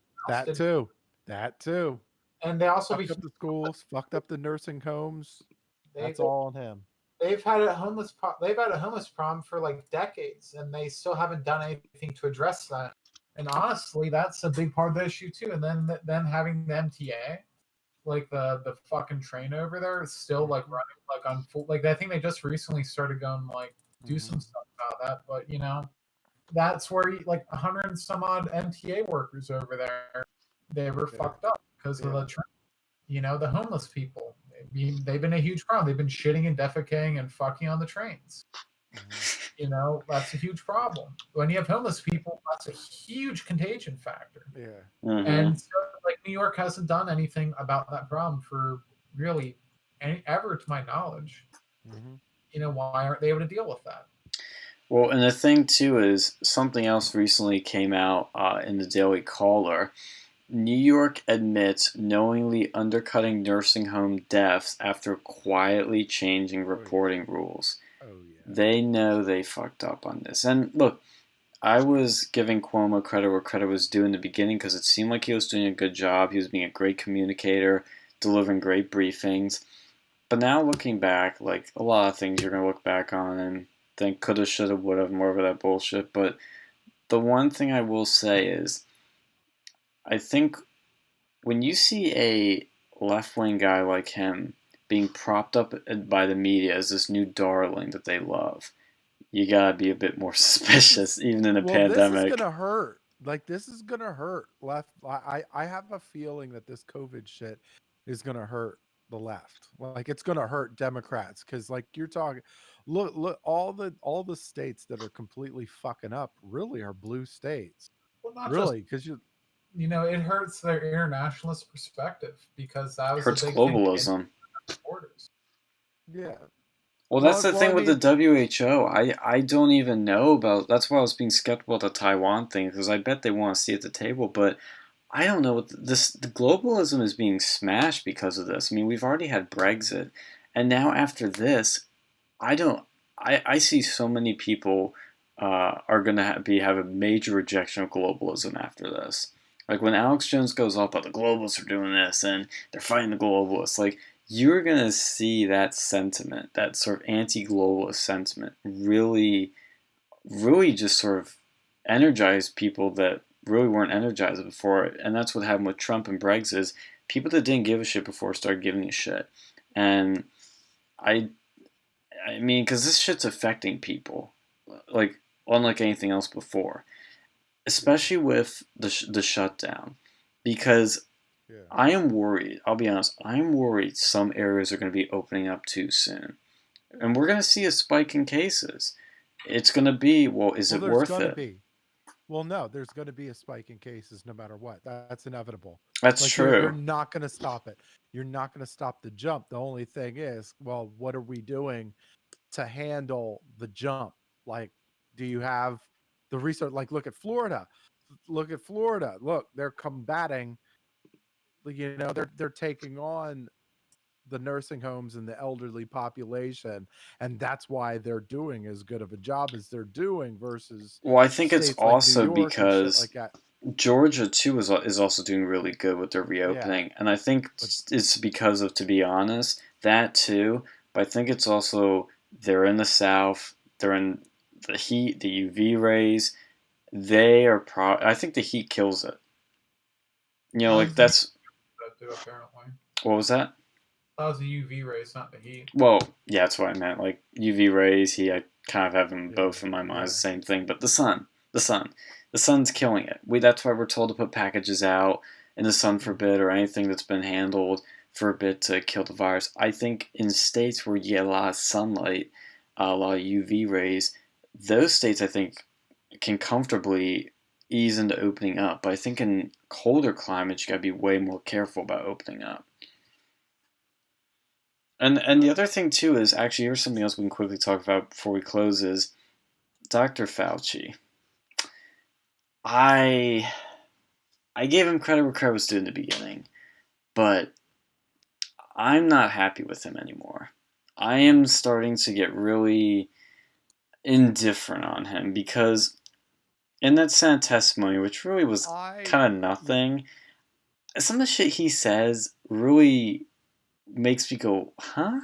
That too. And they also fucked up the schools, fucked up the nursing homes. That's all on him. They've had a homeless problem for like decades, and they still haven't done anything to address that. And honestly, that's a big part of the issue too. And then them having the MTA, like the fucking train over there, is still like running like on full. Like I think they just recently started going like do some stuff about that. But that's where like 100 and some odd MTA workers over there, they were fucked up because of the train. The homeless people. They've been a huge problem. They've been shitting and defecating and fucking on the trains. That's a huge problem. When you have homeless people, that's a huge contagion factor. Yeah. Mm-hmm. And so, like, New York hasn't done anything about that problem for really ever, to my knowledge. Mm-hmm. Why aren't they able to deal with that? Well, and the thing too is something else recently came out in the Daily Caller. New York admits knowingly undercutting nursing home deaths after quietly changing reporting rules. Oh, yeah. They know they fucked up on this. And look, I was giving Cuomo credit where credit was due in the beginning because it seemed like he was doing a good job. He was being a great communicator, delivering great briefings. But now looking back, like a lot of things you're gonna look back on and think coulda, shoulda, woulda, more of that bullshit. But the one thing I will say is, I think when you see a left wing guy like him being propped up by the media as this new darling that they love, you gotta be a bit more suspicious, even in a pandemic. This is gonna hurt. Like, this is gonna hurt left. I have a feeling that this COVID shit is gonna hurt the left. Like, it's gonna hurt Democrats because, like, you're talking. Look, all the states that are completely fucking up really are blue states. Well, not Really, because you. you know, it hurts their internationalist perspective because that was Hurts the big globalism. thing. Borders. Yeah. Well, that's the thing I with mean, the WHO. I don't even know about. That's why I was being skeptical about the Taiwan thing because I bet they want to see at the table, but I don't know what this. The globalism is being smashed because of this. I mean, we've already had Brexit, and now after this, I don't. I see so many people are going to have a major rejection of globalism after this. Like when Alex Jones goes off about the globalists are doing this and they're fighting the globalists, like you're going to see that sentiment, that sort of anti-globalist sentiment, really, really just sort of energize people that really weren't energized before. And that's what happened with Trump and Brexit. Is people that didn't give a shit before started giving a shit, and I I mean, because this shit's affecting people, like unlike anything else before, especially with the shutdown, because yeah. I am worried. I'll be honest. I am worried some areas are going to be opening up too soon, and we're going to see a spike in cases. It's going to be, well, is it worth it? Well, no, there's going to be a spike in cases no matter what. That's inevitable. That's Like true. you're not going to stop it. You're not going to stop the jump. The only thing is, well, what are we doing to handle the jump? Like, do you have the research? Like, look at Florida. Look at Florida. Look, they're combating. You know, they're taking on the nursing homes and the elderly population, and that's why they're doing as good of a job as they're doing versus Well, I think it's states like New also York and shit because like that. Georgia too is also doing really good with their reopening, and I think it's because of, to be honest, that too. But I think it's also they're in the South, they're in the heat, the UV rays. They are I think the heat kills it. You know, like that's apparently. What was that? That was the UV rays, not the heat. Well, yeah, that's what I meant. Like UV rays, heat. I kind of have them both in my mind as the same thing. But the sun's killing it. That's why we're told to put packages out in the sun for a bit or anything that's been handled for a bit to kill the virus. I think in states where you get a lot of sunlight, a lot of UV rays, those states I think can comfortably ease into opening up. But I think in colder climates, you got to be way more careful about opening up. And the other thing too is actually, here's something else we can quickly talk about before we close is Dr. Fauci. I gave him credit where credit was due in the beginning, but I'm not happy with him anymore. I am starting to get really indifferent on him because in that Senate testimony, which really was kind of nothing, some of the shit he says really makes me go, huh?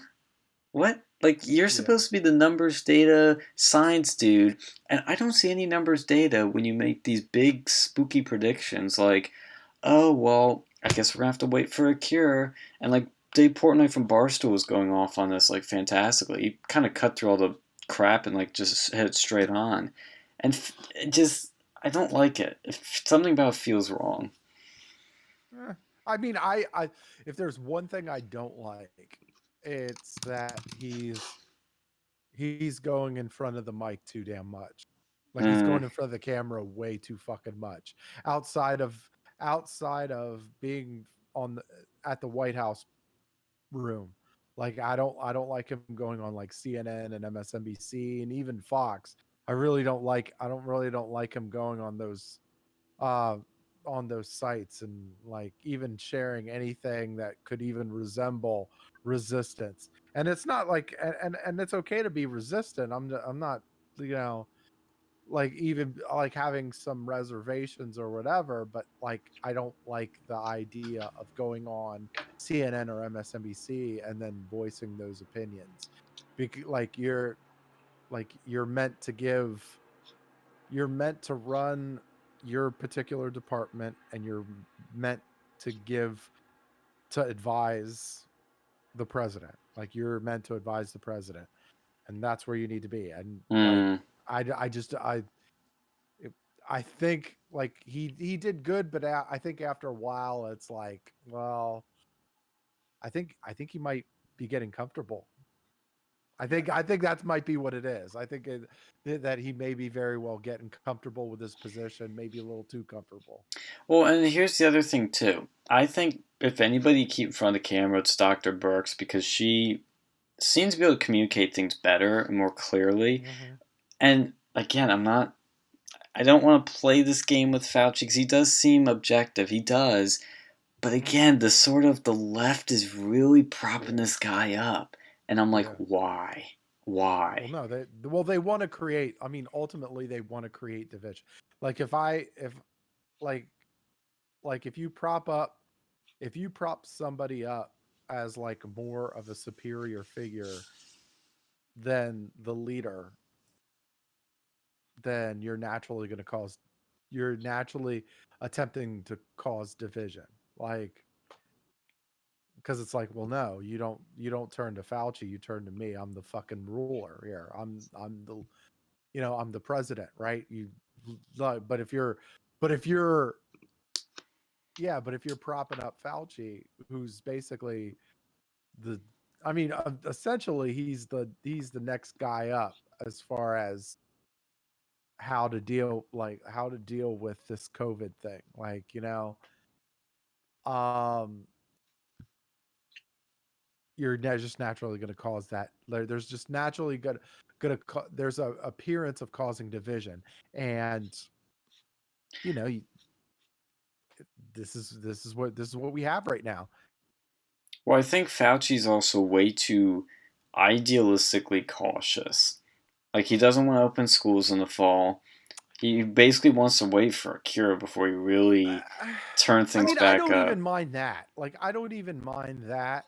What? Like, you're supposed to be the numbers, data, science dude, and I don't see any numbers, data when you make these big, spooky predictions like, oh, well, I guess we're gonna have to wait for a cure. And, like, Dave Portnoy from Barstool was going off on this, like, fantastically. He kind of cut through all the crap and, like, just hit it straight on. And it just, I don't like it. Something about it feels wrong. I mean, I if there's one thing I don't like, it's that he's going in front of the mic too damn much. Like he's going in front of the camera way too fucking much. Outside of being at the White House room. Like I don't like him going on like CNN and MSNBC and even Fox. I really don't like him going on those sites and like even sharing anything that could even resemble resistance. And it's not like and it's okay to be resistant. I'm not, you know, like even like having some reservations or whatever, but like I don't like the idea of going on CNN or MSNBC and then voicing those opinions. Because you're meant to give, you're meant to run your particular department, and you're meant to give, to advise the president. Like you're meant to advise the president, and that's where you need to be. And like Mm. I just I think like he did good, but I think after a while it's like, well, I think he might be getting comfortable. I think that might be what it is. I think that he may be very well getting comfortable with his position, maybe a little too comfortable. Well, and here's the other thing too. I think if anybody keep in front of the camera, it's Dr. Burks, because she seems to be able to communicate things better and more clearly. Mm-hmm. And again, I don't want to play this game with Fauci because he does seem objective. He does. But again, the left is really propping this guy up. And I'm like, Yeah. why? Well, no, they want to create. I mean, ultimately, they want to create division. Like if if you prop somebody up as like more of a superior figure than the leader, then you're naturally attempting to cause division. Like, because it's like, well, no, you don't turn to Fauci, you turn to me. I'm the fucking ruler here. I'm the president, right? But if you're propping up Fauci, who's basically the, I mean, essentially he's the next guy up as far as how to deal with this COVID thing. Like, um, you're just naturally going to cause that. There's just naturally there's a appearance of causing division, and this is what we have right now. Well, I think Fauci's also way too idealistically cautious. Like, he doesn't want to open schools in the fall. He basically wants to wait for a cure before he really turn things back I don't up. even mind that. Like, I don't even mind that.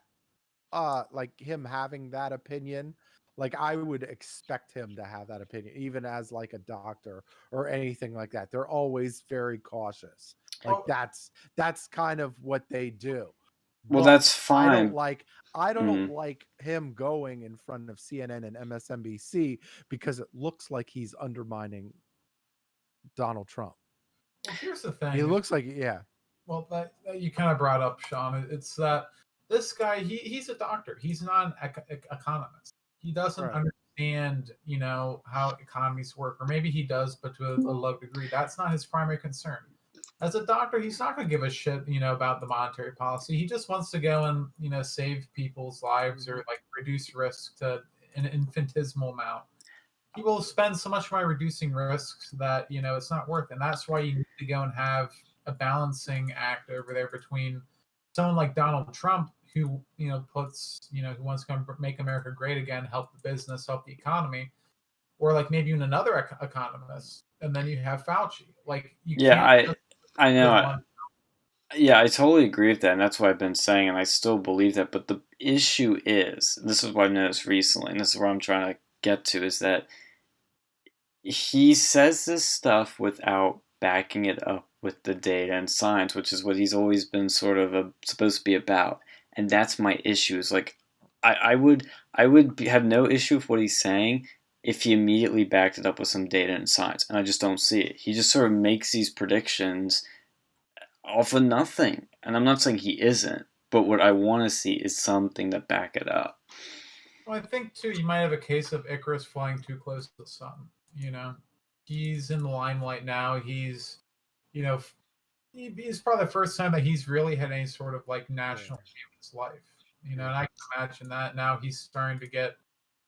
Like him having that opinion. Like, I would expect him to have that opinion, even as like a doctor or anything like that. They're always very cautious. Like that's kind of what they do. Well, But that's fine. I don't like him going in front of CNN and MSNBC because it looks like he's undermining Donald Trump. Well, here's the thing. It looks like, yeah. Well, that you kind of brought up, Sean. It's that this guy, he's a doctor. He's not an economist. He doesn't understand, how economies work. Or maybe he does, but to a low degree. That's not his primary concern. As a doctor, he's not going to give a shit, about the monetary policy. He just wants to go and, save people's lives or like reduce risk to an infinitesimal amount. He will spend so much money reducing risks that, it's not worth it. And that's why you need to go and have a balancing act over there between someone like Donald Trump, who, puts, who wants to make America great again, help the business, help the economy, or like maybe even another economist. And then you have Fauci. Like, I know. I totally agree with that, and that's what I've been saying, and I still believe that. But the issue is, this is what I've noticed recently, and this is where I'm trying to get to, is that he says this stuff without backing it up with the data and science, which is what he's always been sort of supposed to be about. And that's my issue. Is like, I would have no issue with what he's saying if he immediately backed it up with some data and science, and I just don't see it. He just sort of makes these predictions off of nothing, and I'm not saying he isn't, but what I want to see is something to back it up. Well, I think too, you might have a case of Icarus flying too close to the sun. He's in the limelight now. He's, it's probably the first time that he's really had any sort of like national fame in his life. And I can imagine that now he's starting to get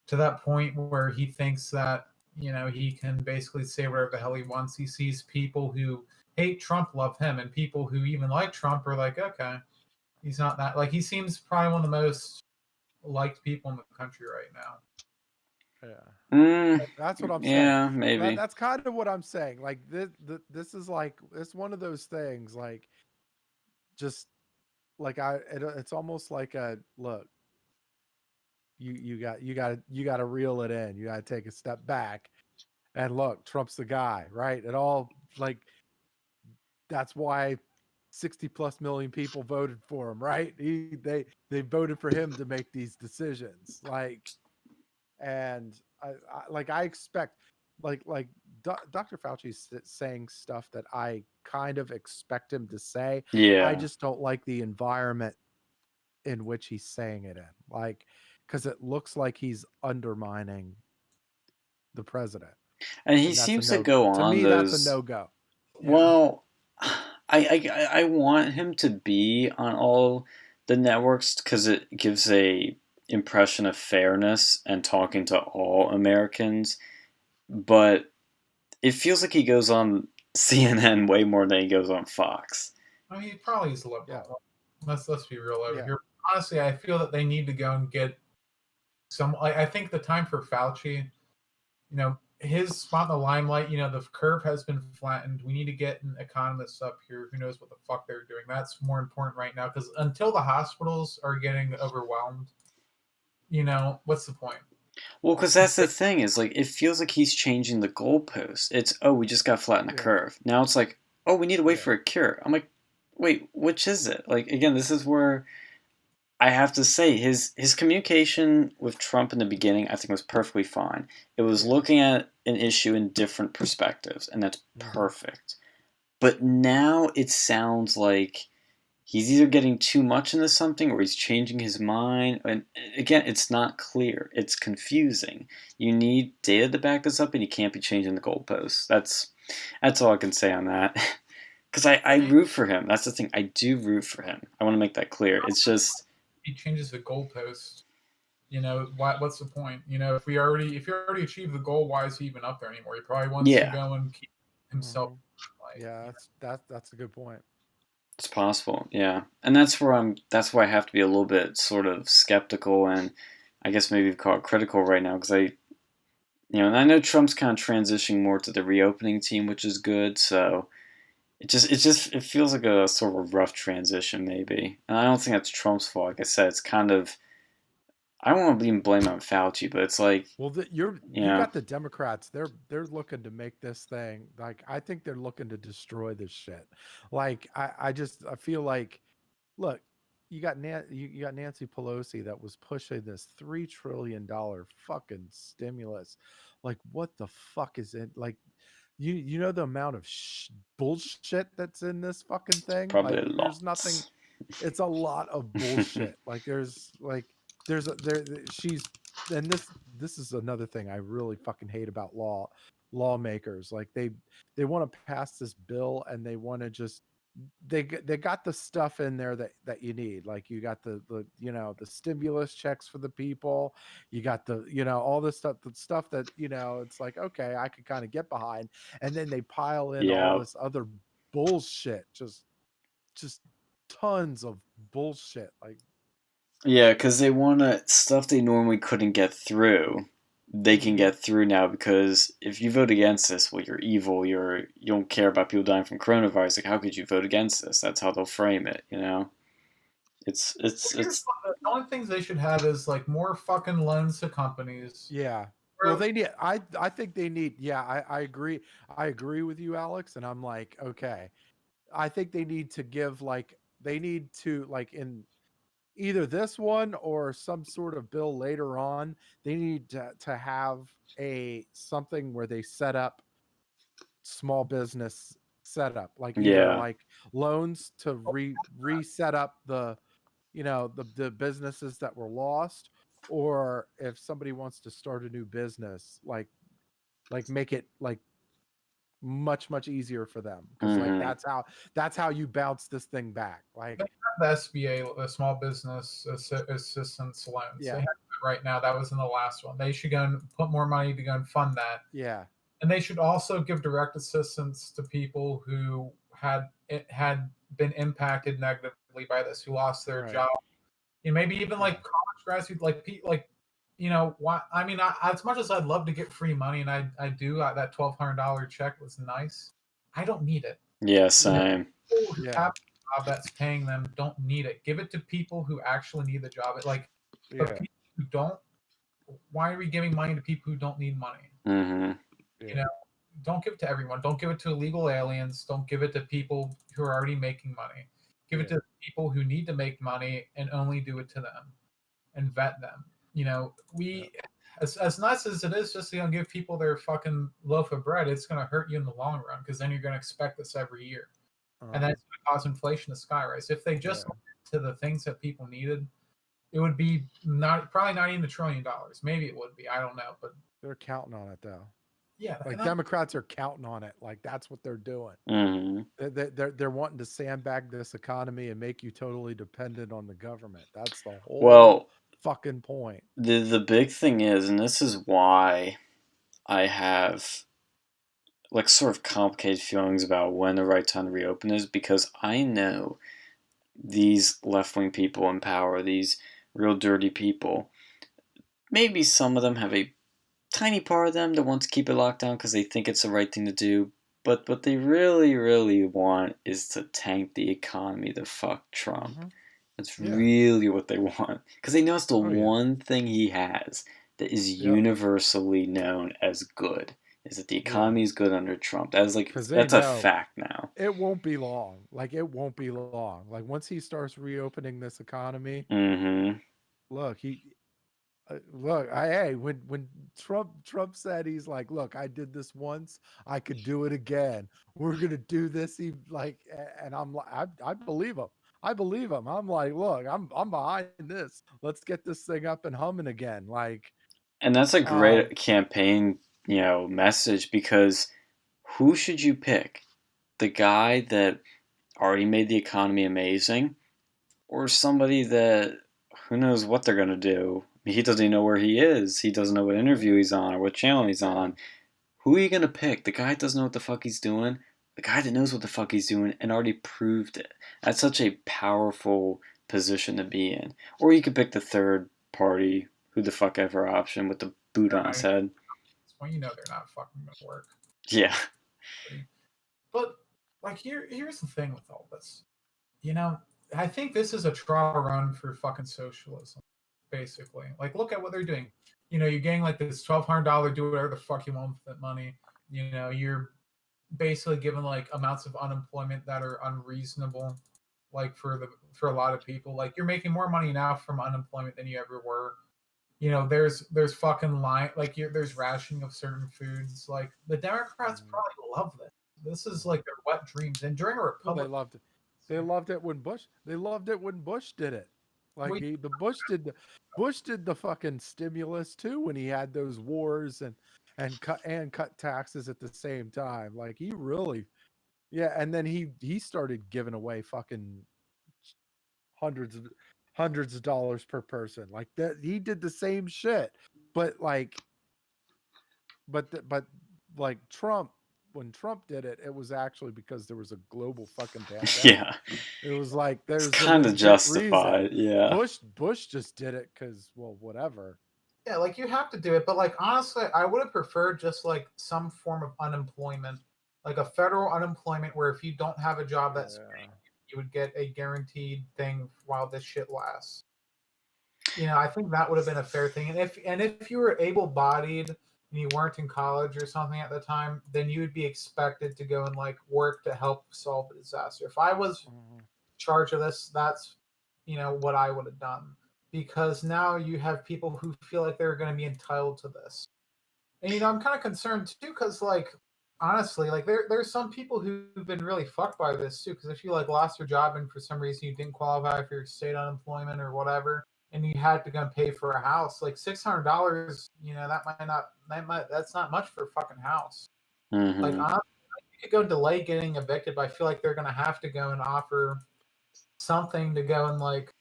to that point where he thinks that, he can basically say whatever the hell he wants. He sees people who hate Trump love him, and people who even like Trump are like, okay, he's not that. Like, he seems probably one of the most liked people in the country right now. Yeah. That's what I'm saying. Yeah, maybe. That's kind of what I'm saying. Like this is like it's one of those things. Like just like it's almost like a look. You got to reel it in. You got to take a step back and look. Trump's the guy, right? It all like that's why 60 plus million people voted for him, right? They voted for him to make these decisions. Like, and I expect like Dr. Fauci's saying stuff that I kind of expect him to say. Yeah. I just don't like the environment in which he's saying it in, like, because it looks like he's undermining the president. And he And that's seems a to no. go To on me, those. that's a no-go. Well, I want him to be on all the networks because it gives a impression of fairness and talking to all Americans. But it feels like he goes on CNN way more than he goes on Fox. I mean, he probably is liberal. Yeah. Let's be real over Yeah. here. Honestly, I feel that they need to go and get some. I think the time for Fauci, his spot in the limelight, the curve has been flattened. We need to get an economist up here who knows what the fuck they're doing. That's more important right now because until the hospitals are getting overwhelmed, what's the point? Well, because that's the thing is like it feels like he's changing the goalposts. It's we just got to flatten the curve. Now it's like we need to wait for a cure. I'm like, wait, which is it? Like again, this is where I have to say his communication with Trump in the beginning I think was perfectly fine. It was looking at an issue in different perspectives, and that's perfect. But now it sounds like he's either getting too much into something or he's changing his mind. And again, it's not clear. It's confusing. You need data to back this up, and you can't be changing the goalposts. That's all I can say on that. Because I root for him. That's the thing. I do root for him. I want to make that clear. It's just he changes the goalpost. What's the point? If you already achieved the goal, why is he even up there anymore? He probably wants to go and keep himself. Yeah, that's a good point. It's possible, yeah, and that's why I have to be a little bit sort of skeptical and I guess maybe call it critical right now because and I know Trump's kind of transitioning more to the reopening team, which is good. So it feels like a sort of rough transition maybe, and I don't think that's Trump's fault. Like I said, it's kind of I don't want to even blame it on Fauci, but it's like you got the Democrats. They're looking to make this thing like I think they're looking to destroy this shit. Like I feel like, look, you got Nancy Pelosi that was pushing this $3 trillion fucking stimulus. Like what the fuck is it? Like you know the amount of bullshit that's in this fucking thing. Probably like a lot. There's nothing. It's a lot of bullshit. She's and this is another thing I really fucking hate about lawmakers. Like they want to pass this bill and they want to just they got the stuff in there that you need. Like you got the the stimulus checks for the people. You got the all this stuff, that it's like, okay, I could kind of get behind, and then they pile in all this other bullshit, just tons of bullshit. Like yeah, because they want stuff they normally couldn't get through. They can get through now because if you vote against this, well, you're evil. You don't care about people dying from coronavirus. Like, how could you vote against this? That's how they'll frame it. It's the only things they should have is like more fucking loans to companies. Yeah. Well, they need. I think they need. Yeah, I agree. I agree with you, Alex. And I'm like, okay. I think they need to give they need to in either this one or some sort of bill later on. They need to have something where they set up small business setup, like either like loans to reset up the the businesses that were lost, or if somebody wants to start a new business, like make it like much easier for them, because like that's how you bounce this thing back. Like the SBA, the Small Business Assistance Loans. Yeah. They have it right now. That was in the last one. They should go and put more money to go and fund that. Yeah. And they should also give direct assistance to people who had been impacted negatively by this, who lost their job. Maybe even like college grads, who you know, why? I mean, as much as I'd love to get free money, and I do, that $1,200 check was nice. I don't need it. Yeah, same. People who Yeah. have a job that's paying them don't need it. Give it to people who actually need the job. Like, but Yeah. people who don't, why are we giving money to people who don't need money? Mm-hmm. You know, don't give it to everyone. Don't give it to illegal aliens. Don't give it to people who are already making money. Give it to people who need to make money and only do it to them and vet them. You know, as nice as it is just to give people their fucking loaf of bread, it's going to hurt you in the long run because then you're going to expect this every year. And that's going to cause inflation to skyrise. If they just went to the things that people needed, it would be probably not even $1 trillion. Maybe it would be. I don't know, but they're counting on it though. Yeah, like Democrats are counting on it. Like that's what they're doing. Mm-hmm. They're wanting to sandbag this economy and make you totally dependent on the government. That's the whole fucking point. The big thing is, and this is why I have like sort of complicated feelings about when the right time to reopen is, because I know these left-wing people in power, these real dirty people, maybe some of them have a tiny part of them that wants to keep it locked down because they think it's the right thing to do, but what they really, really want is to tank the economy to fuck Trump. Mm-hmm. That's really what they want, because they know it's the one thing he has that is universally known as good, is that the economy is good under Trump. That's a fact now. It won't be long. Like it won't be long. Like once he starts reopening this economy, look, when Trump said, he's like, look, I did this once, I could do it again. We're gonna do this. And I'm like, I believe him. I believe him. I'm like, look, I'm behind this. Let's get this thing up and humming again. Like, and that's a great campaign, message, because who should you pick? The guy that already made the economy amazing, or somebody that who knows what they're gonna do? He doesn't even know where he is. He doesn't know what interview he's on or what channel he's on. Who are you gonna pick? The guy that doesn't know what the fuck he's doing? The guy that knows what the fuck he's doing and already proved it. That's such a powerful position to be in. Or you could pick the third party, who the fuck ever option with the boot on his head. Well, you know they're not fucking gonna work. Yeah. But like here's the thing with all this. I think this is a trial run for fucking socialism. Basically, like look at what they're doing. You're getting like this $1,200, do whatever the fuck you want with that money. You're basically given like amounts of unemployment that are unreasonable, like for a lot of people. Like you're making more money now from unemployment than you ever were. There's fucking there's rationing of certain foods. Like the Democrats probably love this. This is like their wet dreams. And during a republic, they loved it. They loved it when Bush. They loved it when Bush did it. Like Bush did the fucking stimulus too when he had those wars and cut taxes at the same time. Like he really, and then he started giving away fucking hundreds of dollars per person. Like that, he did the same shit. But Trump. When Trump did it, it was actually because there was a global fucking pandemic. Yeah. It was like there's kind of justified. Yeah. Bush just did it because, well, whatever. Yeah, like you have to do it, but like honestly, I would have preferred just like some form of unemployment, like a federal unemployment where if you don't have a job that's paying, you would get a guaranteed thing while this shit lasts. I think that would have been a fair thing. And if you were able-bodied and you weren't in college or something at the time, then you would be expected to go and like work to help solve the disaster. If I was in charge of this, that's what I would have done, because now you have people who feel like they're going to be entitled to this. And I'm kind of concerned too, because like honestly, like there's some people who've been really fucked by this too, because if you like lost your job and for some reason you didn't qualify for your state unemployment or whatever, and you had to go and pay for a house, like $600, that's not much for a fucking house. Like honestly, you could go delay getting evicted, but I feel like they're gonna have to go and offer something to go and like,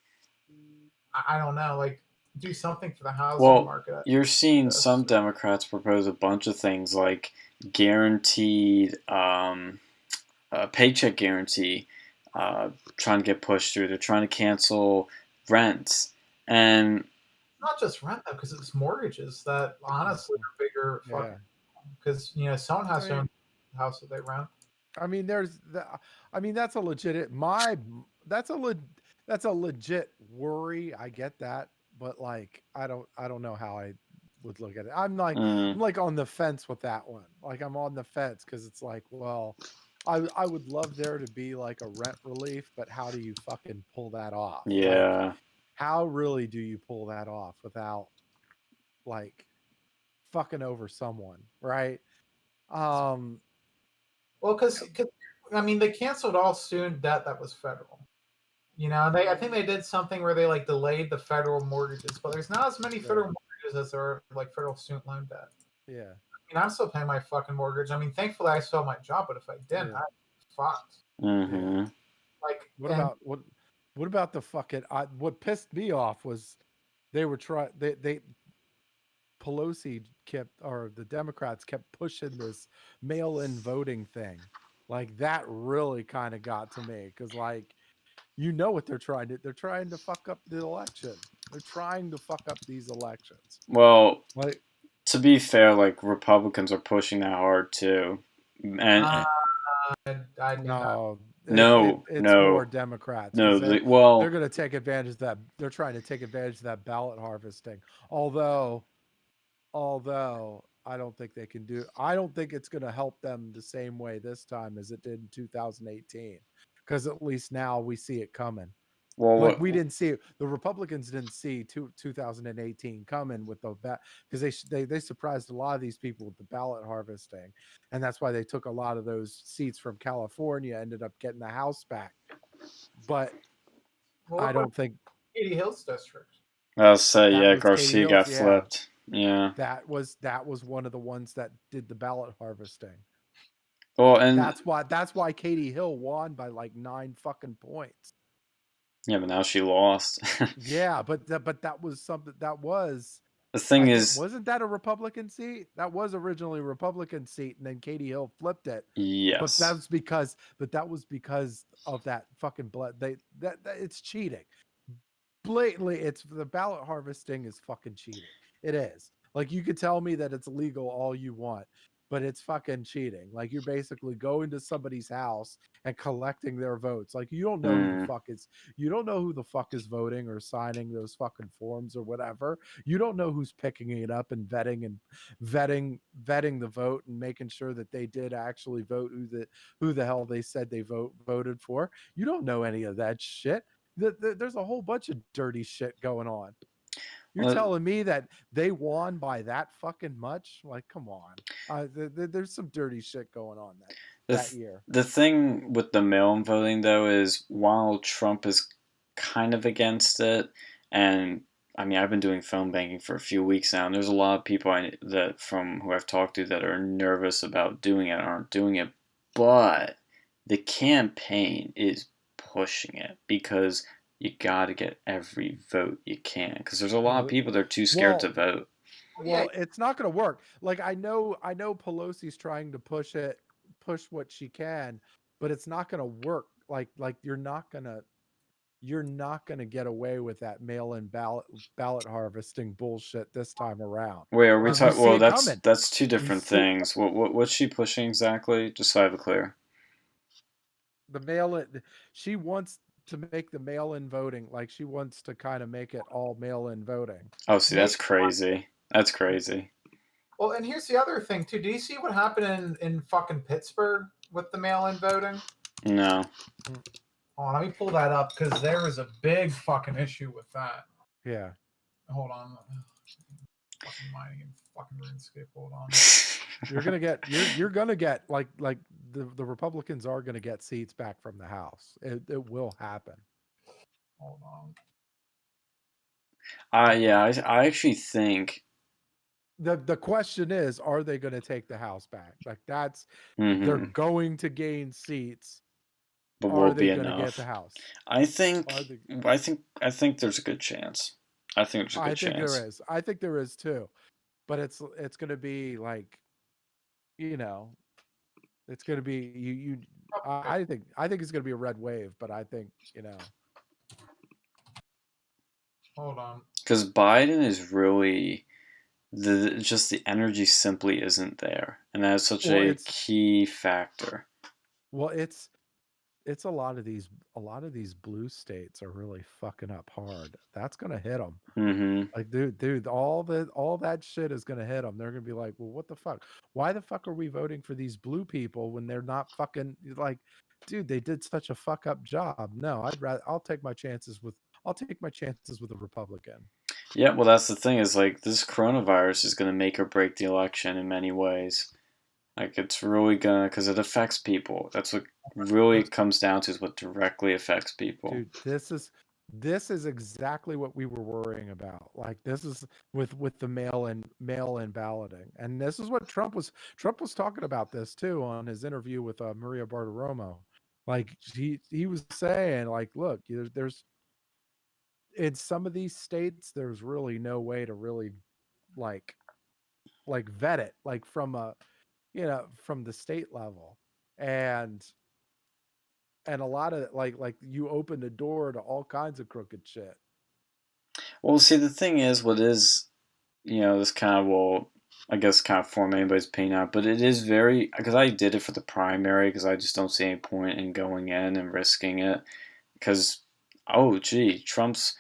I don't know, like do something for the housing market. You're seeing some Democrats propose a bunch of things like guaranteed paycheck guarantee, trying to get pushed through. They're trying to cancel rents. And not just rent though, because it's mortgages that honestly are bigger. Yeah. Because someone has to own the house that they rent. I mean, that's a legit. That's a legit worry. I get that, but like, I don't know how I would look at it. I'm like on the fence with that one. Like, I'm on the fence because it's like, well, I would love there to be like a rent relief, but how do you fucking pull that off? Like, Yeah. how really do you pull that off without like fucking over someone, right? Well, because I mean, they canceled all student debt that was federal. I think they did something where they like delayed the federal mortgages, but there's not as many federal mortgages as there are like federal student loan debt. Yeah. I mean, I'm still paying my fucking mortgage. I mean, thankfully I still have my job, but if I didn't, I'd be fucked. Mm-hmm. Like, what about the fucking? What pissed me off was they were they Pelosi or the Democrats kept pushing this mail-in voting thing. Like, that really kind of got to me because, like, what they're trying to fuck up the election. They're trying to fuck up these elections. Well, like, to be fair, like Republicans are pushing that hard too, and no, no, it's more Democrats. no. They're Well, going to take advantage of that. They're trying to take advantage of that ballot harvesting. Although I don't think they can do. I don't think it's going to help them the same way this time as it did in 2018, because at least now we see it coming. well, Like, we didn't see the Republicans didn't see 2018 coming with the because they surprised a lot of these people with the ballot harvesting, and that's why they took a lot of those seats from California, ended up getting the House back. But I don't think Katie Hill's district. I'll say Garcia got flipped. Yeah, that was one of the ones that did the ballot harvesting. Well, and that's why Katie Hill won by like 9 fucking points. Yeah, but now she lost. Yeah, but that was something that was. The thing is, wasn't that a Republican seat? That was originally a Republican seat, and then Katie Hill flipped it. Yes, but that was because of that fucking blood. That it's cheating. Blatantly, it's the ballot harvesting is fucking cheating. It is. Like, you could tell me that it's legal all you want, but it's fucking cheating. Like, you're basically going to somebody's house and collecting their votes. Like, you don't know who the fuck is voting or signing those fucking forms or whatever. You don't know who's picking it up and vetting the vote and making sure that they did actually vote who the hell they said they voted for. You don't know any of that shit. There's a whole bunch of dirty shit going on. You're telling me that they won by that fucking much? Like, come on. There's some dirty shit going on that year. The thing with the mail-in voting, though, is while Trump is kind of against it, and I mean, I've been doing phone banking for a few weeks now, and there's a lot of people who I've talked to that are nervous about doing it, aren't doing it, but the campaign is pushing it because you got to get every vote you can, because there's a lot of people that are too scared to vote. Well, it's not going to work. Like, I know Pelosi's trying to push what she can, but it's not going to work. Like you're not going to get away with that mail-in ballot harvesting bullshit this time around. Wait, are we talking? Well, that's two different things. What's she pushing exactly? Just so I have it clear. The mail-in. She wants to make the mail-in voting, like, she wants to kind of make it all mail-in voting. Oh, see, that's crazy. That's crazy. Well, and here's the other thing too. Do you see what happened in fucking Pittsburgh with the mail-in voting? No. Oh, let me pull that up because there was a big fucking issue with that. Yeah. Hold on. Fucking mining and fucking RuneScape. Hold on. You're gonna get like the Republicans are gonna get seats back from the House. It will happen. Hold on. I actually think the question is, are they going to take the House back? Like, that's they're going to gain seats, but are they going to get the House? I think there's a good chance. I think there's a good chance. I think there is too, but it's going to be like, it's going to be I think it's going to be a red wave, but I think Hold on. Because Biden is really just the energy simply isn't there, and that is such Well, a it's key factor. well, it's a lot of these blue states are really fucking up hard. That's gonna hit them. Mm-hmm. Like, dude, all that shit is gonna hit them. They're gonna be like, well, what the fuck? Why the fuck are we voting for these blue people when they're not fucking like, dude? They did such a fuck up job. No, I'll take my chances with a Republican. Yeah, well, that's the thing is like this coronavirus is going to make or break the election in many ways. Like it's really gonna, because it affects people. That's what really comes down to is what directly affects people. Dude, this is exactly what we were worrying about. Like this is with the mail in balloting, and this is what Trump was talking about this too on his interview with Maria Bartiromo. Like he was saying, like, look, there's in some of these states, there's really no way to really like vet it, like from a from the state level, and a lot of like you open the door to all kinds of crooked shit. Well, see, the thing is, what is, this kind of will, I guess, kind of form anybody's opinion out, but it is very, because I did it for the primary, because I just don't see any point in going in and risking it, because, oh, gee, Trump's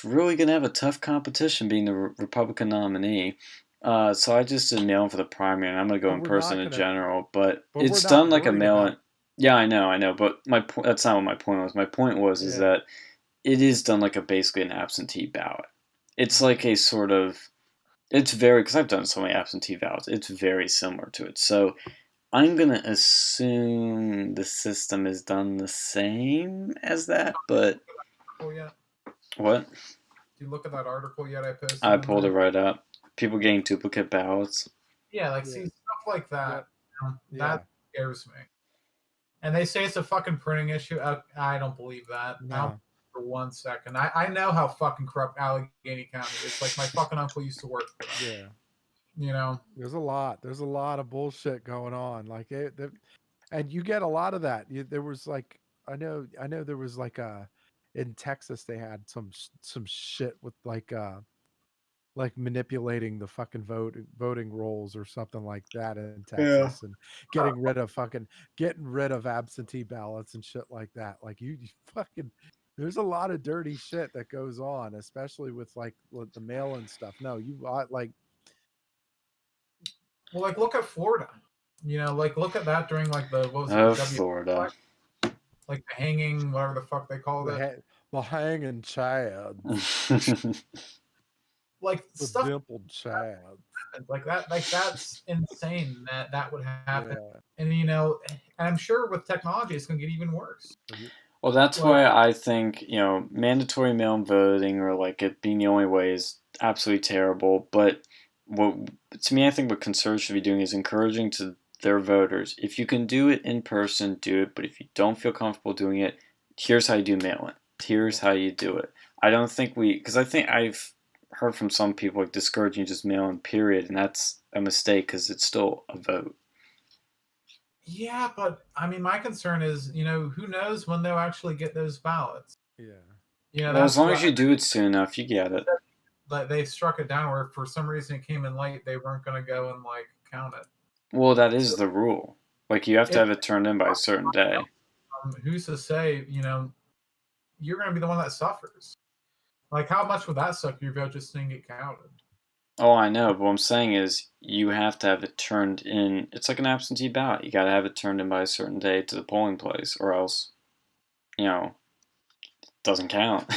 really going to have a tough competition being the Republican nominee. So I just did mail in for the primary, and I'm going to go in person in general, but it's done like a mail-in. Yeah, I know, but that's not what my point was. My point was is that it is done like basically an absentee ballot. It's like a sort of, it's very, because I've done so many absentee ballots, it's very similar to it. So I'm going to assume the system is done the same as that, but... Oh, yeah. What? Did you look at that article yet I posted? I pulled it right up. People getting duplicate ballots. Yeah, like, see, stuff like that. Yeah. That scares me. And they say it's a fucking printing issue. I don't believe that. No. For 1 second. I know how fucking corrupt Allegheny County is. Like, my fucking uncle used to work for them. Yeah. There's a lot of bullshit going on. Like and you get a lot of that. There was like, I know there was like in Texas they had some shit with like manipulating the fucking voting rolls or something like that in Texas, and getting rid of absentee ballots and shit like that. Like you fucking, there's a lot of dirty shit that goes on, especially with the mail-in stuff. No, like, well, like look at Florida. Like look at that during like the what was it? Florida. Like the hanging, whatever the fuck they called it. The hanging Chad. Like the stuff, dimpled Chad. Like that, like that's insane that would happen. Yeah. And I'm sure with technology it's gonna get even worse. Well, that's why I think mandatory mail-in voting, or like it being the only way, is absolutely terrible. But to me, I think what conservatives should be doing is encouraging to their voters, if you can do it in person, do it. But if you don't feel comfortable doing it, here's how you do mail-in. Here's how you do it. I don't think because I think I've heard from some people like discouraging just mail-in period, and that's a mistake because it's still a vote. Yeah, but I mean, my concern is, who knows when they'll actually get those ballots. Yeah. Well, as long as you do it soon enough, you get it. But they struck it down where for some reason it came in late. They weren't going to go and like count it. Well, that is the rule. Like you have to have it turned in by a certain day. Who's to say, you're going to be the one that suffers? Like, how much would that suck your vote just didn't get counted? Oh, I know, but what I'm saying is you have to have it turned in. It's like an absentee ballot. You got to have it turned in by a certain day to the polling place, or else, it doesn't count.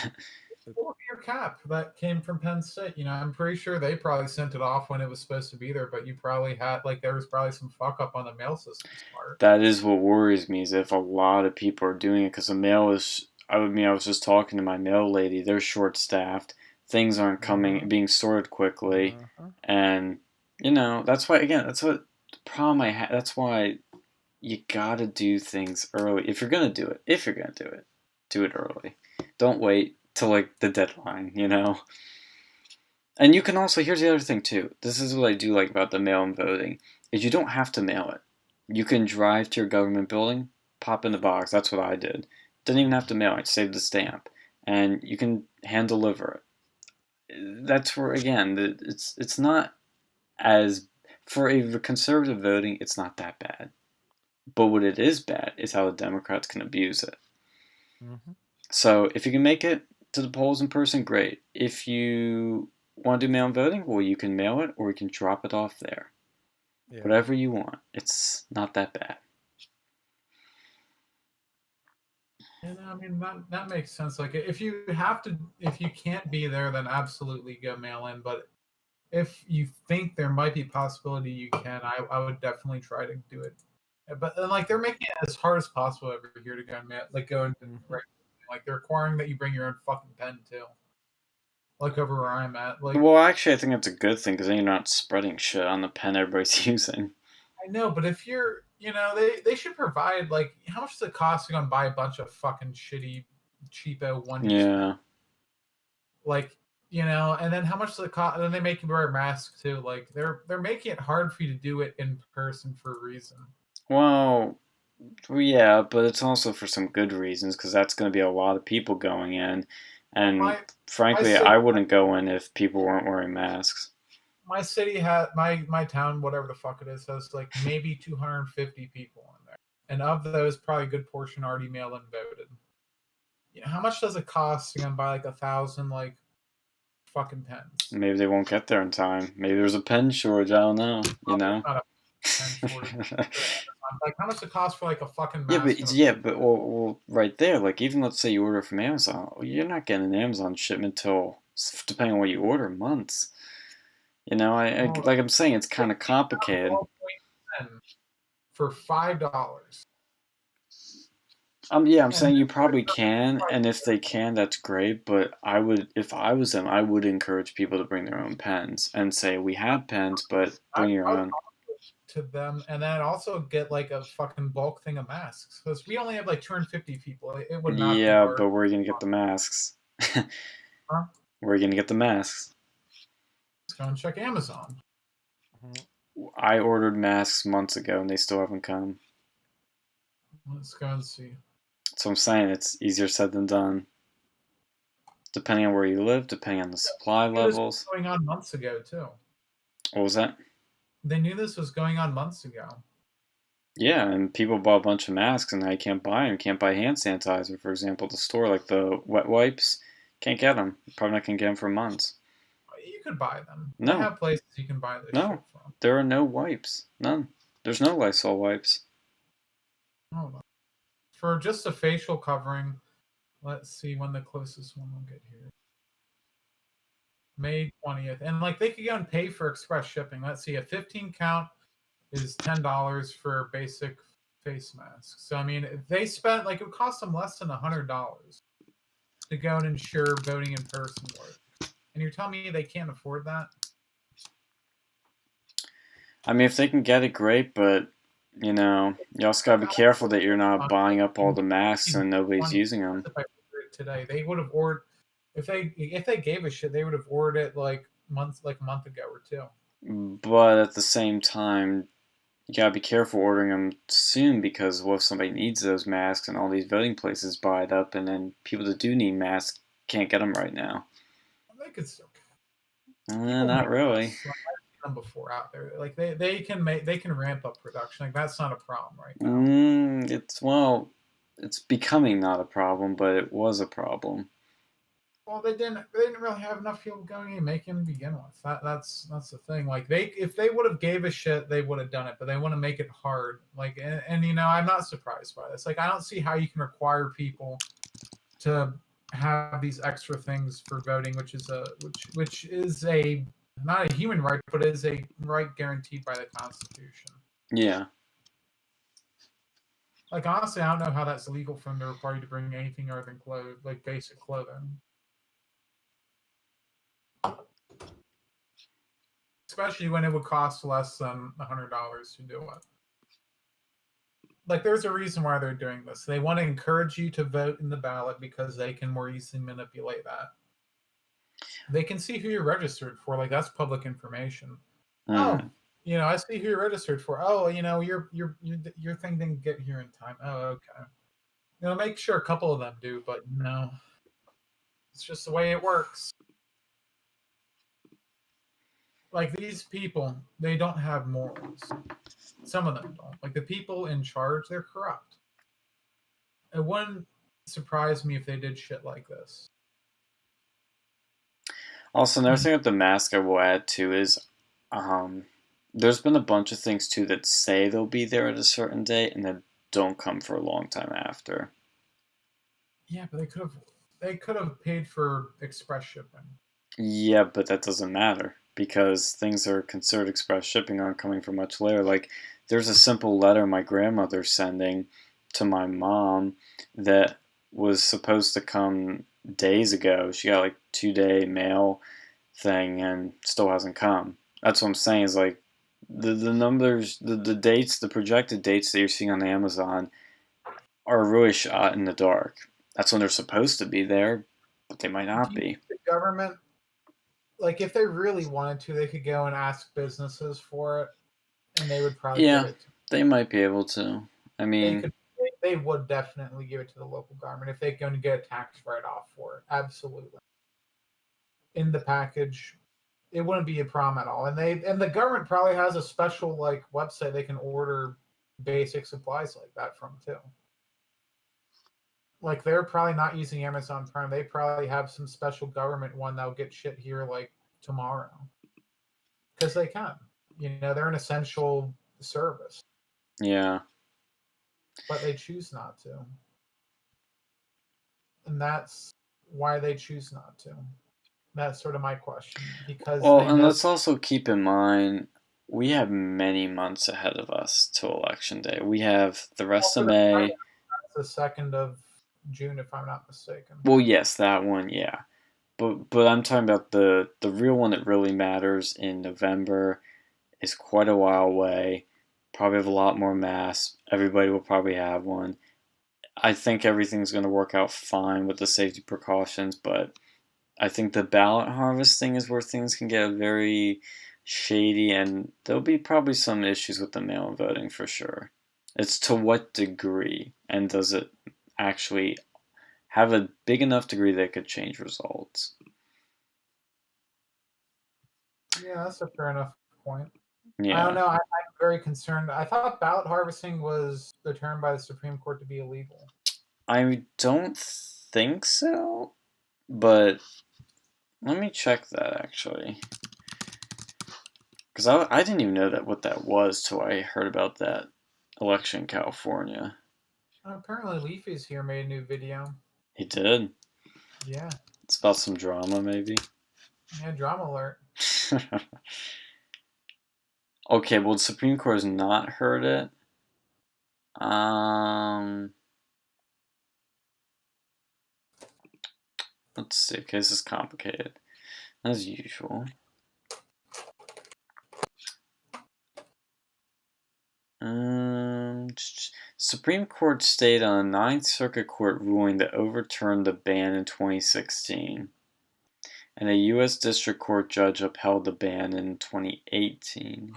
Look at your cap that came from Penn State. I'm pretty sure they probably sent it off when it was supposed to be there, but you probably had, there was probably some fuck up on the mail system's part. That is what worries me, is if a lot of people are doing it, because the mail is, I was just talking to my mail lady, they're short-staffed. Things aren't being sorted quickly, and that's why, again, that's what the problem I have. That's why you gotta do things early if you're gonna do it. If you're gonna do it early. Don't wait till like the deadline, And you can also, here's the other thing too. This is what I do like about the mail-in voting, is you don't have to mail it. You can drive to your government building, pop in the box. That's what I did. Didn't even have to mail it. Save the stamp, and you can hand deliver it. that's where again it's not as for a conservative voting, it's not that bad. But what it is bad is how the Democrats can abuse it. Mm-hmm. So if you can make it to the polls in person, great. If you want to do mail-in voting, well, you can mail it or you can drop it off there. Yeah. Whatever you want. It's not that bad. And I mean that makes sense. Like if you can't be there, then absolutely go mail in. But if you think there might be a possibility you can, I would definitely try to do it. But then like they're making it as hard as possible over here to go and mail, like go and like they're requiring that you bring your own fucking pen too. Like over where I'm at, like Well, actually, I think that's a good thing because then you're not spreading shit on the pen everybody's using. I know, but if you're, they should provide like how much does it cost to go and buy a bunch of fucking shitty, cheapo one use? Yeah. Like and then how much does it cost? And then they make you wear a mask too. Like they're making it hard for you to do it in person for a reason. Well, yeah, but it's also for some good reasons because that's going to be a lot of people going in, and frankly, I wouldn't go in if people weren't wearing masks. My city had my town, whatever the fuck it is, has like maybe 250 people in there, and of those, probably a good portion already mailed and voted. How much does it cost to buy like 1,000 like fucking pens? Maybe they won't get there in time. Maybe there's a pen shortage. I don't know. Not a pen shortage. Like how much does it cost for like a fucking mask? But well, right there. Like even let's say you order from Amazon, you're not getting an Amazon shipment till, depending on what you order, months. Like I'm saying, it's kind of complicated. For $5. Yeah, I'm saying you probably can, and if they can, that's great. But if I was them, I would encourage people to bring their own pens and say, "We have pens, but bring your own." To them, and then also get like a fucking bulk thing of masks because we only have like 250 people. It would not. Yeah, but where are you gonna get the masks? Huh? Where are you gonna get the masks? Let's go and check Amazon. I ordered masks months ago, and they still haven't come. Let's go and see. So I'm saying it's easier said than done. Depending on where you live, depending on the supply levels. This was going on months ago too. What was that? They knew this was going on months ago. Yeah, and people bought a bunch of masks, and now you can't buy them. You can't buy hand sanitizer, for example, at the store. Like the wet wipes, can't get them. You're probably not gonna get them for months. You could buy them. No. They have places you can buy this shit from. There are no wipes. None. There's no Lysol wipes. Hold on. For just a facial covering, let's see when the closest one will get here. May 20th. And like they could go and pay for express shipping. Let's see, a 15 count is $10 for basic face masks. So I mean, if they spent like it would cost them less than $100 to go and ensure voting in person work. And you're telling me they can't afford that? I mean, if they can get it, great, but you also gotta be careful that you're not buying up all the masks and nobody's using them. If I ordered it today, they would have ordered. If they gave a shit, they would have ordered it like a month ago or two. But at the same time, you gotta be careful ordering them soon because what if somebody needs those masks and all these voting places buy it up, and then people that do need masks can't get them right now. They could still. Not really. I've seen them before out there. Like they can ramp up production. Like that's not a problem right now. It's becoming not a problem, but it was a problem. Well, they didn't really have enough people going and making them to begin with. That's the thing. Like if they would have gave a shit, they would have done it. But they want to make it hard. Like and I'm not surprised by this. Like I don't see how you can require people to have these extra things for voting, which is a not a human right, but is a right guaranteed by the Constitution. Yeah. Like honestly, I don't know how that's legal for them to require you to bring anything other than clothes, like basic clothing. Especially when it would cost less than $100 to do it. Like there's a reason why they're doing this. They want to encourage you to vote in the ballot because they can more easily manipulate that. They can see who you're registered for. Like that's public information. I see who you're registered for. Your thing didn't get here in time. Oh, okay. Make sure a couple of them do, but it's just the way it works. like these people, they don't have morals. Some of them don't. Like the people in charge, they're corrupt. It wouldn't surprise me if they did shit like this. Also, another thing with the mask I will add too is, there's been a bunch of things too that say they'll be there at a certain date and then don't come for a long time after. Yeah, but they could have paid for express shipping. Yeah, but that doesn't matter because things that are considered express shipping aren't coming for much later. Like, there's a simple letter my grandmother's sending to my mom that was supposed to come days ago. She got like 2-day mail thing and still hasn't come. That's what I'm saying is like the numbers, the dates, the projected dates that you're seeing on Amazon are really shot in the dark. That's when they're supposed to be there, but they might not Do you be. think the government, like, if they really wanted to, they could go and ask businesses for it, and they would probably Yeah, give it to them. they might be able to. I They mean, could. They would definitely give it to the local government if they're going to get a tax write-off for it. Absolutely. In the package, it wouldn't be a problem at all. And the government probably has a special like website they can order basic supplies like that from too. Like they're probably not using Amazon Prime. They probably have some special government one that'll get shit here like tomorrow. Because they can. You know, they're an essential service. yeah. But they choose not to. And that's why they choose not to. That's sort of my question. Because Well, they and know let's also keep in mind we have many months ahead of us till election day. We have the rest of May. that's the 2nd of June, if I'm not mistaken. Well, yes, that one, yeah. But I'm talking about the real one that really matters in November is quite a while away. Probably have a lot more masks. Everybody will probably have one. I think everything's going to work out fine with the safety precautions, but I think the ballot harvesting is where things can get very shady, and there'll be probably some issues with the mail-in voting for sure. It's to what degree, and does it actually have a big enough degree that it could change results? Yeah, that's a fair enough point. Yeah. I don't know. I'm very concerned. I thought ballot harvesting was determined by the Supreme Court to be illegal. I don't think so, but let me check that actually. Because I didn't even know that what that was till I heard about that election in California. Apparently, Leafy's here made a new video. He did? Yeah. It's about some drama, maybe? Yeah, drama alert. Okay, well, the Supreme Court has not heard it. Let's see. Okay, this is complicated, as usual. Supreme Court stayed on a Ninth Circuit Court ruling that overturned the ban in 2016, and a U.S. District Court judge upheld the ban in 2018.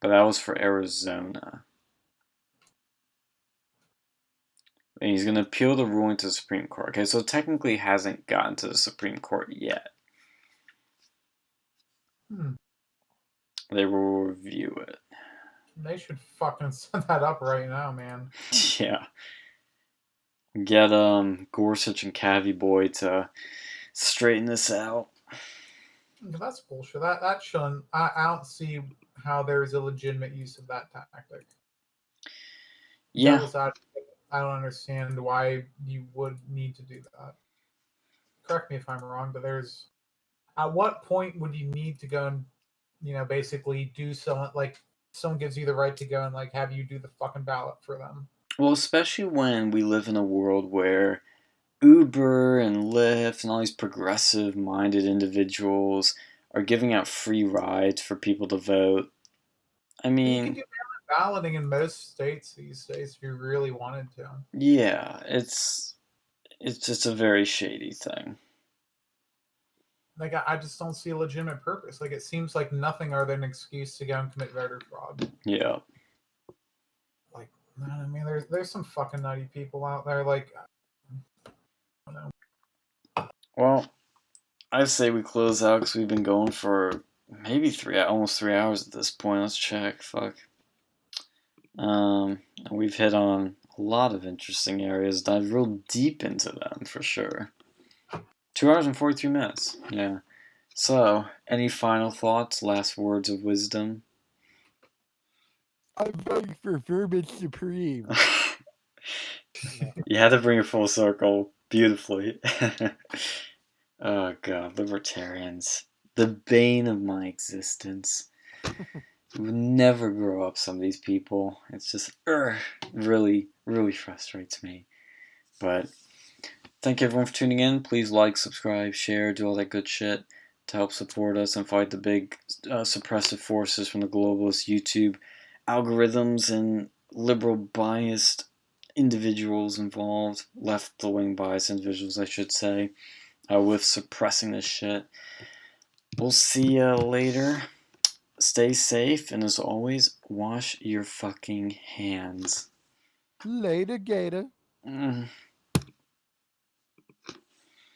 But that was for Arizona. And he's going to appeal the ruling to the Supreme Court. Okay, so it technically hasn't gotten to the Supreme Court yet. They will review it. They should fucking set that up right now, man. Yeah. Get Gorsuch and Cavy Boy to straighten this out. That's bullshit. That shouldn't. I don't see how there is a legitimate use of that tactic. Yeah. I don't understand why you would need to do that. Correct me if I'm wrong, but there's. At what point would you need to go and, basically do something like someone gives you the right to go and like have you do the fucking ballot for them? Well, especially when we live in a world where Uber and Lyft and all these progressive-minded individuals are giving out free rides for people to vote. I mean, you can do balloting in most states these days if you really wanted to. Yeah, it's just a very shady thing. Like I just don't see a legitimate purpose. Like it seems like nothing other than an excuse to go and commit voter fraud. Yeah. Like, I mean, there's some fucking nutty people out there. Like, I don't know. Well, I say we close out because we've been going for maybe almost 3 hours at this point. Let's check. Fuck. We've hit on a lot of interesting areas, dived real deep into them for sure. 2 hours and 43 minutes. Yeah. So, any final thoughts? Last words of wisdom? I'm voting for Vermin Supreme. You had to bring it full circle beautifully. Oh god, libertarians. The bane of my existence. You would never grow up, some of these people. It's just, really, really frustrates me. But thank you everyone for tuning in. Please like, subscribe, share, do all that good shit to help support us and fight the big suppressive forces from the globalist YouTube algorithms and liberal biased individuals involved, left-wing biased individuals, I should say, with suppressing this shit. We'll see you later. Stay safe, and as always, wash your fucking hands. Later, Gator.